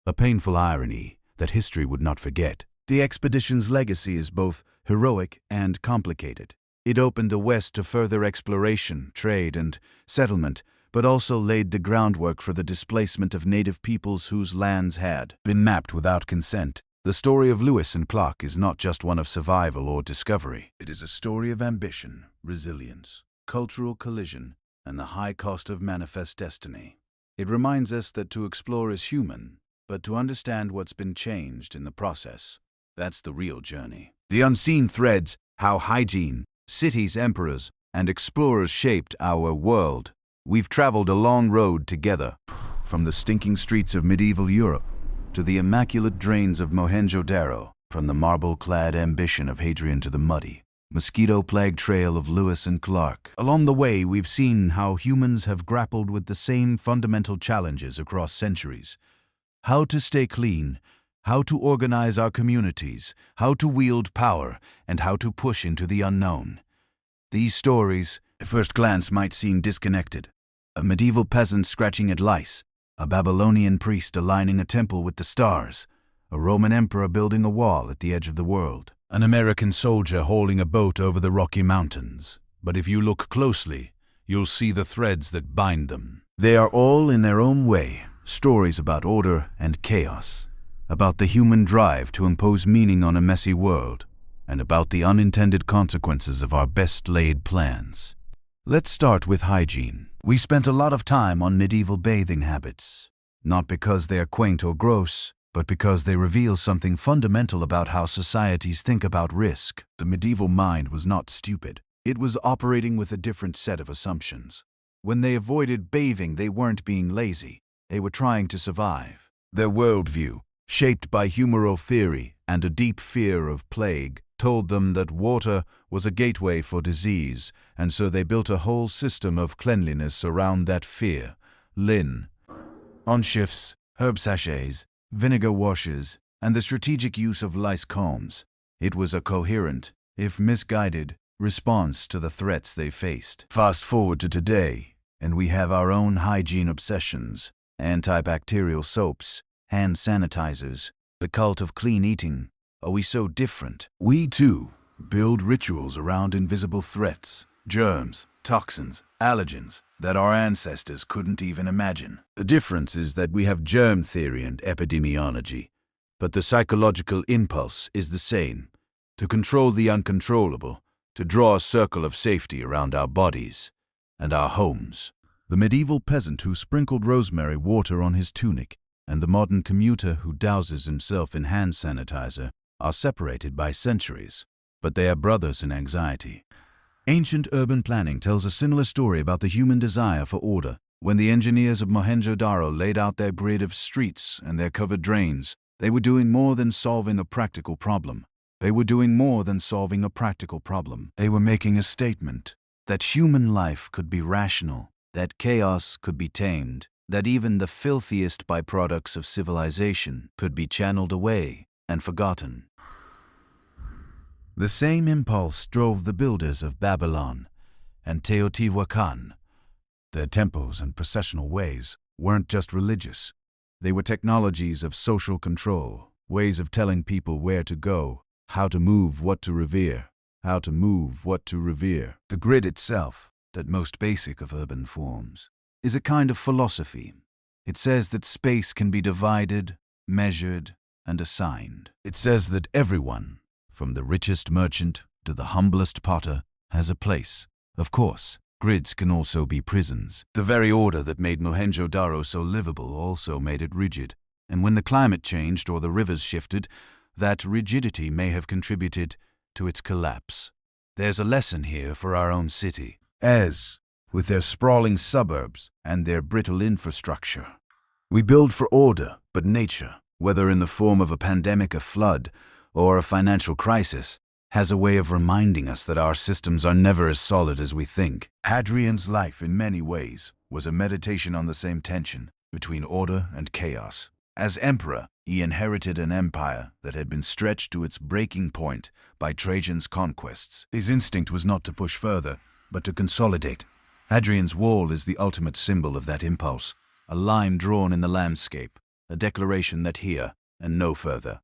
A painful irony that history would not forget. The expedition's legacy is both heroic and complicated. It opened the West to further exploration, trade, and settlement, but also laid the groundwork for the displacement of native peoples whose lands had been mapped without consent. The story of Lewis and Clark is not just one of survival or discovery. It is a story of ambition, resilience, cultural collision, and the high cost of manifest destiny. It reminds us that to explore is human, but to understand what's been changed in the process, that's the real journey. The unseen threads, how hygiene, cities, emperors, and explorers shaped our world. We've traveled a long road together, from the stinking streets of medieval Europe to the immaculate drains of Mohenjo-Daro, from the marble-clad ambition of Hadrian to the muddy, mosquito-plagued trail of Lewis and Clark. Along the way, we've seen how humans have grappled with the same fundamental challenges across centuries. How to stay clean, how to organize our communities, how to wield power, and how to push into the unknown. These stories, at first glance, might seem disconnected. A medieval peasant scratching at lice, a Babylonian priest aligning a temple with the stars, a Roman emperor building a wall at the edge of the world, an American soldier hauling a boat over the Rocky Mountains. But if you look closely, you'll see the threads that bind them. They are all, in their own way, stories about order and chaos, about the human drive to impose meaning on a messy world, and about the unintended consequences of our best-laid plans. Let's start with hygiene. We spent a lot of time on medieval bathing habits, not because they are quaint or gross, but because they reveal something fundamental about how societies think about risk. The medieval mind was not stupid. It was operating with a different set of assumptions. When they avoided bathing, they weren't being lazy. They were trying to survive. Their worldview, shaped by humoral theory and a deep fear of plague, told them that water was a gateway for disease, and so they built a whole system of cleanliness around that fear. On shifts, herb sachets, vinegar washes, and the strategic use of lice combs. It was a coherent, if misguided, response to the threats they faced. Fast forward to today, and we have our own hygiene obsessions: antibacterial soaps, hand sanitizers, the cult of clean eating. Are we so different? We, too, build rituals around invisible threats, germs, toxins, allergens that our ancestors couldn't even imagine. The difference is that we have germ theory and epidemiology, but the psychological impulse is the same: to control the uncontrollable, to draw a circle of safety around our bodies and our homes. The medieval peasant who sprinkled rosemary water on his tunic and the modern commuter who douses himself in hand sanitizer are separated by centuries, but they are brothers in anxiety. Ancient urban planning tells a similar story about the human desire for order. When the engineers of Mohenjo-Daro laid out their grid of streets and their covered drains, they were doing more than solving a practical problem. They were making a statement that human life could be rational, that chaos could be tamed, that even the filthiest byproducts of civilization could be channeled away and forgotten. The same impulse drove the builders of Babylon and Teotihuacan. Their temples and processional ways weren't just religious. They were technologies of social control, ways of telling people where to go, how to move, what to revere. The grid itself, that most basic of urban forms, is a kind of philosophy. It says that space can be divided, measured, and assigned. It says that everyone, from the richest merchant to the humblest potter, has a place. Of course, grids can also be prisons. The very order that made Mohenjo-Daro so livable also made it rigid, and when the climate changed or the rivers shifted, that rigidity may have contributed to its collapse. There's a lesson here for our own city, as, with their sprawling suburbs and their brittle infrastructure, we build for order, but nature, whether in the form of a pandemic, a flood, or a financial crisis, has a way of reminding us that our systems are never as solid as we think. Hadrian's life, in many ways, was a meditation on the same tension between order and chaos. As emperor, he inherited an empire that had been stretched to its breaking point by Trajan's conquests. His instinct was not to push further, but to consolidate. Hadrian's Wall is the ultimate symbol of that impulse, a line drawn in the landscape, a declaration that here, and no further,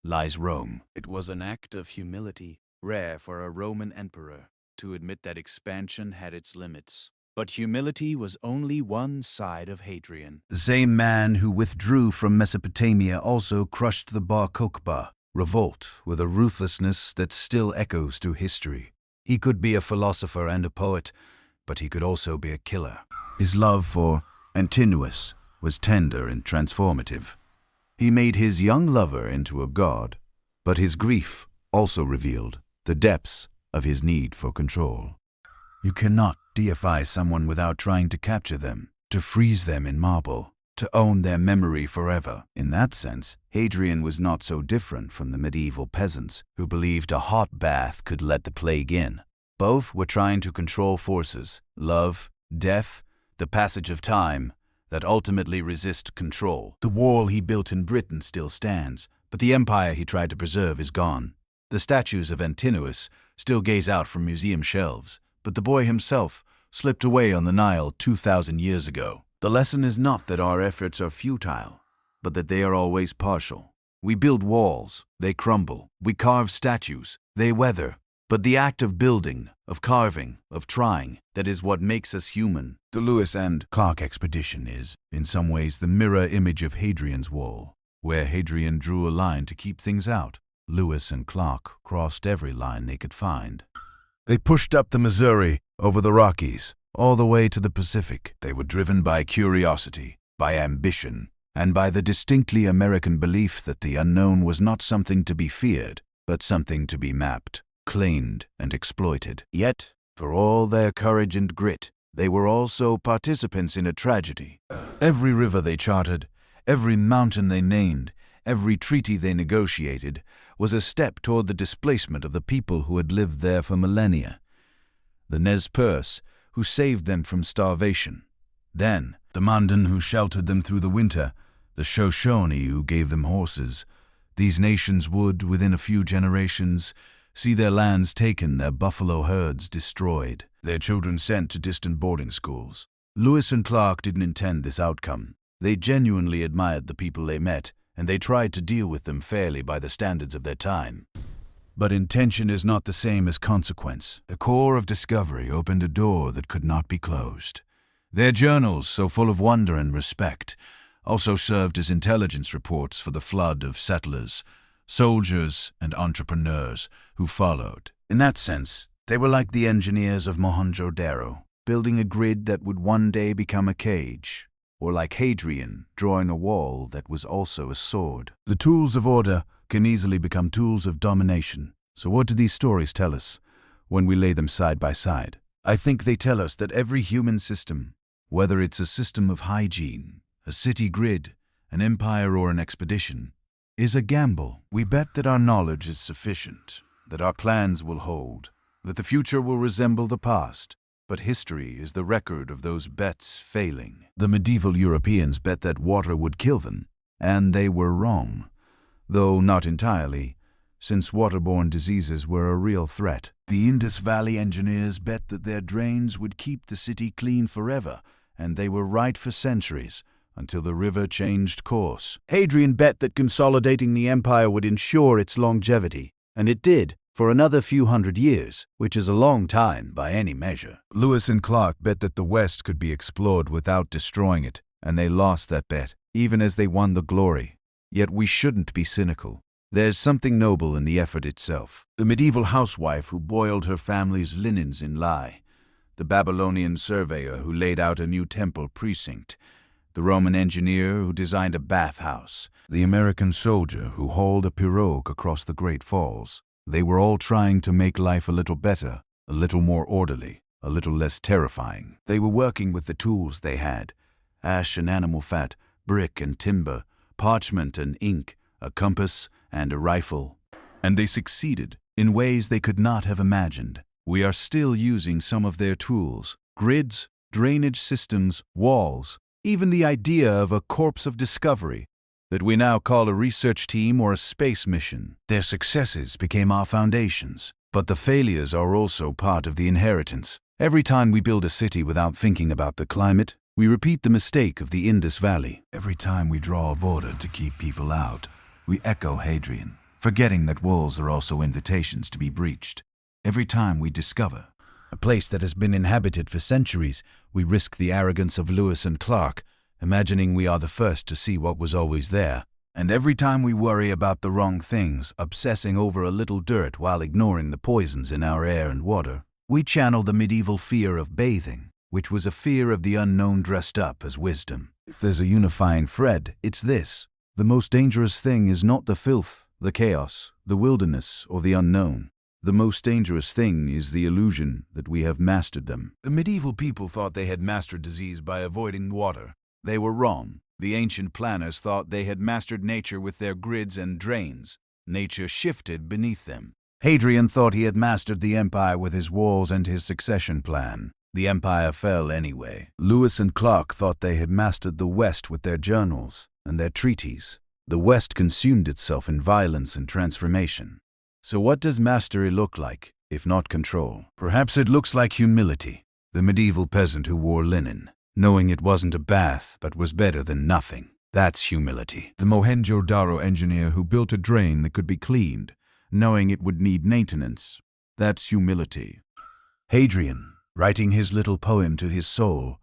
lies Rome. It was an act of humility, rare for a Roman emperor, to admit that expansion had its limits. But humility was only one side of Hadrian. The same man who withdrew from Mesopotamia also crushed the Bar Kokhba revolt with a ruthlessness that still echoes through history. He could be a philosopher and a poet, but he could also be a killer. His love for Antinous was tender and transformative. He made his young lover into a god, but his grief also revealed the depths of his need for control. You cannot deify someone without trying to capture them, to freeze them in marble, to own their memory forever. In that sense, Hadrian was not so different from the medieval peasants who believed a hot bath could let the plague in. Both were trying to control forces, love, death, the passage of time, that ultimately resist control. The wall he built in Britain still stands, but the empire he tried to preserve is gone. The statues of Antinous still gaze out from museum shelves, but the boy himself slipped away on the Nile 2,000 years ago. The lesson is not that our efforts are futile, but that they are always partial. We build walls, they crumble. We carve statues, they weather. But the act of building, of carving, of trying, that is what makes us human. The Lewis and Clark expedition is, in some ways, the mirror image of Hadrian's Wall, where Hadrian drew a line to keep things out. Lewis and Clark crossed every line they could find. They pushed up the Missouri, over the Rockies, all the way to the Pacific. They were driven by curiosity, by ambition, and by the distinctly American belief that the unknown was not something to be feared, but something to be mapped, claimed, and exploited. Yet, for all their courage and grit, they were also participants in a tragedy. Every river they charted, every mountain they named, every treaty they negotiated, was a step toward the displacement of the people who had lived there for millennia. The Nez Perce, who saved them from starvation. Then, the Mandan, who sheltered them through the winter. The Shoshone, who gave them horses. These nations would, within a few generations, see their lands taken, their buffalo herds destroyed, their children sent to distant boarding schools. Lewis and Clark didn't intend this outcome. They genuinely admired the people they met, and they tried to deal with them fairly by the standards of their time. But intention is not the same as consequence. The core of discovery opened a door that could not be closed. Their journals, so full of wonder and respect, also served as intelligence reports for the flood of settlers, soldiers, and entrepreneurs who followed. In that sense, they were like the engineers of Mohenjo-Daro, building a grid that would one day become a cage, or like Hadrian, drawing a wall that was also a sword. The tools of order can easily become tools of domination. So what do these stories tell us when we lay them side by side? I think they tell us that every human system, whether it's a system of hygiene, a city grid, an empire, or an expedition, is a gamble. We bet that our knowledge is sufficient, that our plans will hold, that the future will resemble the past, but history is the record of those bets failing. The medieval Europeans bet that water would kill them, and they were wrong, though not entirely, since waterborne diseases were a real threat. The Indus Valley engineers bet that their drains would keep the city clean forever, and they were right for centuries, until the river changed course. Hadrian bet that consolidating the empire would ensure its longevity, and it did, for another few hundred years, which is a long time by any measure. Lewis and Clark bet that the West could be explored without destroying it, and they lost that bet, even as they won the glory. Yet we shouldn't be cynical. There's something noble in the effort itself. The medieval housewife who boiled her family's linens in lye, the Babylonian surveyor who laid out a new temple precinct, the Roman engineer who designed a bathhouse, the American soldier who hauled a pirogue across the Great Falls. They were all trying to make life a little better, a little more orderly, a little less terrifying. They were working with the tools they had: ash and animal fat, brick and timber, parchment and ink, a compass and a rifle. And they succeeded in ways they could not have imagined. We are still using some of their tools: grids, drainage systems, walls, even the idea of a corpse of discovery that we now call a research team or a space mission. Their successes became our foundations, but the failures are also part of the inheritance. Every time we build a city without thinking about the climate, we repeat the mistake of the Indus Valley. Every time we draw a border to keep people out, we echo Hadrian, forgetting that walls are also invitations to be breached. Every time we discover a place that has been inhabited for centuries, we risk the arrogance of Lewis and Clark, imagining we are the first to see what was always there. And every time we worry about the wrong things, obsessing over a little dirt while ignoring the poisons in our air and water, we channel the medieval fear of bathing, which was a fear of the unknown dressed up as wisdom. If there's a unifying thread, it's this: the most dangerous thing is not the filth, the chaos, the wilderness, or the unknown. The most dangerous thing is the illusion that we have mastered them. The medieval people thought they had mastered disease by avoiding water. They were wrong. The ancient planners thought they had mastered nature with their grids and drains. Nature shifted beneath them. Hadrian thought he had mastered the empire with his walls and his succession plan. The empire fell anyway. Lewis and Clark thought they had mastered the West with their journals and their treaties. The West consumed itself in violence and transformation. So what does mastery look like, if not control? Perhaps it looks like humility. The medieval peasant who wore linen, knowing it wasn't a bath but was better than nothing. That's humility. The Mohenjo-daro engineer who built a drain that could be cleaned, knowing it would need maintenance. That's humility. Hadrian, writing his little poem to his soul,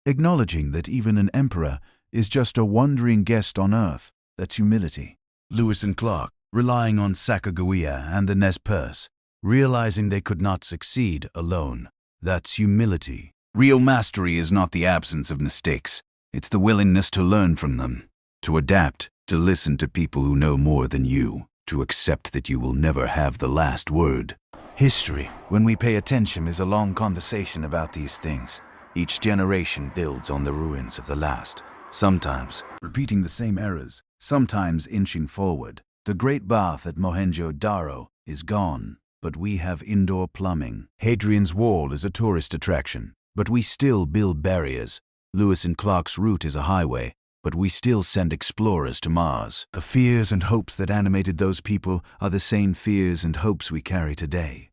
acknowledging that even an emperor is just a wandering guest on earth. That's humility. Lewis and Clark, relying on Sacagawea and the Nez Perce, realizing they could not succeed alone. That's humility. Real mastery is not the absence of mistakes. It's the willingness to learn from them, to adapt, to listen to people who know more than you, to accept that you will never have the last word. History, when we pay attention, is a long conversation about these things. Each generation builds on the ruins of the last, sometimes repeating the same errors, sometimes inching forward. The great bath at Mohenjo-daro is gone, but we have indoor plumbing. Hadrian's Wall is a tourist attraction, but we still build barriers. Lewis and Clark's route is a highway, but we still send explorers to Mars. The fears and hopes that animated those people are the same fears and hopes we carry today.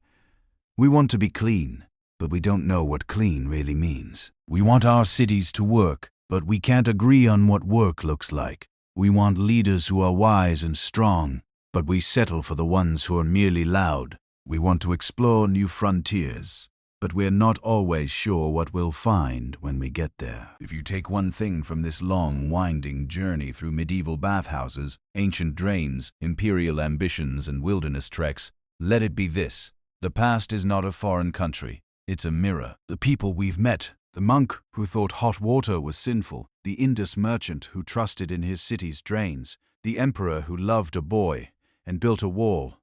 We want to be clean, but we don't know what clean really means. We want our cities to work, but we can't agree on what work looks like. We want leaders who are wise and strong, but we settle for the ones who are merely loud. We want to explore new frontiers, but we're not always sure what we'll find when we get there. If you take one thing from this long, winding journey through medieval bathhouses, ancient drains, imperial ambitions, and wilderness treks, let it be this: the past is not a foreign country. It's a mirror. The people we've met, the monk who thought hot water was sinful, the Indus merchant who trusted in his city's drains, the emperor who loved a boy and built a wall,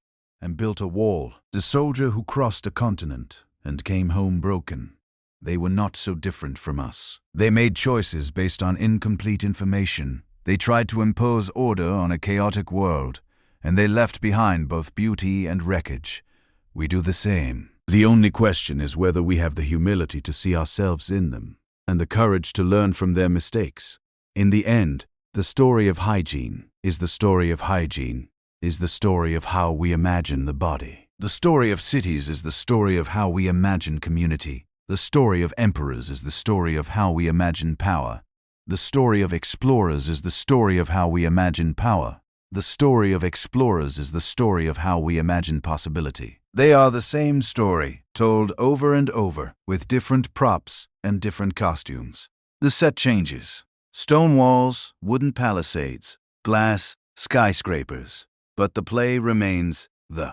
the soldier who crossed a continent and came home broken. They were not so different from us. They made choices based on incomplete information. They tried to impose order on a chaotic world, and they left behind both beauty and wreckage. We do the same. The only question is whether we have the humility to see ourselves in them, and the courage to learn from their mistakes. In the end, the story of hygiene is the story of hygiene, is the story of how we imagine the body. The story of cities is the story of how we imagine community. The story of emperors is the story of how we imagine power. The story of explorers is the story of how we imagine power. The story of explorers is the story of how we imagine possibility. They are the same story, told over and over, with different props and different costumes. The set changes. Stone walls, wooden palisades, glass, skyscrapers, but the play remains the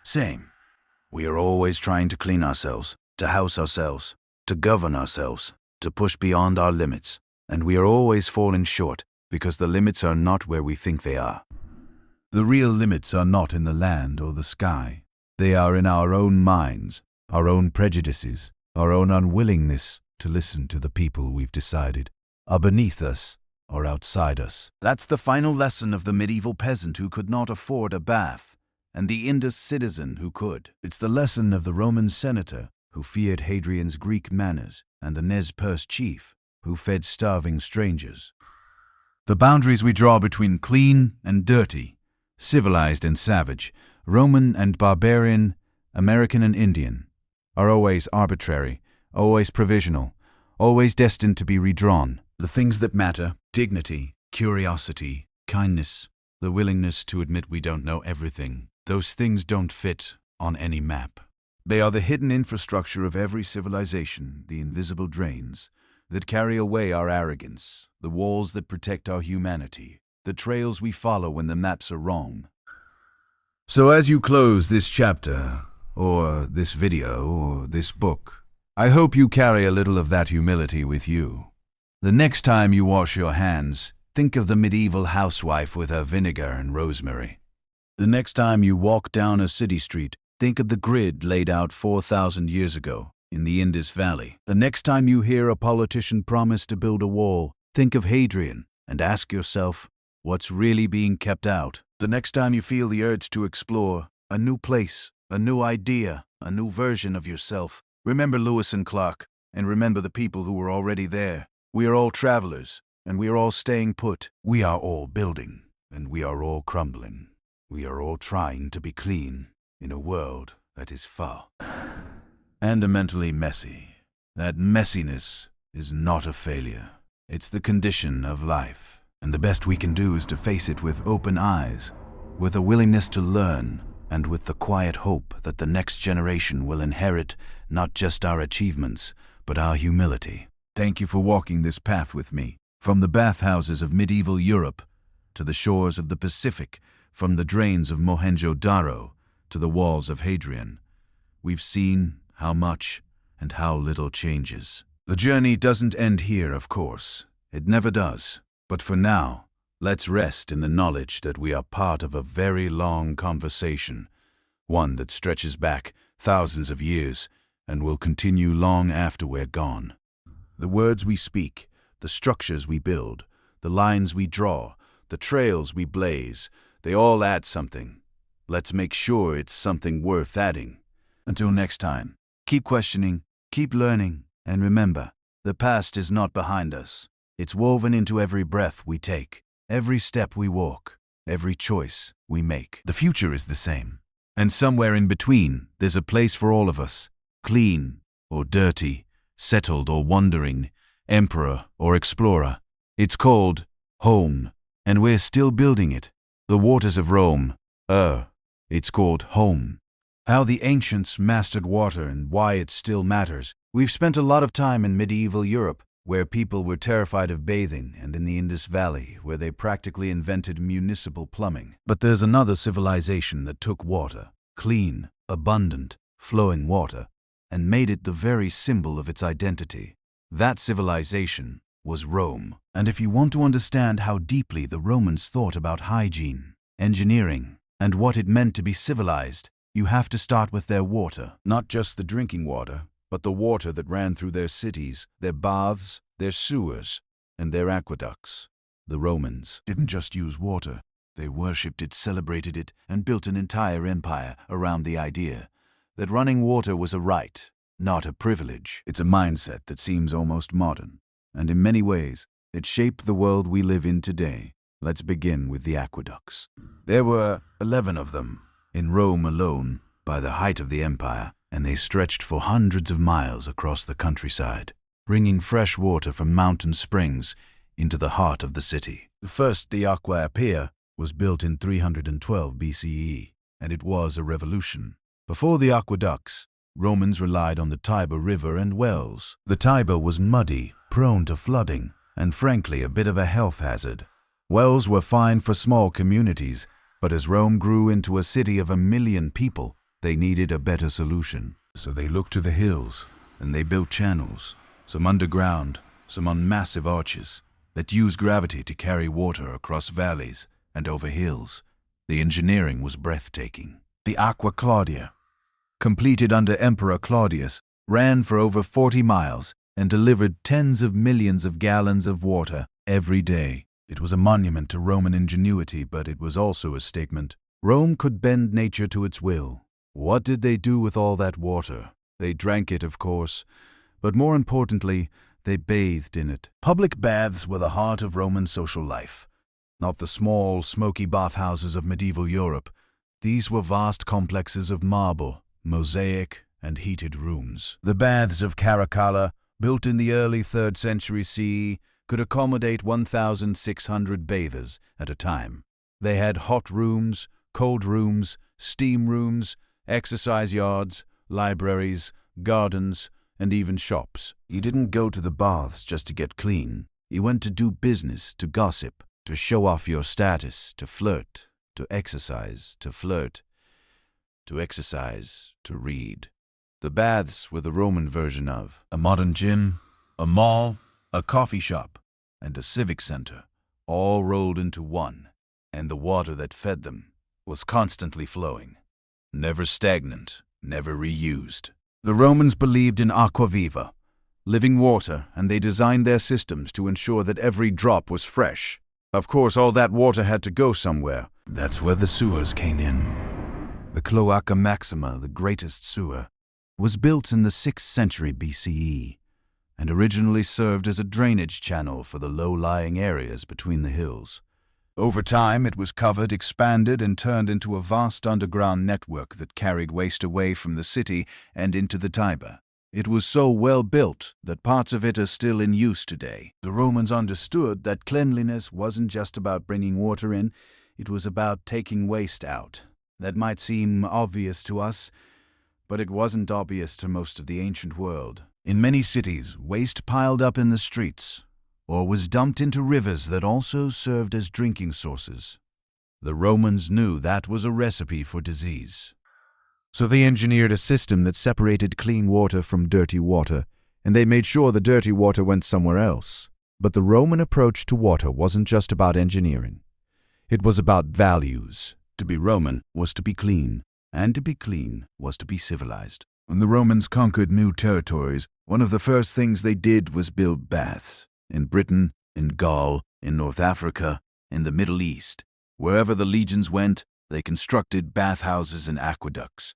same. We are always trying to clean ourselves, to house ourselves, to govern ourselves, to push beyond our limits, and we are always falling short because the limits are not where we think they are. The real limits are not in the land or the sky. They are in our own minds, our own prejudices, our own unwillingness to listen to the people we've decided are beneath us or outside us. That's the final lesson of the medieval peasant who could not afford a bath, and the Indus citizen who could. It's the lesson of the Roman senator who feared Hadrian's Greek manners, and the Nez Perce chief who fed starving strangers. The boundaries we draw between clean and dirty, civilized and savage, Roman and barbarian, American and Indian, are always arbitrary, always provisional, always destined to be redrawn. The things that matter, dignity, curiosity, kindness, the willingness to admit we don't know everything, those things don't fit on any map. They are the hidden infrastructure of every civilization, the invisible drains that carry away our arrogance, the walls that protect our humanity, the trails we follow when the maps are wrong. So as you close this chapter, or this video, or this book, I hope you carry a little of that humility with you. The next time you wash your hands, think of the medieval housewife with her vinegar and rosemary. The next time you walk down a city street, think of the grid laid out 4,000 years ago in the Indus Valley. The next time you hear a politician promise to build a wall, think of Hadrian and ask yourself, what's really being kept out? The next time you feel the urge to explore a new place, a new idea, a new version of yourself, remember Lewis and Clark, and remember the people who were already there. We are all travelers, and we are all staying put. We are all building, and we are all crumbling. We are all trying to be clean in a world that is foul and mentally messy. That messiness is not a failure. It's the condition of life. And the best we can do is to face it with open eyes, with a willingness to learn, and with the quiet hope that the next generation will inherit not just our achievements, but our humility. Thank you for walking this path with me, from the bathhouses of medieval Europe to the shores of the Pacific, from the drains of Mohenjo-Daro to the walls of Hadrian. We've seen how much and how little changes. The journey doesn't end here, of course. It never does. But for now, let's rest in the knowledge that we are part of a very long conversation, one that stretches back thousands of years and will continue long after we're gone. The words we speak, the structures we build, the lines we draw, the trails we blaze, they all add something. Let's make sure it's something worth adding. Until next time, keep questioning, keep learning, and remember, the past is not behind us. It's woven into every breath we take, every step we walk, every choice we make. The future is the same. And somewhere in between, there's a place for all of us, clean or dirty, settled or wandering, emperor or explorer. It's called home, and we're still building it. The waters of Rome, it's called home. How the ancients mastered water and why it still matters. We've spent a lot of time in medieval Europe, where people were terrified of bathing, and in the Indus Valley, where they practically invented municipal plumbing. But there's another civilization that took water, clean, abundant, flowing water, and made it the very symbol of its identity. That civilization was Rome. And if you want to understand how deeply the Romans thought about hygiene, engineering, and what it meant to be civilized, you have to start with their water. Not just the drinking water, but the water that ran through their cities, their baths, their sewers, and their aqueducts. The Romans didn't just use water. They worshipped it, celebrated it, and built an entire empire around the idea that running water was a right, not a privilege. It's a mindset that seems almost modern, and in many ways, it shaped the world we live in today. Let's begin with the aqueducts. There were 11 of them in Rome alone by the height of the empire, and they stretched for hundreds of miles across the countryside, bringing fresh water from mountain springs into the heart of the city. First, the Aqua Appia was built in 312 BCE, and it was a revolution. Before the aqueducts, Romans relied on the Tiber River and wells. The Tiber was muddy, prone to flooding, and frankly a bit of a health hazard. Wells were fine for small communities, but as Rome grew into a city of 1 million people, they needed a better solution. So they looked to the hills, and they built channels, some underground, some on massive arches, that used gravity to carry water across valleys and over hills. The engineering was breathtaking. The Aqua Claudia, completed under Emperor Claudius, ran for over 40 miles and delivered tens of millions of gallons of water every day. It was a monument to Roman ingenuity, but it was also a statement. Rome could bend nature to its will. What did they do with all that water? They drank it, of course, but more importantly, they bathed in it. Public baths were the heart of Roman social life, not the small, smoky bathhouses of medieval Europe. These were vast complexes of marble, mosaic, and heated rooms. The baths of Caracalla, built in the early 3rd century CE, could accommodate 1,600 bathers at a time. They had hot rooms, cold rooms, steam rooms, exercise yards, libraries, gardens, and even shops. You didn't go to the baths just to get clean. You went to do business, to gossip, to show off your status, to flirt, to exercise, to flirt, to exercise, to read. The baths were the Roman version of a modern gym, a mall, a coffee shop, and a civic center, all rolled into one, and the water that fed them was constantly flowing, never stagnant, never reused. The Romans believed in aqua viva, living water, and they designed their systems to ensure that every drop was fresh. Of course, all that water had to go somewhere. That's where the sewers came in. The Cloaca Maxima, the greatest sewer, was built in the 6th century BCE and originally served as a drainage channel for the low-lying areas between the hills. Over time, it was covered, expanded, and turned into a vast underground network that carried waste away from the city and into the Tiber. It was so well built that parts of it are still in use today. The Romans understood that cleanliness wasn't just about bringing water in, it was about taking waste out. That might seem obvious to us, but it wasn't obvious to most of the ancient world. In many cities, waste piled up in the streets, or was dumped into rivers that also served as drinking sources. The Romans knew that was a recipe for disease. So they engineered a system that separated clean water from dirty water, and they made sure the dirty water went somewhere else. But the Roman approach to water wasn't just about engineering. It was about values. To be Roman was to be clean, and to be clean was to be civilized. When the Romans conquered new territories, one of the first things they did was build baths. In Britain, in Gaul, in North Africa, in the Middle East. Wherever the legions went, they constructed bathhouses and aqueducts.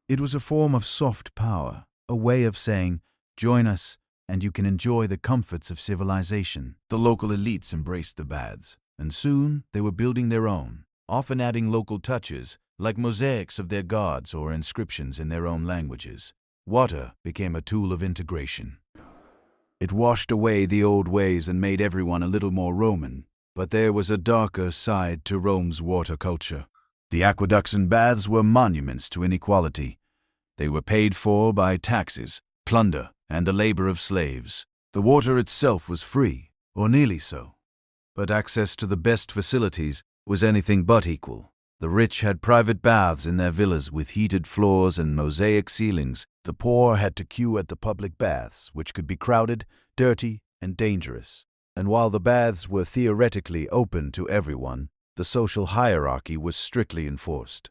It was a form of soft power, a way of saying, join us and you can enjoy the comforts of civilization. The local elites embraced the baths, and soon they were building their own, often adding local touches, like mosaics of their gods or inscriptions in their own languages. Water became a tool of integration. It washed away the old ways and made everyone a little more Roman. But there was a darker side to Rome's water culture. The aqueducts and baths were monuments to inequality. They were paid for by taxes, plunder, and the labor of slaves. The water itself was free, or nearly so. But access to the best facilities was anything but equal. The rich had private baths in their villas with heated floors and mosaic ceilings. The poor had to queue at the public baths, which could be crowded, dirty, and dangerous. And while the baths were theoretically open to everyone, the social hierarchy was strictly enforced.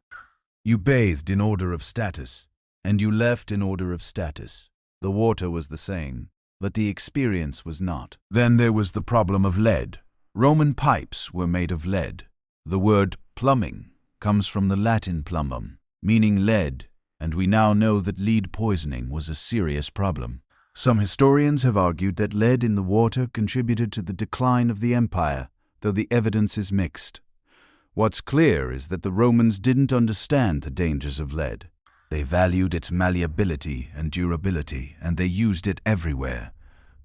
You bathed in order of status, and you left in order of status. The water was the same, but the experience was not. Then there was the problem of lead. Roman pipes were made of lead. The word plumbing comes from the Latin plumbum, meaning lead, and we now know that lead poisoning was a serious problem. Some historians have argued that lead in the water contributed to the decline of the empire, though the evidence is mixed. What's clear is that the Romans didn't understand the dangers of lead. They valued its malleability and durability, and they used it everywhere.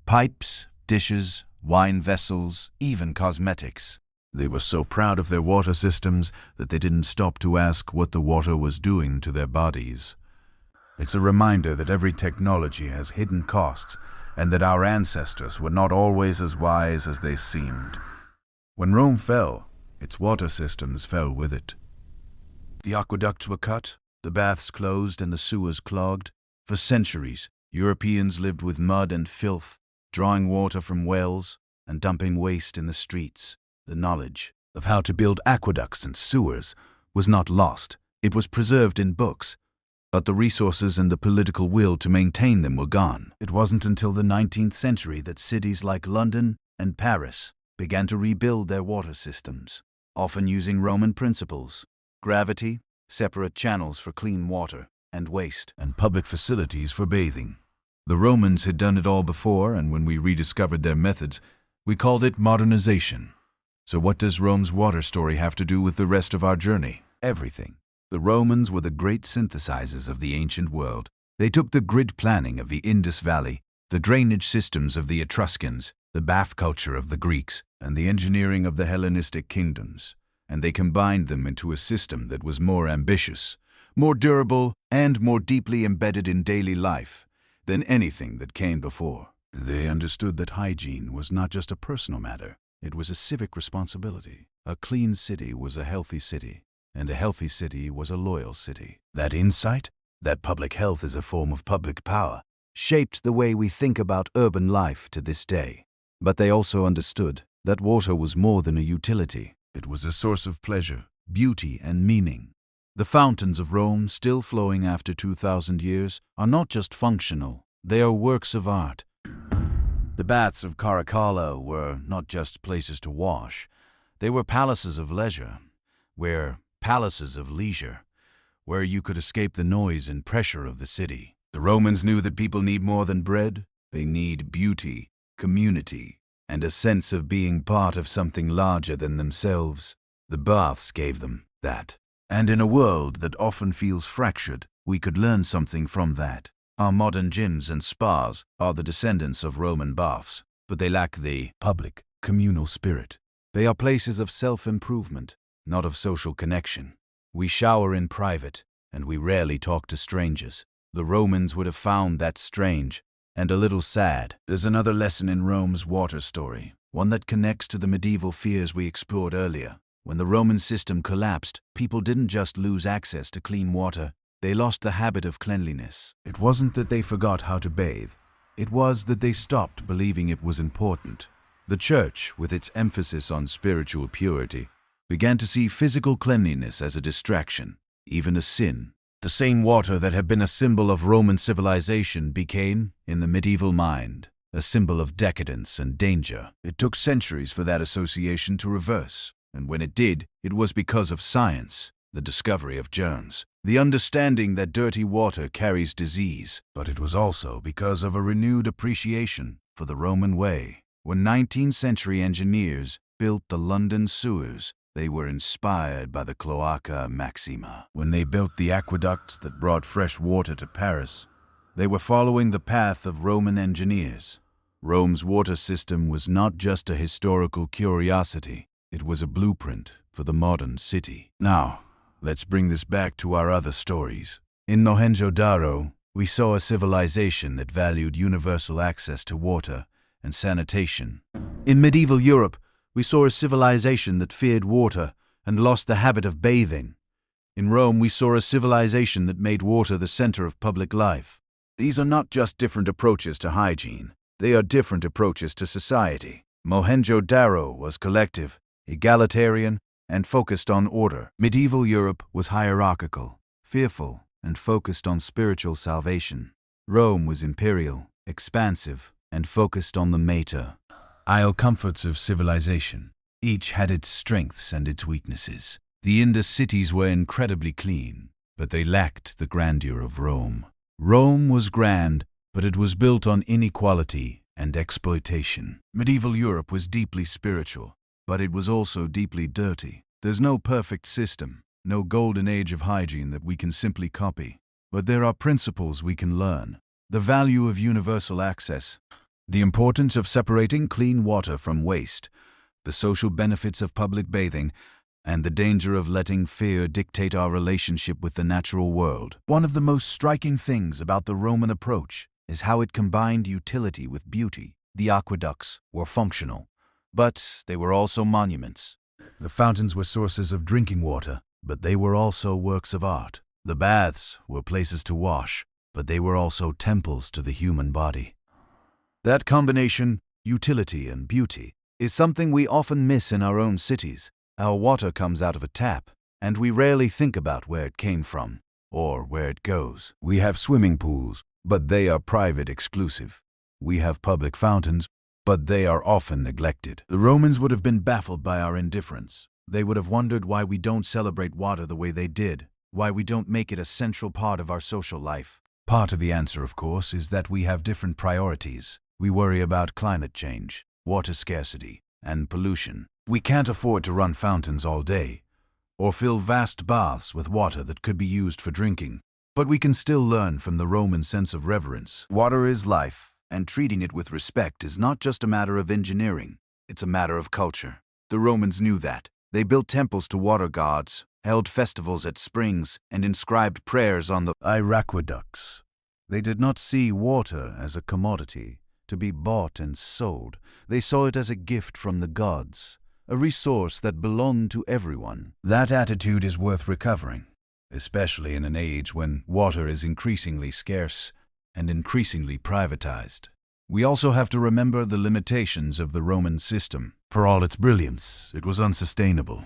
Pipes, dishes, wine vessels, even cosmetics. They were so proud of their water systems that they didn't stop to ask what the water was doing to their bodies. It's a reminder that every technology has hidden costs and that our ancestors were not always as wise as they seemed. When Rome fell, its water systems fell with it. The aqueducts were cut, the baths closed, and the sewers clogged. For centuries, Europeans lived with mud and filth, drawing water from wells and dumping waste in the streets. The knowledge of how to build aqueducts and sewers was not lost. It was preserved in books, but the resources and the political will to maintain them were gone. It wasn't until the 19th century that cities like London and Paris began to rebuild their water systems, often using Roman principles: gravity, separate channels for clean water and waste, and public facilities for bathing. The Romans had done it all before, and when we rediscovered their methods, we called it modernization. So what does Rome's water story have to do with the rest of our journey? Everything. The Romans were the great synthesizers of the ancient world. They took the grid planning of the Indus Valley, the drainage systems of the Etruscans, the bath culture of the Greeks, and the engineering of the Hellenistic kingdoms, and they combined them into a system that was more ambitious, more durable, and more deeply embedded in daily life than anything that came before. They understood that hygiene was not just a personal matter, it was a civic responsibility. A clean city was a healthy city, and a healthy city was a loyal city. That insight, that public health is a form of public power, shaped the way we think about urban life to this day. But they also understood that water was more than a utility. It was a source of pleasure, beauty, and meaning. The fountains of Rome, still flowing after 2,000 years, are not just functional, they are works of art. The baths of Caracalla were not just places to wash, they were palaces of leisure, where you could escape the noise and pressure of the city. The Romans knew that people need more than bread. They need beauty, community, and a sense of being part of something larger than themselves. The baths gave them that. And in a world that often feels fractured, we could learn something from that. Our modern gyms and spas are the descendants of Roman baths, but they lack the public, communal spirit. They are places of self-improvement, not of social connection. We shower in private, and we rarely talk to strangers. The Romans would have found that strange and a little sad. There's another lesson in Rome's water story, one that connects to the medieval fears we explored earlier. When the Roman system collapsed, people didn't just lose access to clean water, they lost the habit of cleanliness. It wasn't that they forgot how to bathe. It was that they stopped believing it was important. The church, with its emphasis on spiritual purity, began to see physical cleanliness as a distraction, even a sin. The same water that had been a symbol of Roman civilization became, in the medieval mind, a symbol of decadence and danger. It took centuries for that association to reverse, and when it did, it was because of science, the discovery of germs, the understanding that dirty water carries disease. But it was also because of a renewed appreciation for the Roman way. When 19th century engineers built the London sewers, they were inspired by the Cloaca Maxima. When they built the aqueducts that brought fresh water to Paris, they were following the path of Roman engineers. Rome's water system was not just a historical curiosity, it was a blueprint for the modern city. Now, let's bring this back to our other stories. In Mohenjo-Daro, we saw a civilization that valued universal access to water and sanitation. In medieval Europe, we saw a civilization that feared water and lost the habit of bathing. In Rome, we saw a civilization that made water the center of public life. These are not just different approaches to hygiene, they are different approaches to society. Mohenjo-Daro was collective, egalitarian, and focused on order. Medieval Europe was hierarchical, fearful, and focused on spiritual salvation. Rome was imperial, expansive, and focused on the mater. Isle comforts of civilization. Each had its strengths and its weaknesses. The Indus cities were incredibly clean, but they lacked the grandeur of Rome. Rome was grand, but it was built on inequality and exploitation. Medieval Europe was deeply spiritual, but it was also deeply dirty. There's no perfect system, no golden age of hygiene that we can simply copy. But there are principles we can learn. The value of universal access, the importance of separating clean water from waste, the social benefits of public bathing, and the danger of letting fear dictate our relationship with the natural world. One of the most striking things about the Roman approach is how it combined utility with beauty. The aqueducts were functional, but they were also monuments. The fountains were sources of drinking water, but they were also works of art. The baths were places to wash, but they were also temples to the human body. That combination, utility and beauty, is something we often miss in our own cities. Our water comes out of a tap, and we rarely think about where it came from or where it goes. We have swimming pools, but they are private exclusive. We have public fountains, but they are often neglected. The Romans would have been baffled by our indifference. They would have wondered why we don't celebrate water the way they did, why we don't make it a central part of our social life. Part of the answer, of course, is that we have different priorities. We worry about climate change, water scarcity, and pollution. We can't afford to run fountains all day, or fill vast baths with water that could be used for drinking. But we can still learn from the Roman sense of reverence. Water is life, and treating it with respect is not just a matter of engineering, it's a matter of culture. The Romans knew that. They built temples to water gods, held festivals at springs, and inscribed prayers on the aqueducts. They did not see water as a commodity to be bought and sold. They saw it as a gift from the gods, a resource that belonged to everyone. That attitude is worth recovering, especially in an age when water is increasingly scarce and increasingly privatized. We also have to remember the limitations of the Roman system. For all its brilliance, it was unsustainable.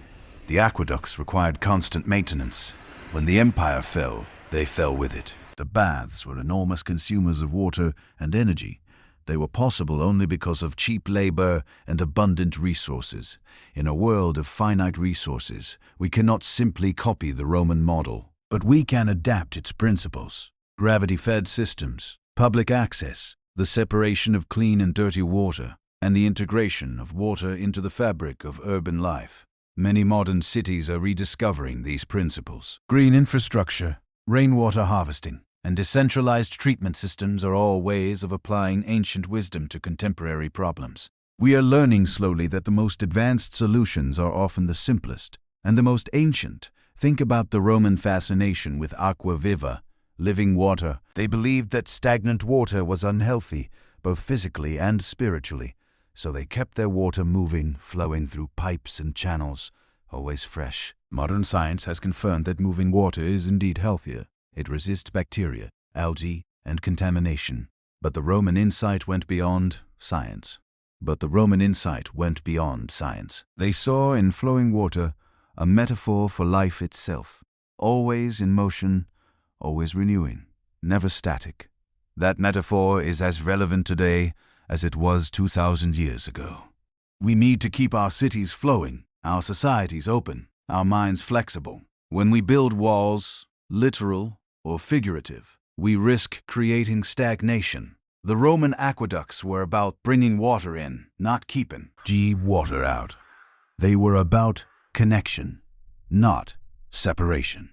The aqueducts required constant maintenance. When the empire fell, they fell with it. The baths were enormous consumers of water and energy. They were possible only because of cheap labor and abundant resources. In a world of finite resources, we cannot simply copy the Roman model, but we can adapt its principles. Gravity-fed systems, public access, the separation of clean and dirty water, and the integration of water into the fabric of urban life. Many modern cities are rediscovering these principles. Green infrastructure, rainwater harvesting, and decentralized treatment systems are all ways of applying ancient wisdom to contemporary problems. We are learning slowly that the most advanced solutions are often the simplest and the most ancient. Think about the Roman fascination with aqua viva, living water. They believed that stagnant water was unhealthy, both physically and spiritually, so they kept their water moving, flowing through pipes and channels, always fresh. Modern science has confirmed that moving water is indeed healthier. It resists bacteria, algae, and contamination. But the Roman insight went beyond science. They saw in flowing water a metaphor for life itself, always in motion, always renewing, never static. That metaphor is as relevant today as it was 2,000 years ago. We need to keep our cities flowing, our societies open, our minds flexible. When we build walls, literal or figurative, we risk creating stagnation. The Roman aqueducts were about bringing water in, not keeping water out. They were about connection, not separation.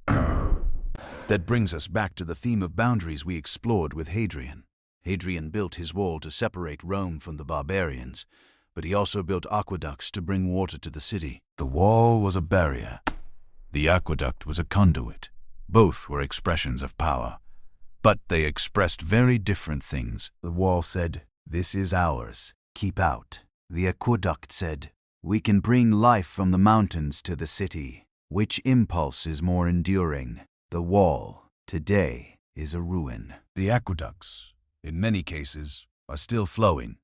That brings us back to the theme of boundaries we explored with Hadrian. Hadrian built his wall to separate Rome from the barbarians, but he also built aqueducts to bring water to the city. The wall was a barrier. The aqueduct was a conduit. Both were expressions of power, but they expressed very different things. The wall said, "This is ours, keep out." The aqueduct said, "We can bring life from the mountains to the city." Which impulse is more enduring? The wall, today, is a ruin. The aqueducts, in many cases, are still flowing.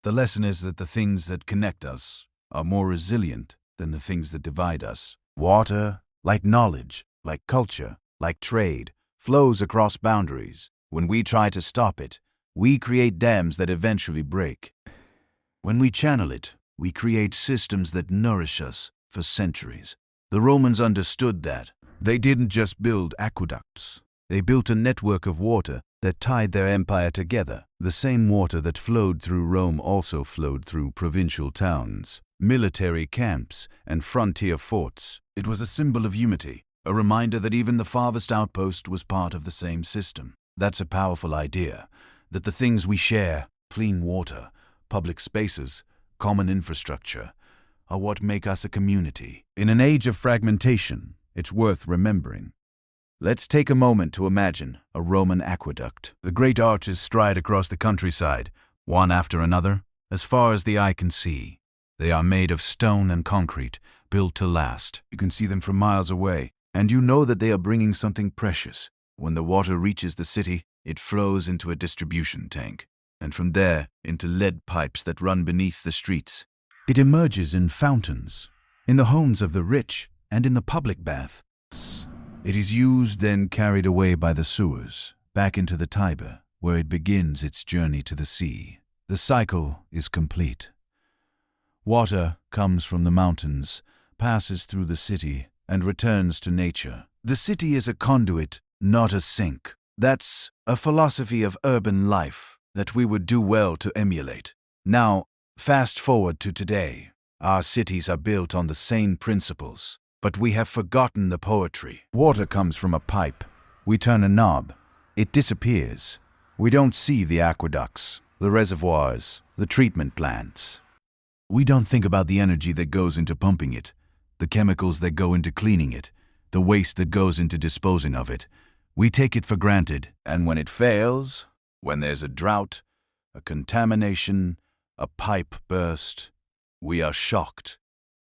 The lesson is that the things that connect us are more resilient than the things that divide us. Water, like knowledge, like culture, like trade, flows across boundaries. When we try to stop it, we create dams that eventually break. When we channel it, we create systems that nourish us for centuries. The Romans understood that. They didn't just build aqueducts. They built a network of water that tied their empire together. The same water that flowed through Rome also flowed through provincial towns, military camps, and frontier forts. It was a symbol of unity, a reminder that even the farthest outpost was part of the same system. That's a powerful idea, that the things we share, clean water, public spaces, common infrastructure, are what make us a community. In an age of fragmentation, it's worth remembering. Let's take a moment to imagine a Roman aqueduct. The great arches stride across the countryside, one after another, as far as the eye can see. They are made of stone and concrete, built to last. You can see them from miles away, and you know that they are bringing something precious. When the water reaches the city, it flows into a distribution tank, and from there into lead pipes that run beneath the streets. It emerges in fountains, in the homes of the rich, and in the public baths. It is used, then carried away by the sewers, back into the Tiber, where it begins its journey to the sea. The cycle is complete. Water comes from the mountains, passes through the city, and returns to nature. The city is a conduit, not a sink. That's a philosophy of urban life that we would do well to emulate. Now, fast forward to today. Our cities are built on the same principles, but we have forgotten the poetry. Water comes from a pipe. We turn a knob. It disappears. We don't see the aqueducts, the reservoirs, the treatment plants. We don't think about the energy that goes into pumping it, the chemicals that go into cleaning it, the waste that goes into disposing of it. We take it for granted, and when it fails, when there's a drought, a contamination, a pipe burst, we are shocked.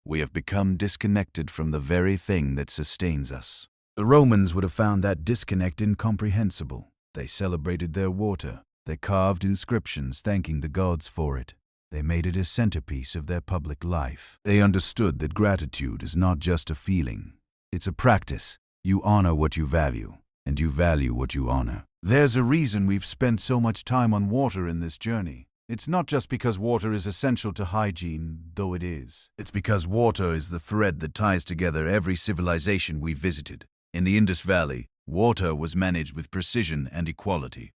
We have become disconnected from the very thing that sustains us. The Romans would have found that disconnect incomprehensible. They celebrated their water. They carved inscriptions thanking the gods for it. They made it a centerpiece of their public life. They understood that gratitude is not just a feeling. It's a practice. You honor what you value, and you value what you honor. There's a reason we've spent so much time on water in this journey. It's not just because water is essential to hygiene, though it is. It's because water is the thread that ties together every civilization we visited. In the Indus Valley, water was managed with precision and equality.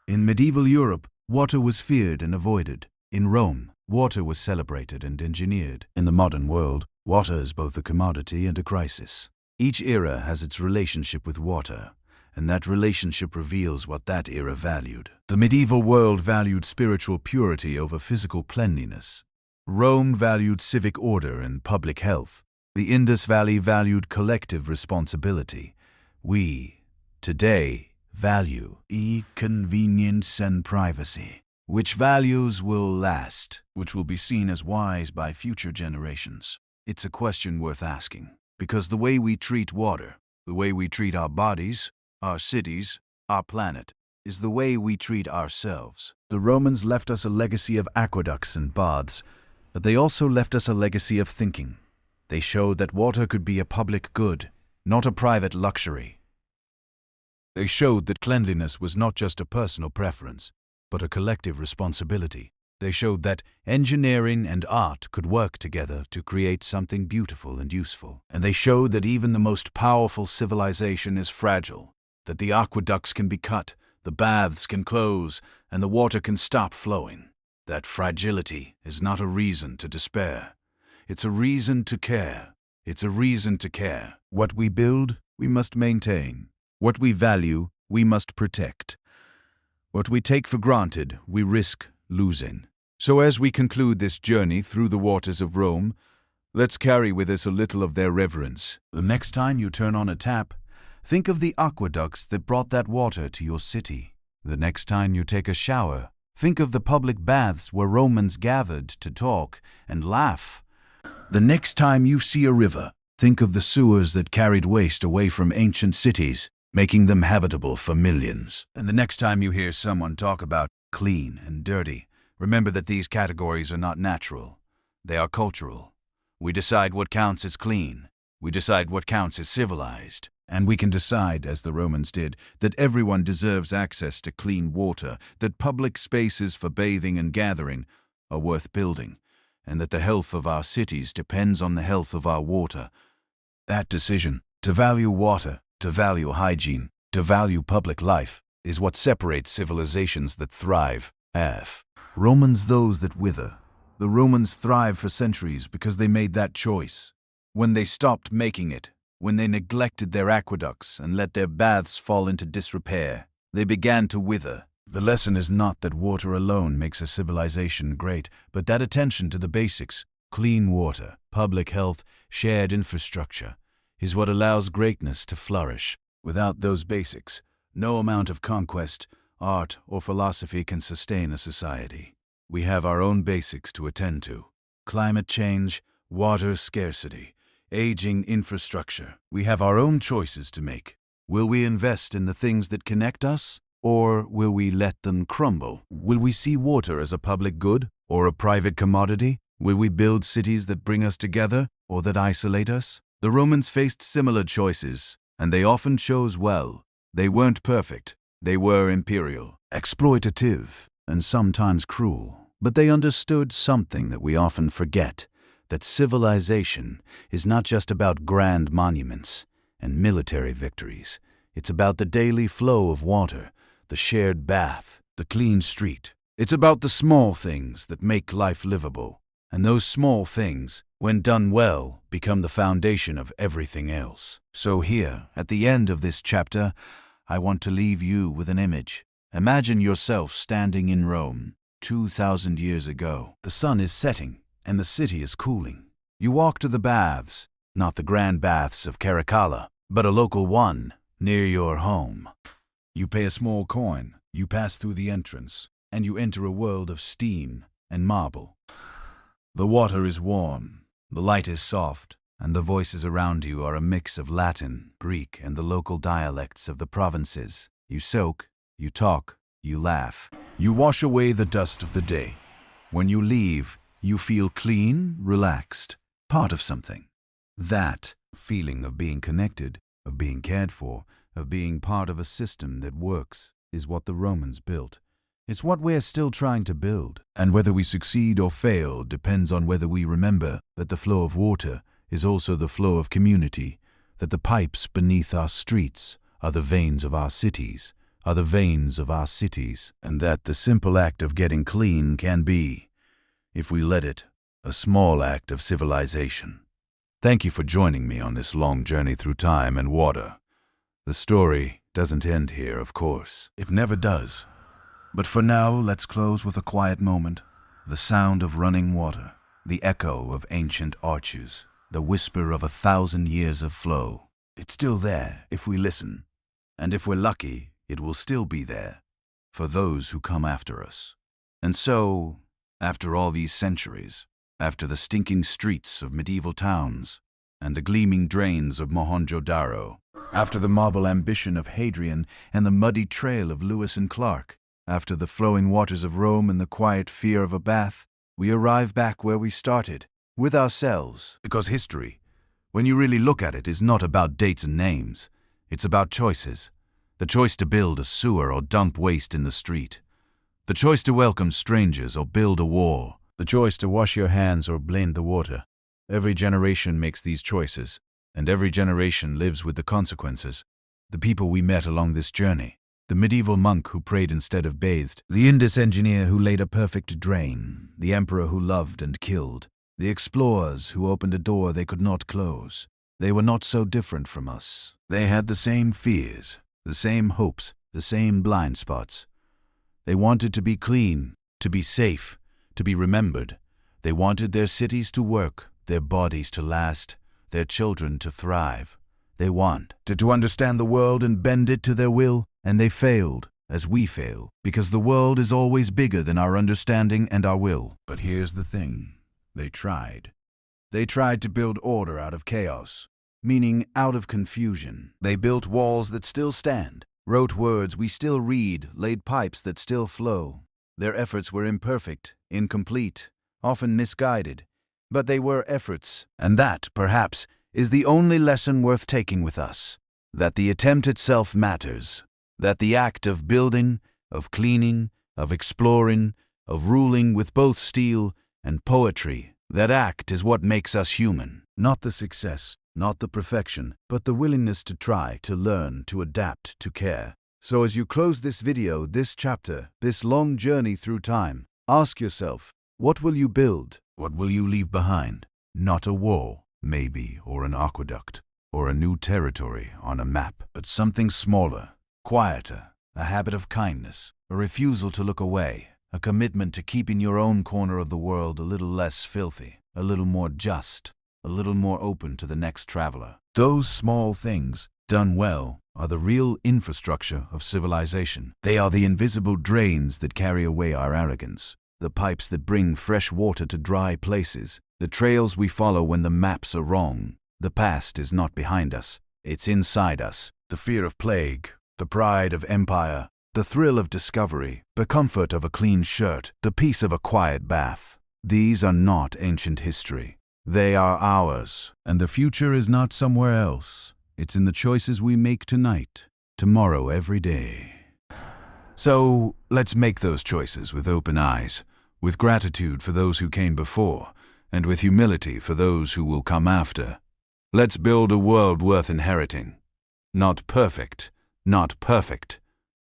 In medieval Europe, water was feared and avoided. In Rome, water was celebrated and engineered. In the modern world, water is both a commodity and a crisis. Each era has its relationship with water, and that relationship reveals what that era valued. The medieval world valued spiritual purity over physical cleanliness. Rome valued civic order and public health. The Indus Valley valued collective responsibility. We, today, value convenience and privacy. Which values will last, which will be seen as wise by future generations? It's a question worth asking, because the way we treat water, the way we treat our bodies, our cities, our planet, is the way we treat ourselves. The Romans left us a legacy of aqueducts and baths, but they also left us a legacy of thinking. They showed that water could be a public good, not a private luxury. They showed that cleanliness was not just a personal preference, but a collective responsibility. They showed that engineering and art could work together to create something beautiful and useful. And they showed that even the most powerful civilization is fragile, that the aqueducts can be cut, the baths can close, and the water can stop flowing. That fragility is not a reason to despair. It's a reason to care. It's a reason to care. What we build, we must maintain. What we value, we must protect. What we take for granted, we risk losing. So as we conclude this journey through the waters of Rome, let's carry with us a little of their reverence. The next time you turn on a tap, think of the aqueducts that brought that water to your city. The next time you take a shower, think of the public baths where Romans gathered to talk and laugh. The next time you see a river, think of the sewers that carried waste away from ancient cities, making them habitable for millions. And the next time you hear someone talk about clean and dirty, remember that these categories are not natural. They are cultural. We decide what counts as clean. We decide what counts as civilized. And we can decide, as the Romans did, that everyone deserves access to clean water, that public spaces for bathing and gathering are worth building, and that the health of our cities depends on the health of our water. That decision, to value water, to value hygiene, to value public life, is what separates civilizations that thrive. Romans those that wither. The Romans thrive for centuries because they made that choice. When they stopped making it, when they neglected their aqueducts and let their baths fall into disrepair, they began to wither. The lesson is not that water alone makes a civilization great, but that attention to the basics, clean water, public health, shared infrastructure, is what allows greatness to flourish. Without those basics, no amount of conquest, art, or philosophy can sustain a society. We have our own basics to attend to. Climate change, water scarcity, aging infrastructure. We have our own choices to make. Will we invest in the things that connect us, or will we let them crumble? Will we see water as a public good or a private commodity? Will we build cities that bring us together or that isolate us? The Romans faced similar choices, and they often chose well. They weren't perfect. They were imperial, exploitative, and sometimes cruel. But they understood something that we often forget, that civilization is not just about grand monuments and military victories. It's about the daily flow of water, the shared bath, the clean street. It's about the small things that make life livable. And those small things, when done well, become the foundation of everything else. So here, at the end of this chapter, I want to leave you with an image. Imagine yourself standing in Rome 2,000 years ago. The sun is setting, and the city is cooling. You walk to the baths, not the grand baths of Caracalla, but a local one near your home. You pay a small coin, you pass through the entrance, and you enter a world of steam and marble. The water is warm, the light is soft, and the voices around you are a mix of Latin, Greek, and the local dialects of the provinces. You soak, you talk, you laugh. You wash away the dust of the day. When you leave, you feel clean, relaxed, part of something. That feeling of being connected, of being cared for, of being part of a system that works, is what the Romans built. It's what we're still trying to build. And whether we succeed or fail depends on whether we remember that the flow of water is also the flow of community, that the pipes beneath our streets are the veins of our cities, and that the simple act of getting clean can be, if we let it, a small act of civilization. Thank you for joining me on this long journey through time and water. The story doesn't end here, of course. It never does. But for now, let's close with a quiet moment. The sound of running water, the echo of ancient arches, the whisper of 1,000 years of flow. It's still there if we listen. And if we're lucky, it will still be there for those who come after us. And so, after all these centuries, after the stinking streets of medieval towns and the gleaming drains of Mohenjo-Daro, after the marble ambition of Hadrian and the muddy trail of Lewis and Clark, after the flowing waters of Rome and the quiet fear of a bath, we arrive back where we started, with ourselves. Because history, when you really look at it, is not about dates and names. It's about choices. The choice to build a sewer or dump waste in the street. The choice to welcome strangers or build a wall. The choice to wash your hands or blend the water. Every generation makes these choices, and every generation lives with the consequences. The people we met along this journey. The medieval monk who prayed instead of bathed, the Indus engineer who laid a perfect drain, the emperor who loved and killed, the explorers who opened a door they could not close. They were not so different from us. They had the same fears, the same hopes, the same blind spots. They wanted to be clean, to be safe, to be remembered. They wanted their cities to work, their bodies to last, their children to thrive. They wanted to understand the world and bend it to their will. And they failed, as we fail, because the world is always bigger than our understanding and our will. But here's the thing. They tried. They tried to build order out of chaos, meaning out of confusion. They built walls that still stand, wrote words we still read, laid pipes that still flow. Their efforts were imperfect, incomplete, often misguided, but they were efforts. And that, perhaps, is the only lesson worth taking with us, that the attempt itself matters. That the act of building, of cleaning, of exploring, of ruling with both steel and poetry, that act is what makes us human. Not the success, not the perfection, but the willingness to try, to learn, to adapt, to care. So as you close this video, this chapter, this long journey through time, ask yourself, what will you build? What will you leave behind? Not a wall, maybe, or an aqueduct, or a new territory on a map, but something smaller, quieter, a habit of kindness, a refusal to look away, a commitment to keeping your own corner of the world a little less filthy, a little more just, a little more open to the next traveler. Those small things, done well, are the real infrastructure of civilization. They are the invisible drains that carry away our arrogance. the pipes that bring fresh water to dry places, the trails we follow when the maps are wrong. The past is not behind us, it's inside us. The fear of plague, the pride of empire, the thrill of discovery, the comfort of a clean shirt, the peace of a quiet bath. These are not ancient history. They are ours, and the future is not somewhere else. It's in the choices we make tonight, tomorrow, every day. So, let's make those choices with open eyes, with gratitude for those who came before, and with humility for those who will come after. Let's build a world worth inheriting. Not perfect, not perfect,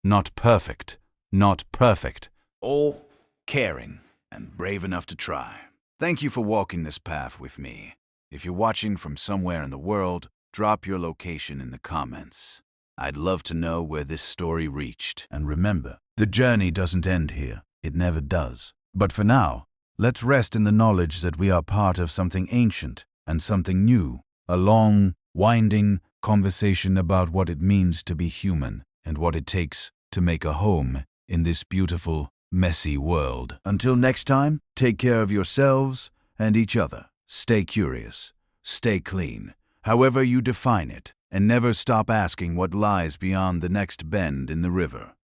not perfect, not perfect. All caring and brave enough to try. Thank you for walking this path with me. If you're watching from somewhere in the world, drop your location in the comments. I'd love to know where this story reached. And remember, the journey doesn't end here. It never does. But for now, let's rest in the knowledge that we are part of something ancient and something new. A long, winding conversation about what it means to be human and what it takes to make a home in this beautiful, messy world. Until next time, take care of yourselves and each other. Stay curious. Stay clean, however you define it, and never stop asking what lies beyond the next bend in the river.